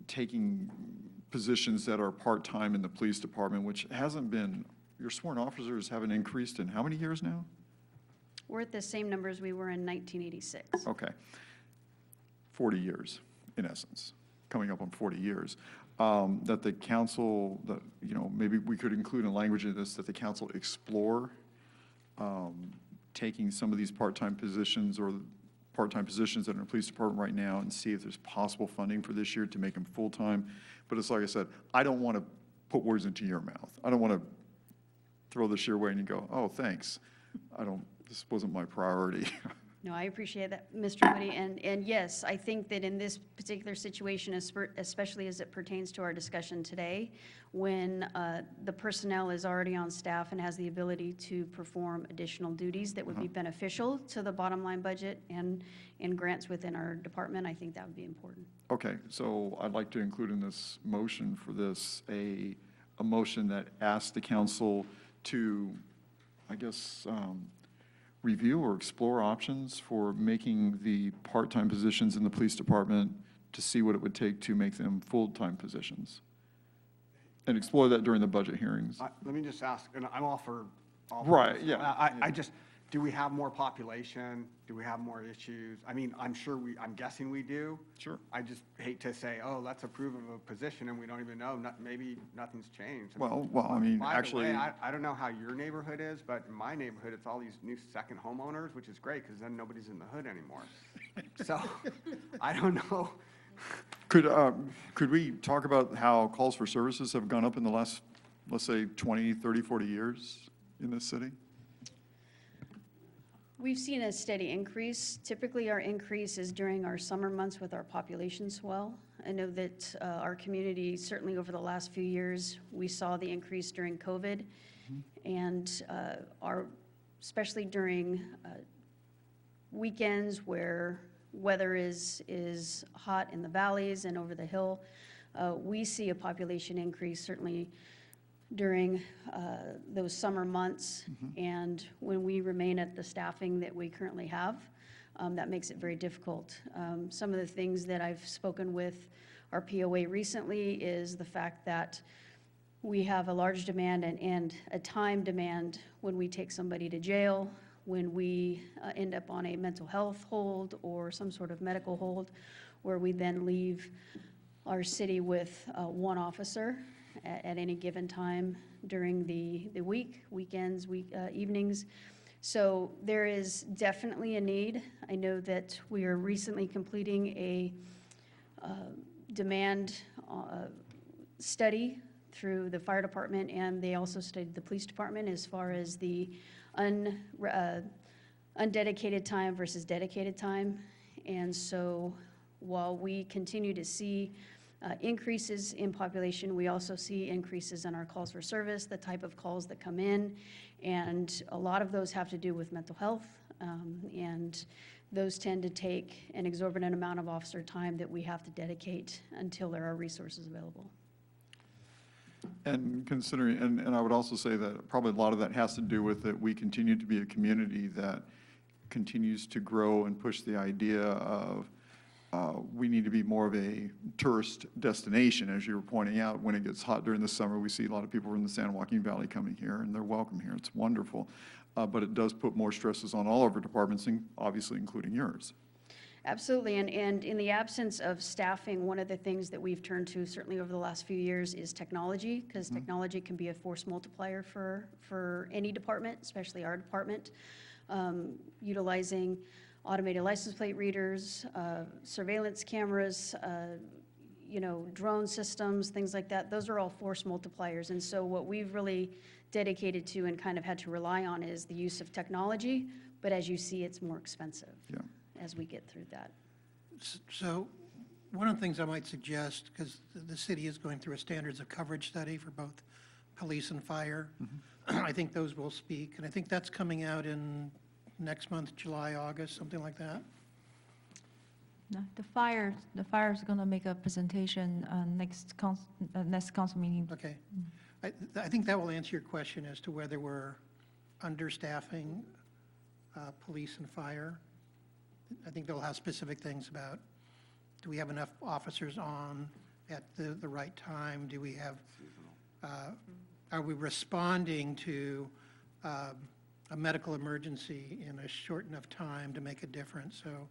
taking positions that are part-time in the police department, which hasn't been, your sworn officers haven't increased in how many years now? We're at the same numbers we were in 1986. Okay. 40 years, in essence, coming up on 40 years. That the council, that, you know, maybe we could include in language in this, that the council explore taking some of these part-time positions or part-time positions that are in the police department right now and see if there's possible funding for this year to make them full-time. But it's like I said, I don't want to put words into your mouth. I don't want to throw this your way and you go, oh, thanks. This wasn't my priority. No, I appreciate that, Mr. Woody, and yes, I think that in this particular situation, especially as it pertains to our discussion today, when the personnel is already on staff and has the ability to perform additional duties that would be beneficial to the bottom line budget and grants within our department, I think that would be important. Okay, so I'd like to include in this motion for this, a motion that asks the council to, I guess, review or explore options for making the part-time positions in the police department to see what it would take to make them full-time positions. And explore that during the budget hearings. Let me just ask, and I'm all for all. Right, yeah. I just, do we have more population? Do we have more issues? I mean, I'm guessing we do. Sure. I just hate to say, oh, let's approve of a position and we don't even know, maybe nothing's changed. I mean, Well, I mean, by the actually, way, I don't know how your neighborhood is, but in my neighborhood, it's all these new second homeowners, which is great because then nobody's in the hood anymore. So, I don't know. could we talk about how calls for services have gone up in the last, let's say, 20, 30, 40 years in this city? We've seen a steady increase. Typically, our increase is during our summer months with our population swell. I know that our community, certainly over the last few years, we saw the increase during COVID. And especially during weekends where weather is hot in the valleys and over the hill, we see a population increase certainly during those summer months. And when we remain at the staffing that we currently have, that makes it very difficult. Some of the things that I've spoken with our POA recently is the fact that we have a large demand and a time demand when we take somebody to jail, when we end up on a mental health hold or some sort of medical hold, where we then leave our city with one officer at any given time during the week, weekends, evenings. So there is definitely a need. I know that we are recently completing a demand study through the fire department, and they also studied the police department as far as the undedicated time versus dedicated time. And so while we continue to see increases in population, we also see increases in our calls for service, the type of calls that come in, and a lot of those have to do with mental health, and those tend to take an exorbitant amount of officer time that we have to dedicate until there are resources available. And considering, and I would also say that probably a lot of that has to do with that we continue to be a community that continues to grow and push the idea of we need to be more of a tourist destination. As you were pointing out, when it gets hot during the summer, we see a lot of people from the San Joaquin Valley coming here, and they're welcome here. It's wonderful. But it does put more stresses on all of our departments, obviously including yours. Absolutely, and in the absence of staffing, one of the things that we've turned to certainly over the last few years is technology, because technology can be a force multiplier for any department, especially our department. Utilizing automated license plate readers, surveillance cameras, drone systems, things like that. Those are all force multipliers. And so what we've really dedicated to and kind of had to rely on is the use of technology. But as you see, it's more expensive as we get through that. So one of the things I might suggest, because the city is going through a standards of coverage study for both police and fire, I think those will speak. And I think that's coming out in next month, July, August, something like that. No, the fire is going to make a presentation next council meeting. Okay. I think that will answer your question as to whether we're understaffing police and fire. I think they'll have specific things about, do we have enough officers on at the right time? Do we have, are we responding to a medical emergency in a short enough time to make a difference? So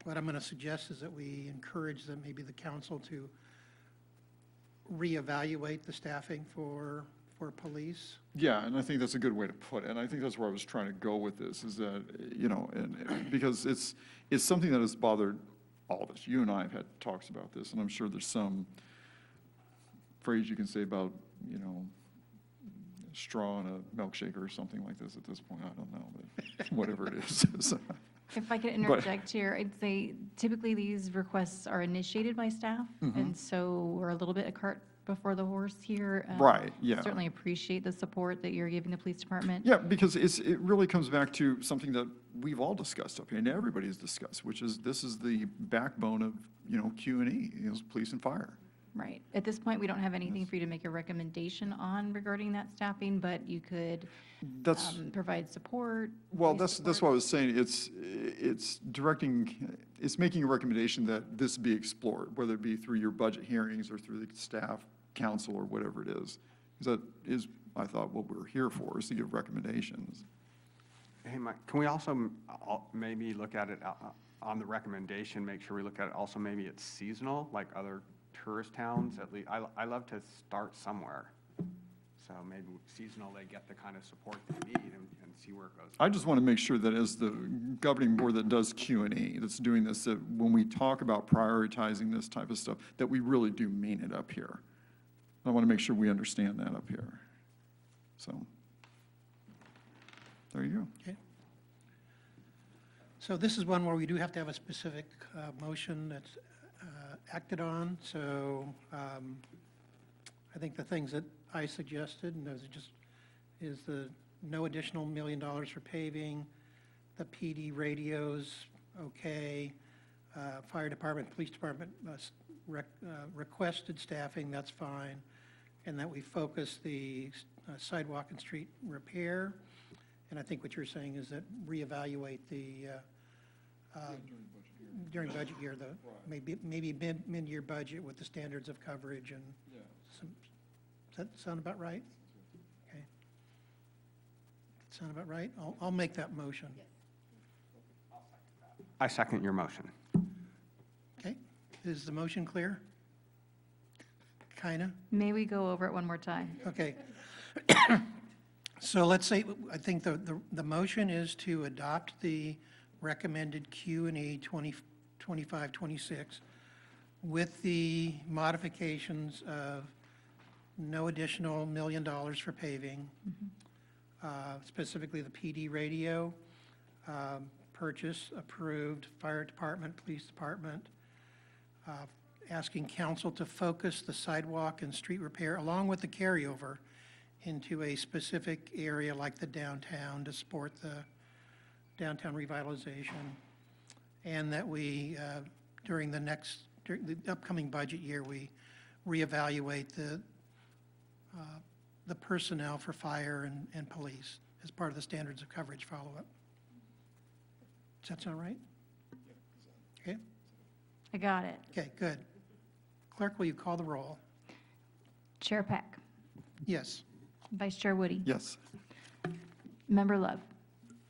what I'm going to suggest is that we encourage maybe the council to reevaluate the staffing for police. Yeah, and I think that's a good way to put it. And I think that's where I was trying to go with this, is that, because it's something that has bothered all of us. You and I have had talks about this, and I'm sure there's some phrase you can say about, straw in a milkshake or something like this at this point. I don't know, but whatever it is. So, If I could interject here, I'd say typically these requests are initiated by staff, and so we're a little bit a cart before the horse here. Right, yeah. Certainly appreciate the support that you're giving the police department. Yeah, because it really comes back to something that we've all discussed up here, and everybody's discussed, which is this is the backbone of, Q&E, police and fire. Right. At this point, we don't have anything for you to make a recommendation on regarding that staffing, but you could That's, provide support. well, police that's what I was saying. It's making a recommendation that this be explored, whether it be through your budget hearings or through the staff council or whatever it is. Because that is, I thought, what we're here for, is to give recommendations. Hey, Mike, can we also maybe look at it on the recommendation, make sure we look at it also maybe it's seasonal, like other tourist towns, at least? I love to start somewhere. So maybe seasonal, they get the kind of support they need and see where it goes. I just want to make sure that as the governing board that does Q&E, that's doing this, that when we talk about prioritizing this type of stuff, that we really do mean it up here. I want to make sure we understand that up here. So, there you go. Okay. So this is one where we do have to have a specific motion that's acted on. So I think the things that I suggested, and those are just, is the no additional $1 million for paving, the PD radios, okay, fire department, police department requested staffing, that's fine, and that we focus the sidewalk and street repair. And I think what you're saying is that reevaluate the, during budget year, the, maybe mid-year budget with the standards of coverage and some, does that sound about right? Okay. Sound about right? I'll make that motion. I second your motion. Okay, is the motion clear? Kinda? May we go over it one more time? Okay. So let's say, I think the motion is to adopt the recommended Q&E 2025-26 with the modifications of no additional $1 million for paving, specifically the PD radio, purchase approved, fire department, police department, asking council to focus the sidewalk and street repair along with the carryover into a specific area like the downtown to support the downtown revitalization, and that we, during the upcoming budget year, we reevaluate the personnel for fire and police as part of the standards of coverage follow-up. Does that sound right? Okay, I got it. okay, good. Clerk, will you call the roll? Chair Peck, Yes. Vice Chair Woody, Yes. Member Love,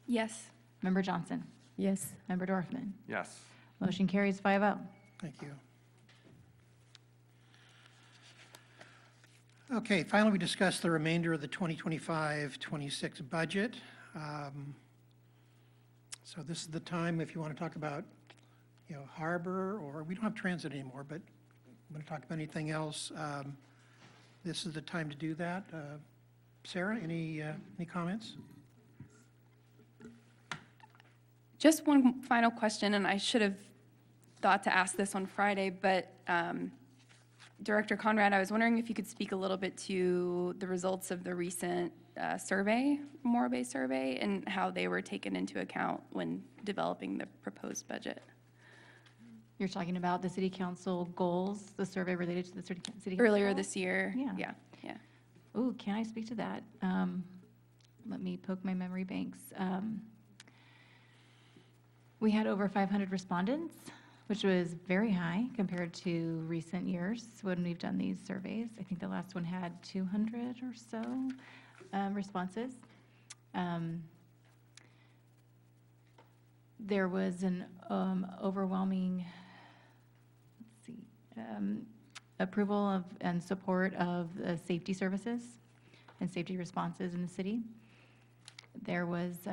Yes. Member Johnson, Yes. Member Dorfman. Yes. Motion carries 5-0. Thank you. Okay, finally, we discussed the remainder of the 2025-26 budget. So this is the time if you want to talk about, harbor, or we don't have transit anymore, but want to talk about anything else, this is the time to do that. Sarah, any comments? Just one final question, and I should have thought to ask this on Friday, but Director Conrad, I was wondering if you could speak a little bit to the results of the recent survey, Morro Bay survey, and how they were taken into account when developing the proposed budget. You're talking about the city council goals, the survey related to the city council? Earlier this year. Yeah. Yeah. Ooh, can I speak to that? Let me poke my memory banks. We had over 500 respondents, which was very high compared to recent years when we've done these surveys. I think the last one had 200 or so responses. There was an overwhelming, approval of and support of the safety services and safety responses in the city. There was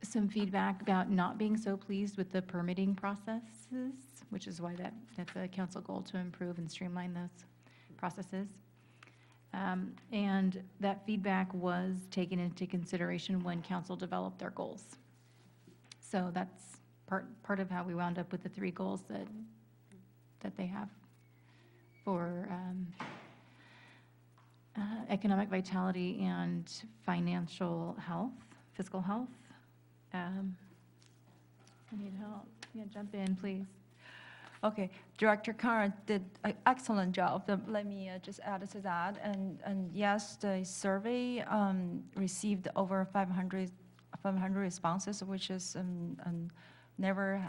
some feedback about not being so pleased with the permitting processes, which is why that's a council goal to improve and streamline those processes. And that feedback was taken into consideration when council developed their goals. So that's part of how we wound up with the 3 goals that they have for economic vitality and financial health, fiscal health. I need help. Yeah, jump in, please. Okay, Director Khan did an excellent job. Let me just add to that. And yes, the survey received over 500 responses, which is never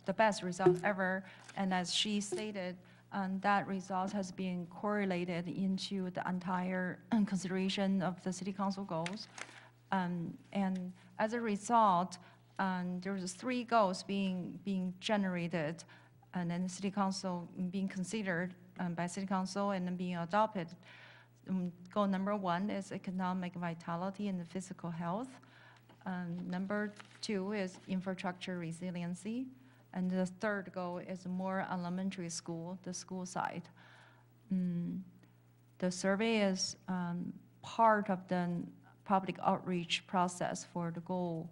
the best result ever. And as she stated, that result has been correlated into the entire consideration of the city council goals. And as a result, there was 3 goals being generated, and then the city council being considered by city council and then being adopted. Goal number 1 is economic vitality and physical health. Number 2 is infrastructure resiliency. And the 3rd goal is more elementary school, the school side. The survey is part of the public outreach process for the goal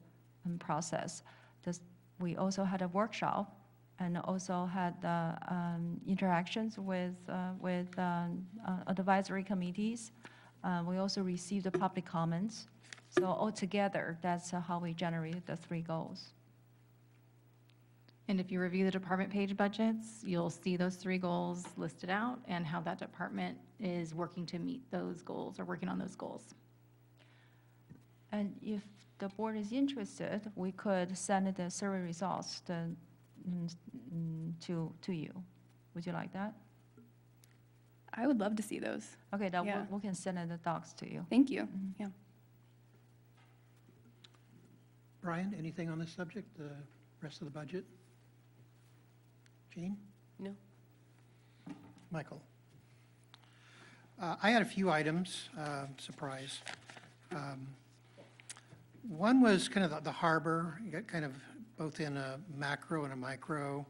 process. We also had a workshop and also had interactions with advisory committees. We also received the public comments. So altogether, that's how we generated the 3 goals. And if you review the department page budgets, you'll see those 3 goals listed out and how that department is working to meet those goals or working on those goals. And if the board is interested, we could send the survey results to you. Would you like that? I would love to see those. Okay, then Yeah. we can send the docs to you. Thank you. Yeah. Brian, anything on this subject, the rest of the budget? Jean? No. Michael? I had a few items, surprise. One was kind of the harbor, you got kind of both in a macro and a micro.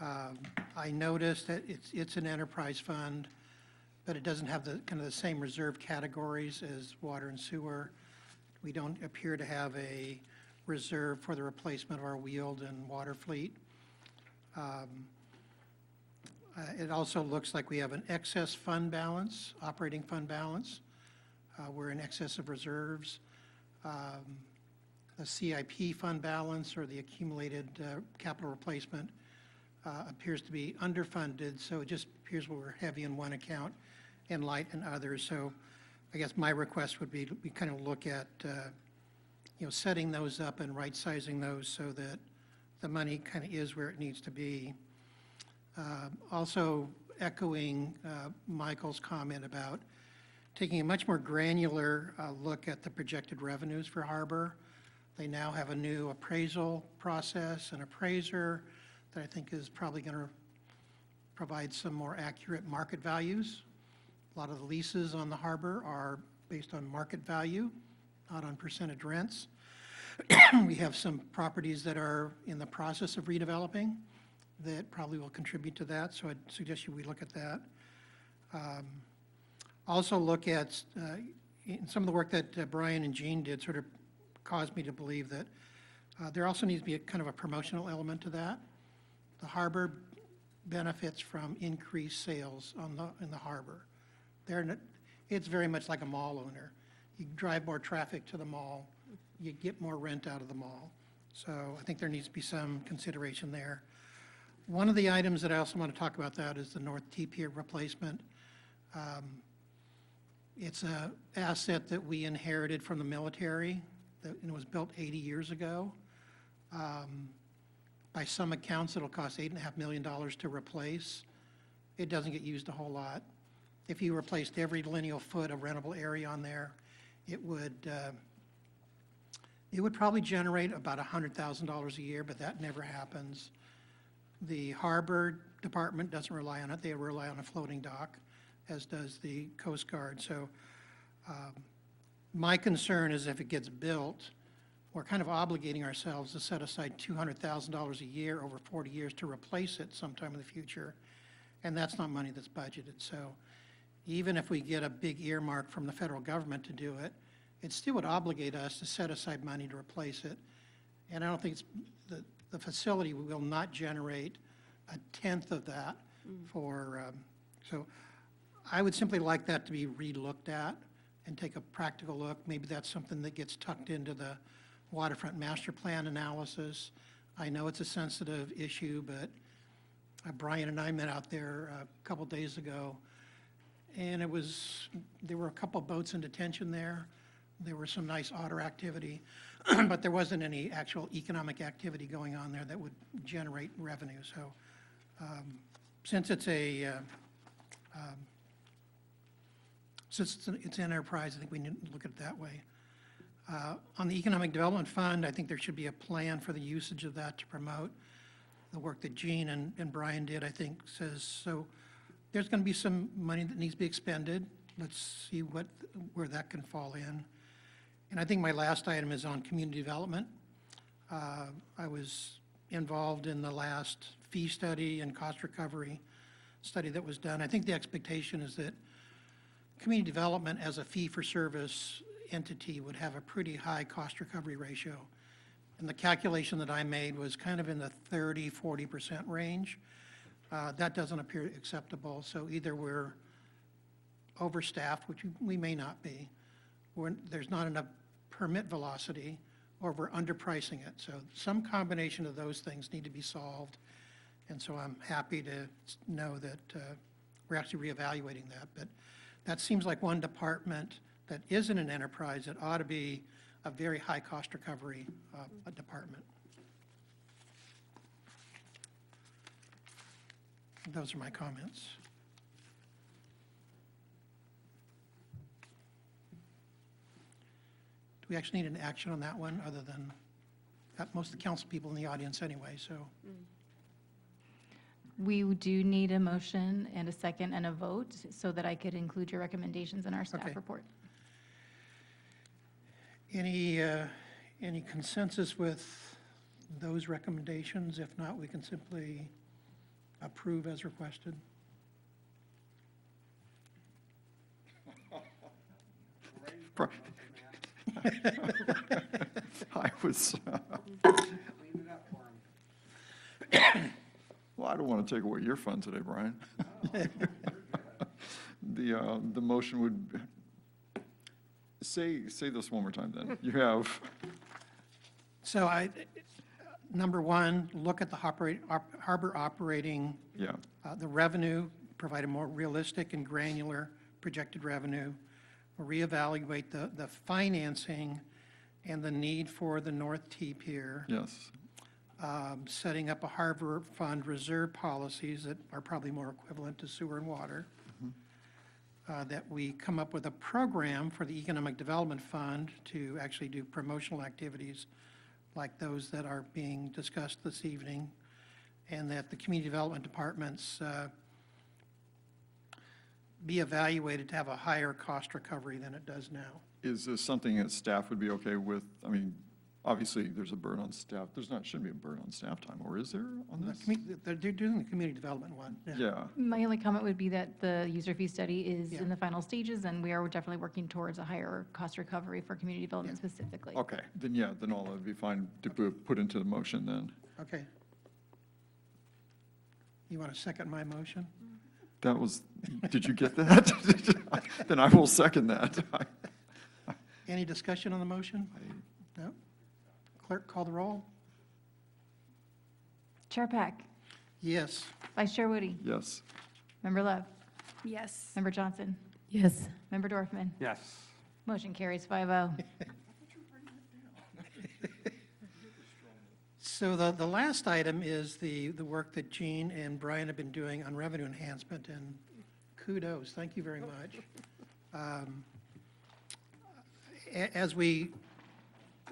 I noticed that it's an enterprise fund, but it doesn't have the kind of the same reserve categories as water and sewer. We don't appear to have a reserve for the replacement of our wheeled and water fleet. It also looks like we have an excess fund balance, operating fund balance. We're in excess of reserves. The CIP fund balance, or the accumulated capital replacement, appears to be underfunded, so it just appears we're heavy in one account and light in others. So I guess my request would be we kind of look at setting those up and right-sizing those so that the money kind of is where it needs to be. Also echoing Michael's comment about taking a much more granular look at the projected revenues for Harbor. They now have a new appraisal process, an appraiser that I think is probably going to provide some more accurate market values. A lot of the leases on the Harbor are based on market value, not on percentage rents. We have some properties that are in the process of redeveloping that probably will contribute to that, so I'd suggest we look at that. Also look at some of the work that Brian and Jean did sort of caused me to believe that there also needs to be a kind of a promotional element to that. The Harbor benefits from increased sales in the Harbor. It's very much like a mall owner. You drive more traffic to the mall, you get more rent out of the mall. So I think there needs to be some consideration there. One of the items that I also want to talk about that is the North T-Pier replacement. It's an asset that we inherited from the military that was built 80 years ago. By some accounts, it'll cost $8.5 million to replace. It doesn't get used a whole lot. If you replaced every lineal foot of rentable area on there, it would probably generate about $100,000 a year, but that never happens. The Harbor Department doesn't rely on it. They rely on a floating dock, as does the Coast Guard. So my concern is if it gets built, we're kind of obligating ourselves to set aside $200,000 a year over 40 years to replace it sometime in the future, and that's not money that's budgeted. So even if we get a big earmark from the federal government to do it, it still would obligate us to set aside money to replace it. And I don't think the facility will not generate a tenth of that for, so I would simply like that to be re-looked at and take a practical look. Maybe that's something that gets tucked into the waterfront master plan analysis. I know it's a sensitive issue, but Brian and I met out there a couple days ago, and there were a couple boats in detention there. There was some nice otter activity, but there wasn't any actual economic activity going on there that would generate revenue. So since it's since it's an enterprise, I think we need to look at it that way. On the Economic Development Fund, I think there should be a plan for the usage of that to promote the work that Gene and Brian did, I think, says. So there's going to be some money that needs to be expended. Let's see where that can fall in. And I think my last item is on community development. I was involved in the last fee study and cost recovery study that was done. I think the expectation is that community development as a fee-for-service entity would have a pretty high cost recovery ratio. And the calculation that I made was kind of in the 30–40% range. That doesn't appear acceptable. So either we're overstaffed, which we may not be, there's not enough permit velocity, or we're underpricing it. So some combination of those things need to be solved. And so I'm happy to know that we're actually reevaluating that. But that seems like one department that isn't an enterprise that ought to be a very high cost recovery department. Those are my comments. Do we actually need an action on that one other than got most of the council people in the audience anyway, so. We do need a motion and a second and a vote so that I could include your recommendations in our staff Okay. report. Any consensus with those recommendations? If not, we can simply approve as requested. I was, well, I don't want to take away your fun today, Brian. The motion would, say this one more time then. You have, So number one, look at the harbor operating, yeah, the revenue, provide a more realistic and granular projected revenue, reevaluate the financing and the need for the North T Pier, yes, setting up a harbor fund reserve policies that are probably more equivalent to sewer and water, that we come up with a program for the Economic Development Fund to actually do promotional activities like those that are being discussed this evening, and that the community development departments be evaluated to have a higher cost recovery than it does now. is this something that staff would be okay with? I mean, obviously, there's a burden on staff. Shouldn't be a burden on staff time, or is there on this? They're doing the community development one. Yeah, My only comment would be that the user fee study is Yeah. in the final stages, and we are definitely working towards a higher cost recovery for community development specifically. okay, then yeah, then all that would be fine to put into the motion then. Okay. You want to second my motion? That was, did you get that? Then I will second that. Any discussion on the motion? No? Clerk, call the roll. Chair Peck, Yes. Vice Chair Woody, Yes, Member Love, Yes. Member Johnson, Yes. Member Dorfman. Yes. Motion carries 5-0. So the last item is the work that Gene and Brian have been doing on revenue enhancement, and kudos, thank you very much. As we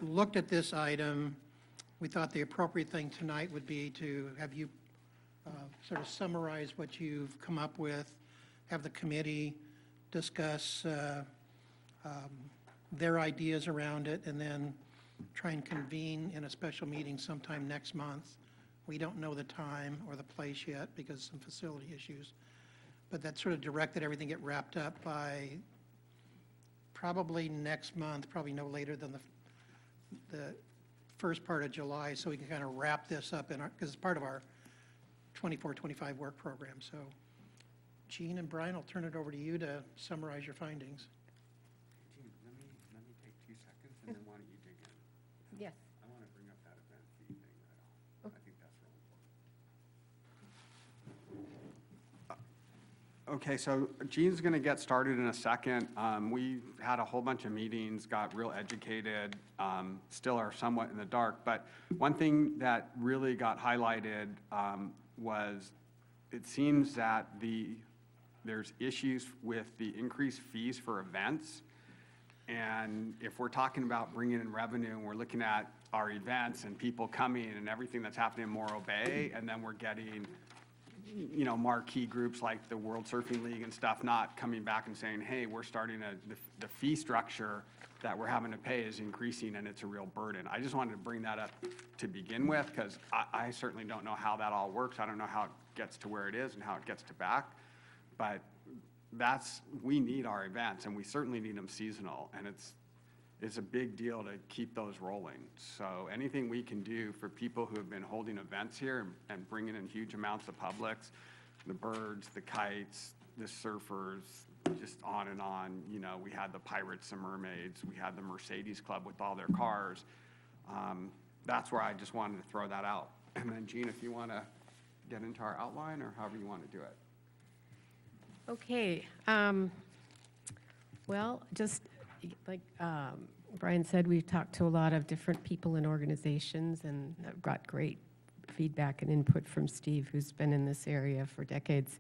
looked at this item, we thought the appropriate thing tonight would be to have you sort of summarize what you've come up with, have the committee discuss their ideas around it, and then try and convene in a special meeting sometime next month. We don't know the time or the place yet because of some facility issues. but that sort of directed everything get wrapped up by probably next month, probably no later than the first part of July, so we can kind of wrap this up in our, because it's part of our 24-25 work program. So Jean and Brian, I'll turn it over to you to summarize your findings. Gene, let me take 2 seconds, and then why don't you dig in? Yes. I want to bring up that event fee thing right off. I think that's real important. Okay, so Gene's going to get started in a second. We had a whole bunch of meetings, got real educated, still are somewhat in the dark. But one thing that really got highlighted was it seems that there's issues with the increased fees for events. And if we're talking about bringing in revenue and we're looking at our events and people coming and everything that's happening in Morro Bay, and then we're getting, you know, marquee groups like the World Surfing League and stuff not coming back and saying, hey, we're starting the fee structure that we're having to pay is increasing and it's a real burden. I just wanted to bring that up to begin with, because I certainly don't know how that all works. I don't know how it gets to where it is and how it gets to back. But we need our events, and we certainly need them seasonal, and it's a big deal to keep those rolling. So anything we can do for people who have been holding events here and bringing in huge amounts of publics, the birds, the kites, the surfers, just on and on. You know, we had the Pirates and Mermaids, we had the Mercedes Club with all their cars. That's where I just wanted to throw that out. And then Gene, if you want to get into our outline or however you want to do it. Okay, well, just like Brian said, we've talked to a lot of different people and organizations, and I've got great feedback and input from Steve, who's been in this area for decades.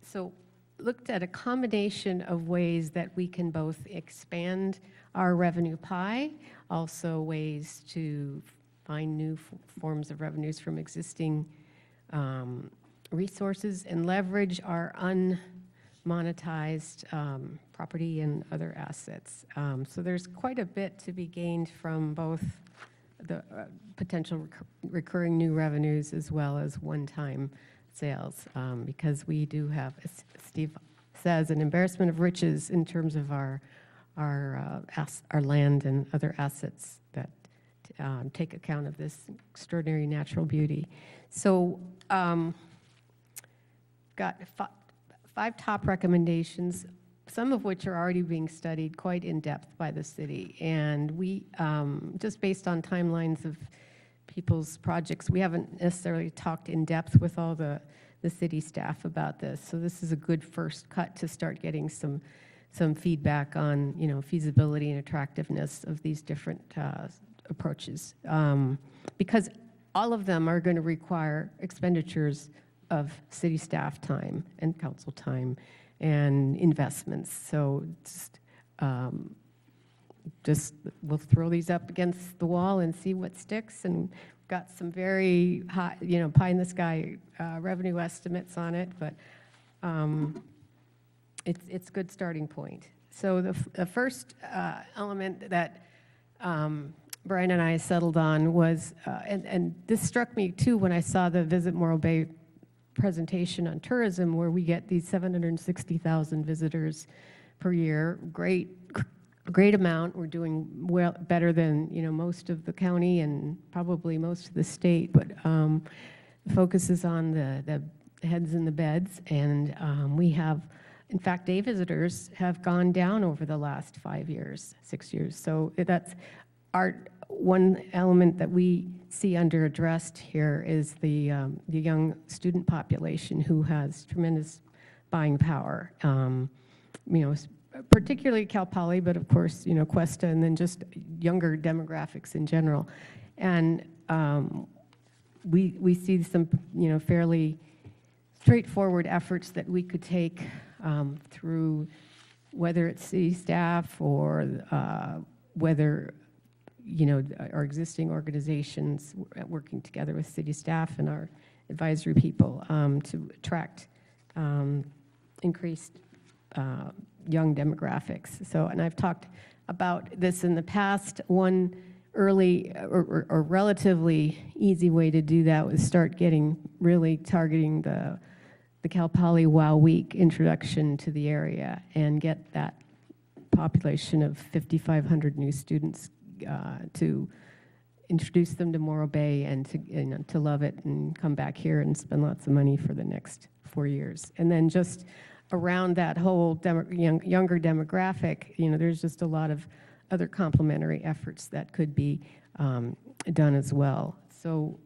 So looked at a combination of ways that we can both expand our revenue pie, also ways to find new forms of revenues from existing resources and leverage our unmonetized property and other assets. So there's quite a bit to be gained from both the potential recurring new revenues as well as one-time sales, because we do have, as Steve says, an embarrassment of riches in terms of our land and other assets that take account of this extraordinary natural beauty. So got five top recommendations, some of which are already being studied quite in depth by the city. And we, just based on timelines of people's projects, we haven't necessarily talked in depth with all the city staff about this. So this is a good first cut to start getting some feedback on, you know, feasibility and attractiveness of these different approaches. Because all of them are going to require expenditures of city staff time and council time and investments. So just we'll throw these up against the wall and see what sticks. And we've got some very high, you know, pie in the sky revenue estimates on it, but it's a good starting point. So the first element that Brian and I settled on was, and this struck me too when I saw the Visit Morro Bay presentation on tourism, where we get these 760,000 visitors per year. Great amount. We're doing well, better than, you know, most of the county and probably most of the state. But the focus is on the heads in the beds, and we have, in fact, day visitors have gone down over the last 5 years, 6 years. So that's one element that we see under addressed here is the young student population who has tremendous buying power. You know, particularly Cal Poly, but of course, you know, Cuesta, and then just younger demographics in general. And we see some, you know, fairly straightforward efforts that we could take through, whether it's city staff or whether, you know, our existing organizations working together with city staff and our advisory people to attract increased young demographics. So, and I've talked about this in the past. One early or relatively easy way to do that was start really targeting the the Cal Poly Wow Week introduction to the area and get that population of 5,500 new students to introduce them to Morro Bay and to love it and come back here and spend lots of money for the next 4 years. And then just around that whole younger demographic, there's just a lot of other complementary efforts that could be done as well. So,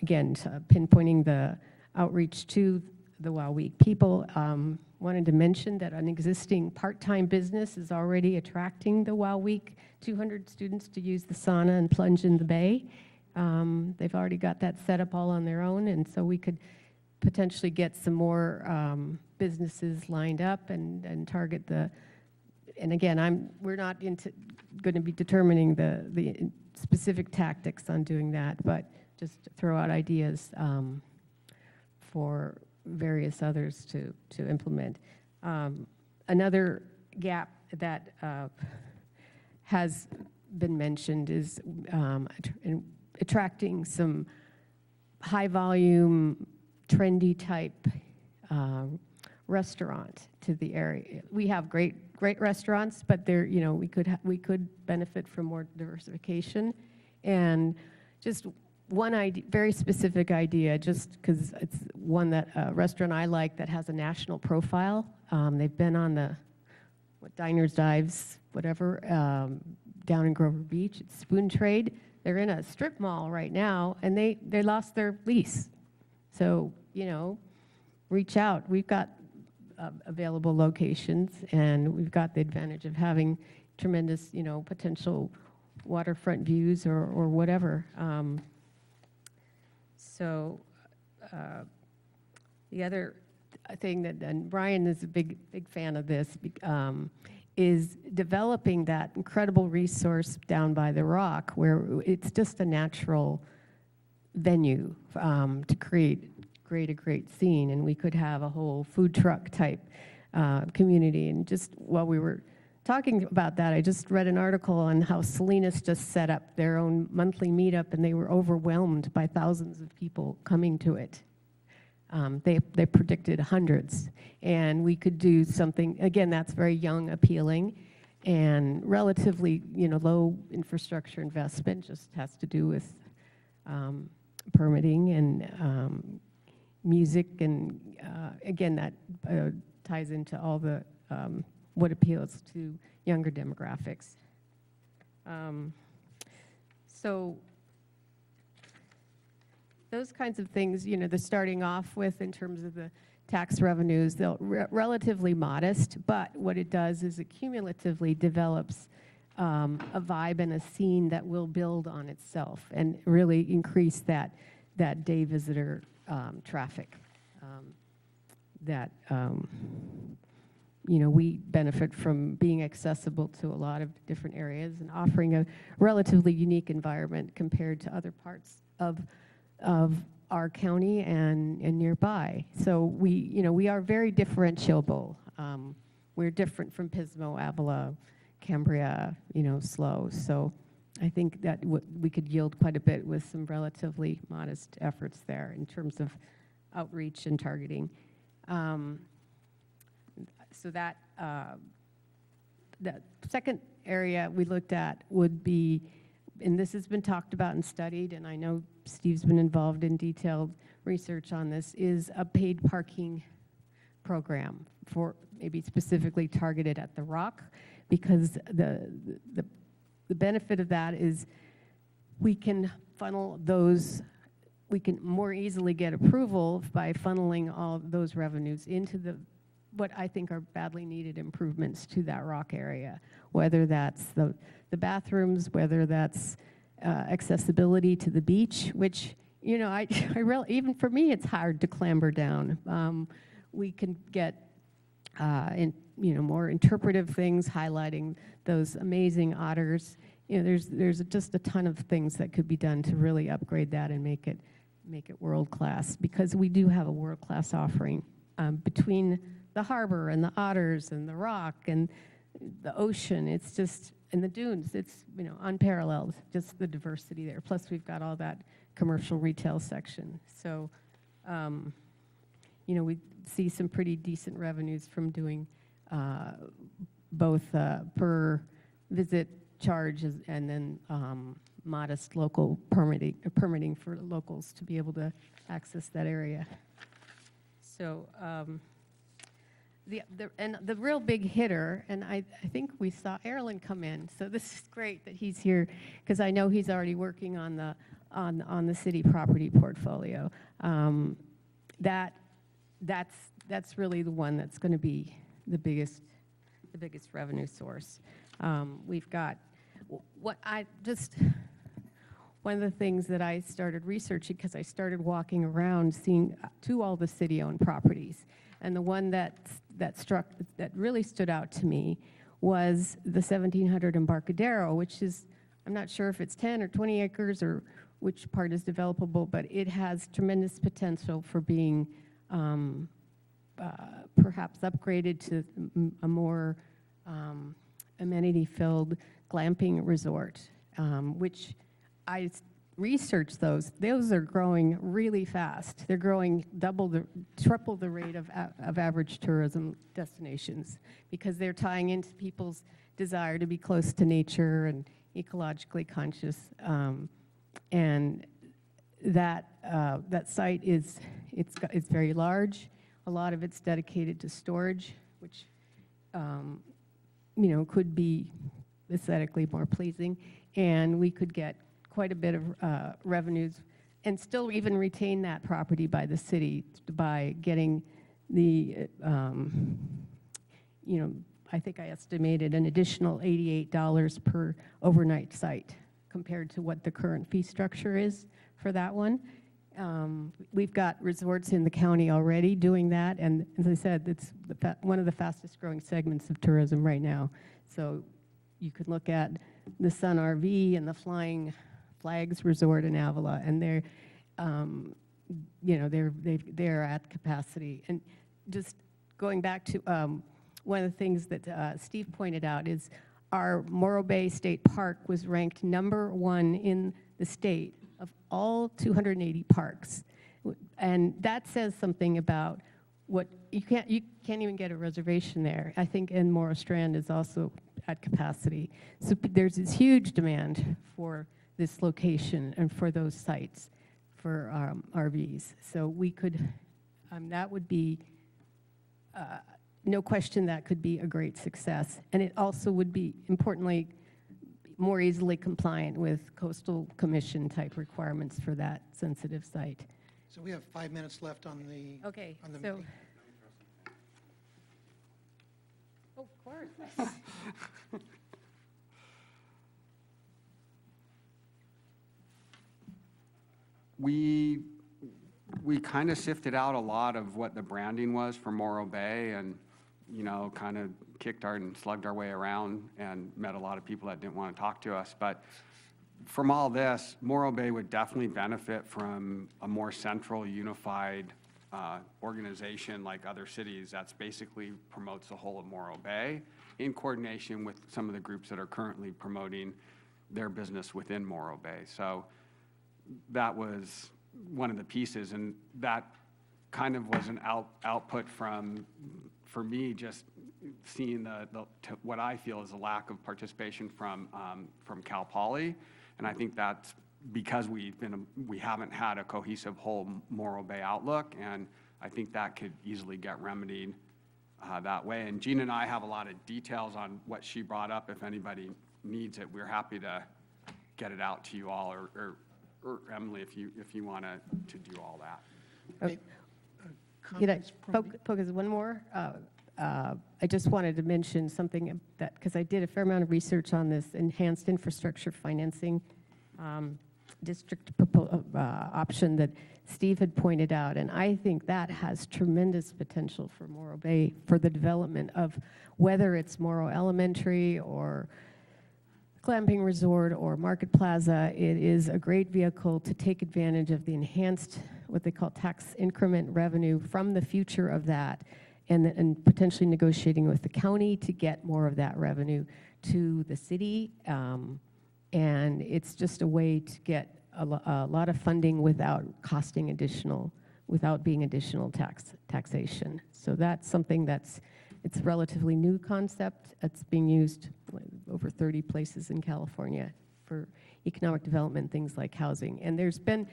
again, pinpointing the outreach to the Wow Week people, wanted to mention that an existing part-time business is already attracting the Wow Week 200 students to use the sauna and plunge in the bay. They've already got that set up all on their own, and so we could potentially get some more businesses lined up and target the, and again, we're not going to be determining the specific tactics on doing that, but just throw out ideas for various others to implement. Another gap that has been mentioned is attracting some high volume, trendy type restaurant to the area. We have great restaurants, but they're, we could benefit from more diversification. And just one idea, very specific idea, just because it's one that a restaurant I like that has a national profile. They've been on the Diners, Dives, whatever, down in Grover Beach. It's Spoon Trade. They're in a strip mall right now, and they lost their lease. So, reach out. We've got available locations, and we've got the advantage of having tremendous, potential waterfront views or whatever. So the other thing that, and Brian is a big fan of this, is developing that incredible resource down by the Rock, where it's just a natural venue to create a great scene, and we could have a whole food truck type community. And just while we were talking about that, I just read an article on how Salinas just set up their own monthly meetup, and they were overwhelmed by thousands of people coming to it. They predicted hundreds, and we could do something, again, that's very young, appealing, and relatively, low infrastructure investment, just has to do with permitting and music, and again, that ties into all the what appeals to younger demographics. So those kinds of things, they're starting off with in terms of the tax revenues, they're relatively modest, but what it does is it cumulatively develops a vibe and a scene that will build on itself and really increase that day visitor traffic that we benefit from being accessible to a lot of different areas and offering a relatively unique environment compared to other parts of our county and nearby. So we are very differentiable. We're different from Pismo, Avila, Cambria, SLO. So I think that we could yield quite a bit with some relatively modest efforts there in terms of outreach and targeting. So that second area we looked at would be, and this has been talked about and studied, and I know Steve's been involved in detailed research on this, is a paid parking program for maybe specifically targeted at the Rock, because the benefit of that is we can funnel those, we can more easily get approval by funneling all those revenues into what I think are badly needed improvements to that Rock area, whether that's the bathrooms, whether that's accessibility to the beach, which, even for me, it's hard to clamber down. We can get, more interpretive things highlighting those amazing otters. There's just a ton of things that could be done to really upgrade that and make it world-class, because we do have a world-class offering between the harbor and the otters and the Rock and the ocean. It's just, and the dunes, it's unparalleled, just the diversity there. Plus we've got all that commercial retail section. So We see some pretty decent revenues from doing both per visit charges and then modest local permitting for locals to be able to access that area. So the real big hitter, and I think we saw Erlen come in, so this is great that he's here, because I know he's already working on the city property portfolio. That's really the one that's going to be the biggest revenue source. We've got one of the things that I started researching, because I started walking around seeing to all the city-owned properties, and the one that really stood out to me was the 1700 Embarcadero, which is, I'm not sure if it's 10 or 20 acres or which part is developable, but it has tremendous potential for being perhaps upgraded to a more amenity-filled glamping resort, which I researched those. Those are growing really fast. They're growing triple the rate of average tourism destinations, because they're tying into people's desire to be close to nature and ecologically conscious. And that site it's very large. A lot of it's dedicated to storage, which could be aesthetically more pleasing, and we could get quite a bit of revenues and still even retain that property by the city by getting the, I think I estimated an additional $88 per overnight site compared to what the current fee structure is for that one. We've got resorts in the county already doing that, and as I said, it's one of the fastest growing segments of tourism right now. So you could look at the Sun RV and the Flying Flags Resort in Avila, and they're at capacity. And just going back to one of the things that Steve pointed out is our Morro Bay State Park was ranked #1 in the state of all 280 parks, and that says something about what you can't even get a reservation there. I think and Morro Strand is also at capacity. So there's this huge demand for this location and for those sites for RVs. So we could, that would be, no question that could be a great success. And it also would be, importantly, more easily compliant with Coastal Commission type requirements for that sensitive site. So we have 5 minutes left on the Okay, on the so. meeting. Oh, of course. We kind of sifted out a lot of what the branding was for Morro Bay, and kind of kicked and slugged our way around and met a lot of people that didn't want to talk to us. But from all this, Morro Bay would definitely benefit from a more central, unified organization like other cities that's basically promotes the whole of Morro Bay in coordination with some of the groups that are currently promoting their business within Morro Bay. So that was one of the pieces, and that kind of was an output from, for me, just seeing what I feel is a lack of participation from Cal Poly, and I think that's because we haven't had a cohesive whole Morro Bay outlook, and I think that could easily get remedied that way. And Gina and I have a lot of details on what she brought up. If anybody needs it, we're happy to get it out to you all, or Emily, if you want to do all that. Okay. Could I Comments from focus one more? I just wanted to mention something that, because I did a fair amount of research on this enhanced infrastructure financing district option that Steve had pointed out, and I think that has tremendous potential for Morro Bay for the development of whether it's Morro Elementary or glamping resort or Market Plaza. It is a great vehicle to take advantage of the enhanced, what they call tax increment revenue from the future of that, and potentially negotiating with the county to get more of that revenue to the city. And it's just a way to get a lot of funding without costing additional, without being additional taxation. So that's something it's a relatively new concept. It's being used over 30 places in California for economic development, things like housing. And there's been,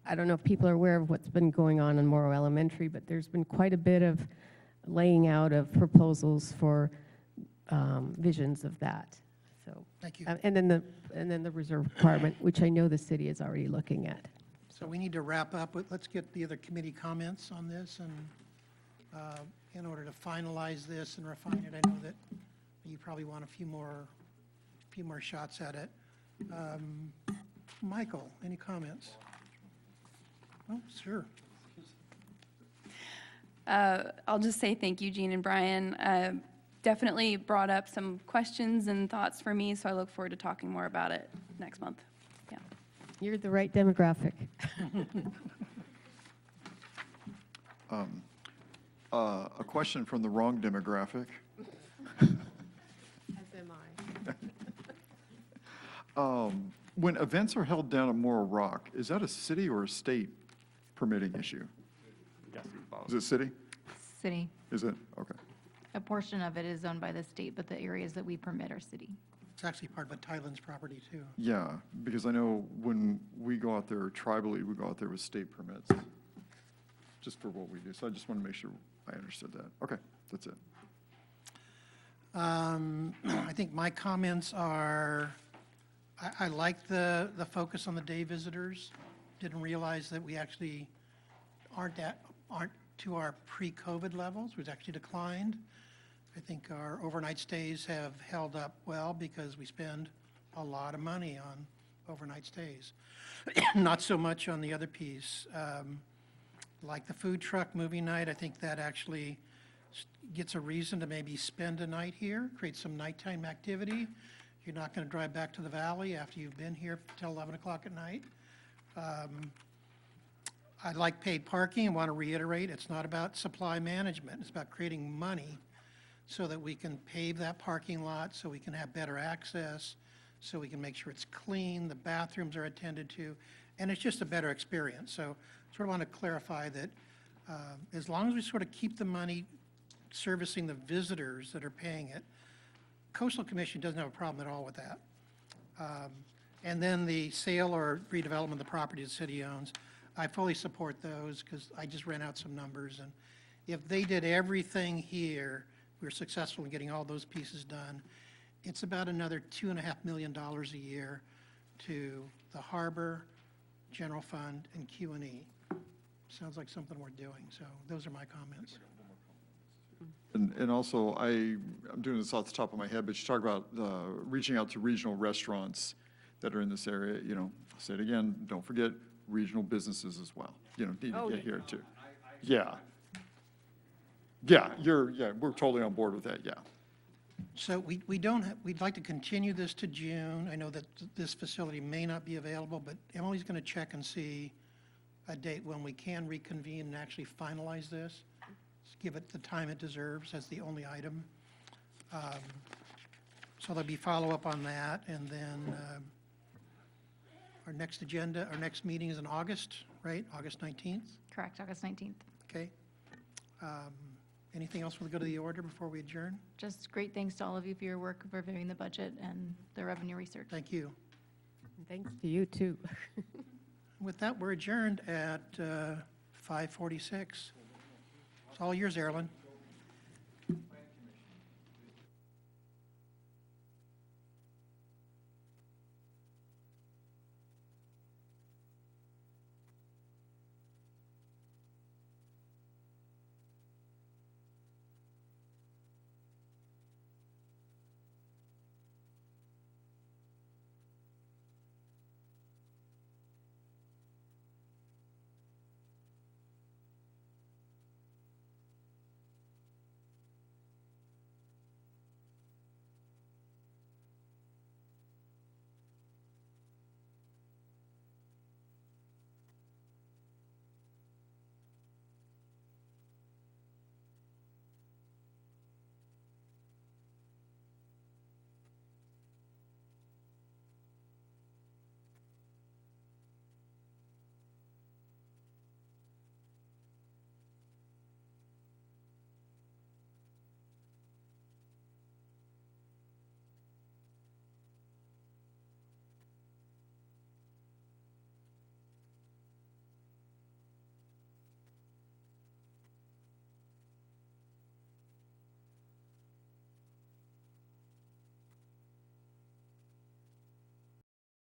I don't know if people are aware of what's been going on in Morrow Elementary, but there's been quite a bit of laying out of proposals for visions of that. So, Thank you. and then the reserve requirement, which I know the city is already looking at. So we need to wrap up. Let's get the other committee comments on this, and in order to finalize this and refine it, I know that you probably want a few more shots at it. Michael, any comments? Oh, sure. I'll just say thank you, Jean and Brian. Definitely brought up some questions and thoughts for me, so I look forward to talking more about it next month. Yeah. You're the right demographic. A question from the wrong demographic. As am I. When events are held down at Morro Rock, is that a city or a state permitting issue? Is it city? City. Is it? Okay. A portion of it is owned by the state, but the areas that we permit are city. It's actually part of a Tylen's property, too. Yeah, because I know when we go out there tribally, we go out there with state permits, just for what we do. So I just want to make sure I understood that. Okay, that's it. I think my comments are, I like the focus on the day visitors. Didn't realize that we actually aren't to our pre-COVID levels. We've actually declined. I think our overnight stays have held up well because we spend a lot of money on overnight stays. Not so much on the other piece. Like the food truck movie night, I think that actually gets a reason to maybe spend a night here, create some nighttime activity. You're not going to drive back to the valley after you've been here till 11 o'clock at night. I like paid parking and want to reiterate, it's not about supply management. It's about creating money so that we can pave that parking lot, so we can have better access, so we can make sure it's clean, the bathrooms are attended to, and it's just a better experience. So sort of want to clarify that as long as we sort of keep the money servicing the visitors that are paying it, Coastal Commission doesn't have a problem at all with that. And then the sale or redevelopment of the property the city owns, I fully support those because I just ran out some numbers. And if they did everything here, we were successful in getting all those pieces done, it's about another $2.5 million a year to the harbor, general fund, and Q&E. Sounds like something worth doing. So those are my comments. And also, I'm doing this off the top of my head, but you talk about reaching out to regional restaurants that are in this area. You know, I'll say it again, don't forget regional businesses as well. You know, need to get here too. Yeah. Yeah, we're totally on board with that, yeah. So we'd like to continue this to June. I know that this facility may not be available, but Emily's going to check and see a date when we can reconvene and actually finalize this. Give it the time it deserves as the only item. So there'll be follow-up on that, and then our next meeting is in August, right? August 19th? Correct, August 19th. Okay. Anything else want to go to the order before we adjourn? Just great thanks to all of you for your work of reviewing the budget and the revenue research. Thank you. Thanks to you, too. With that, we're adjourned at 5:46. It's all yours, Erilyn.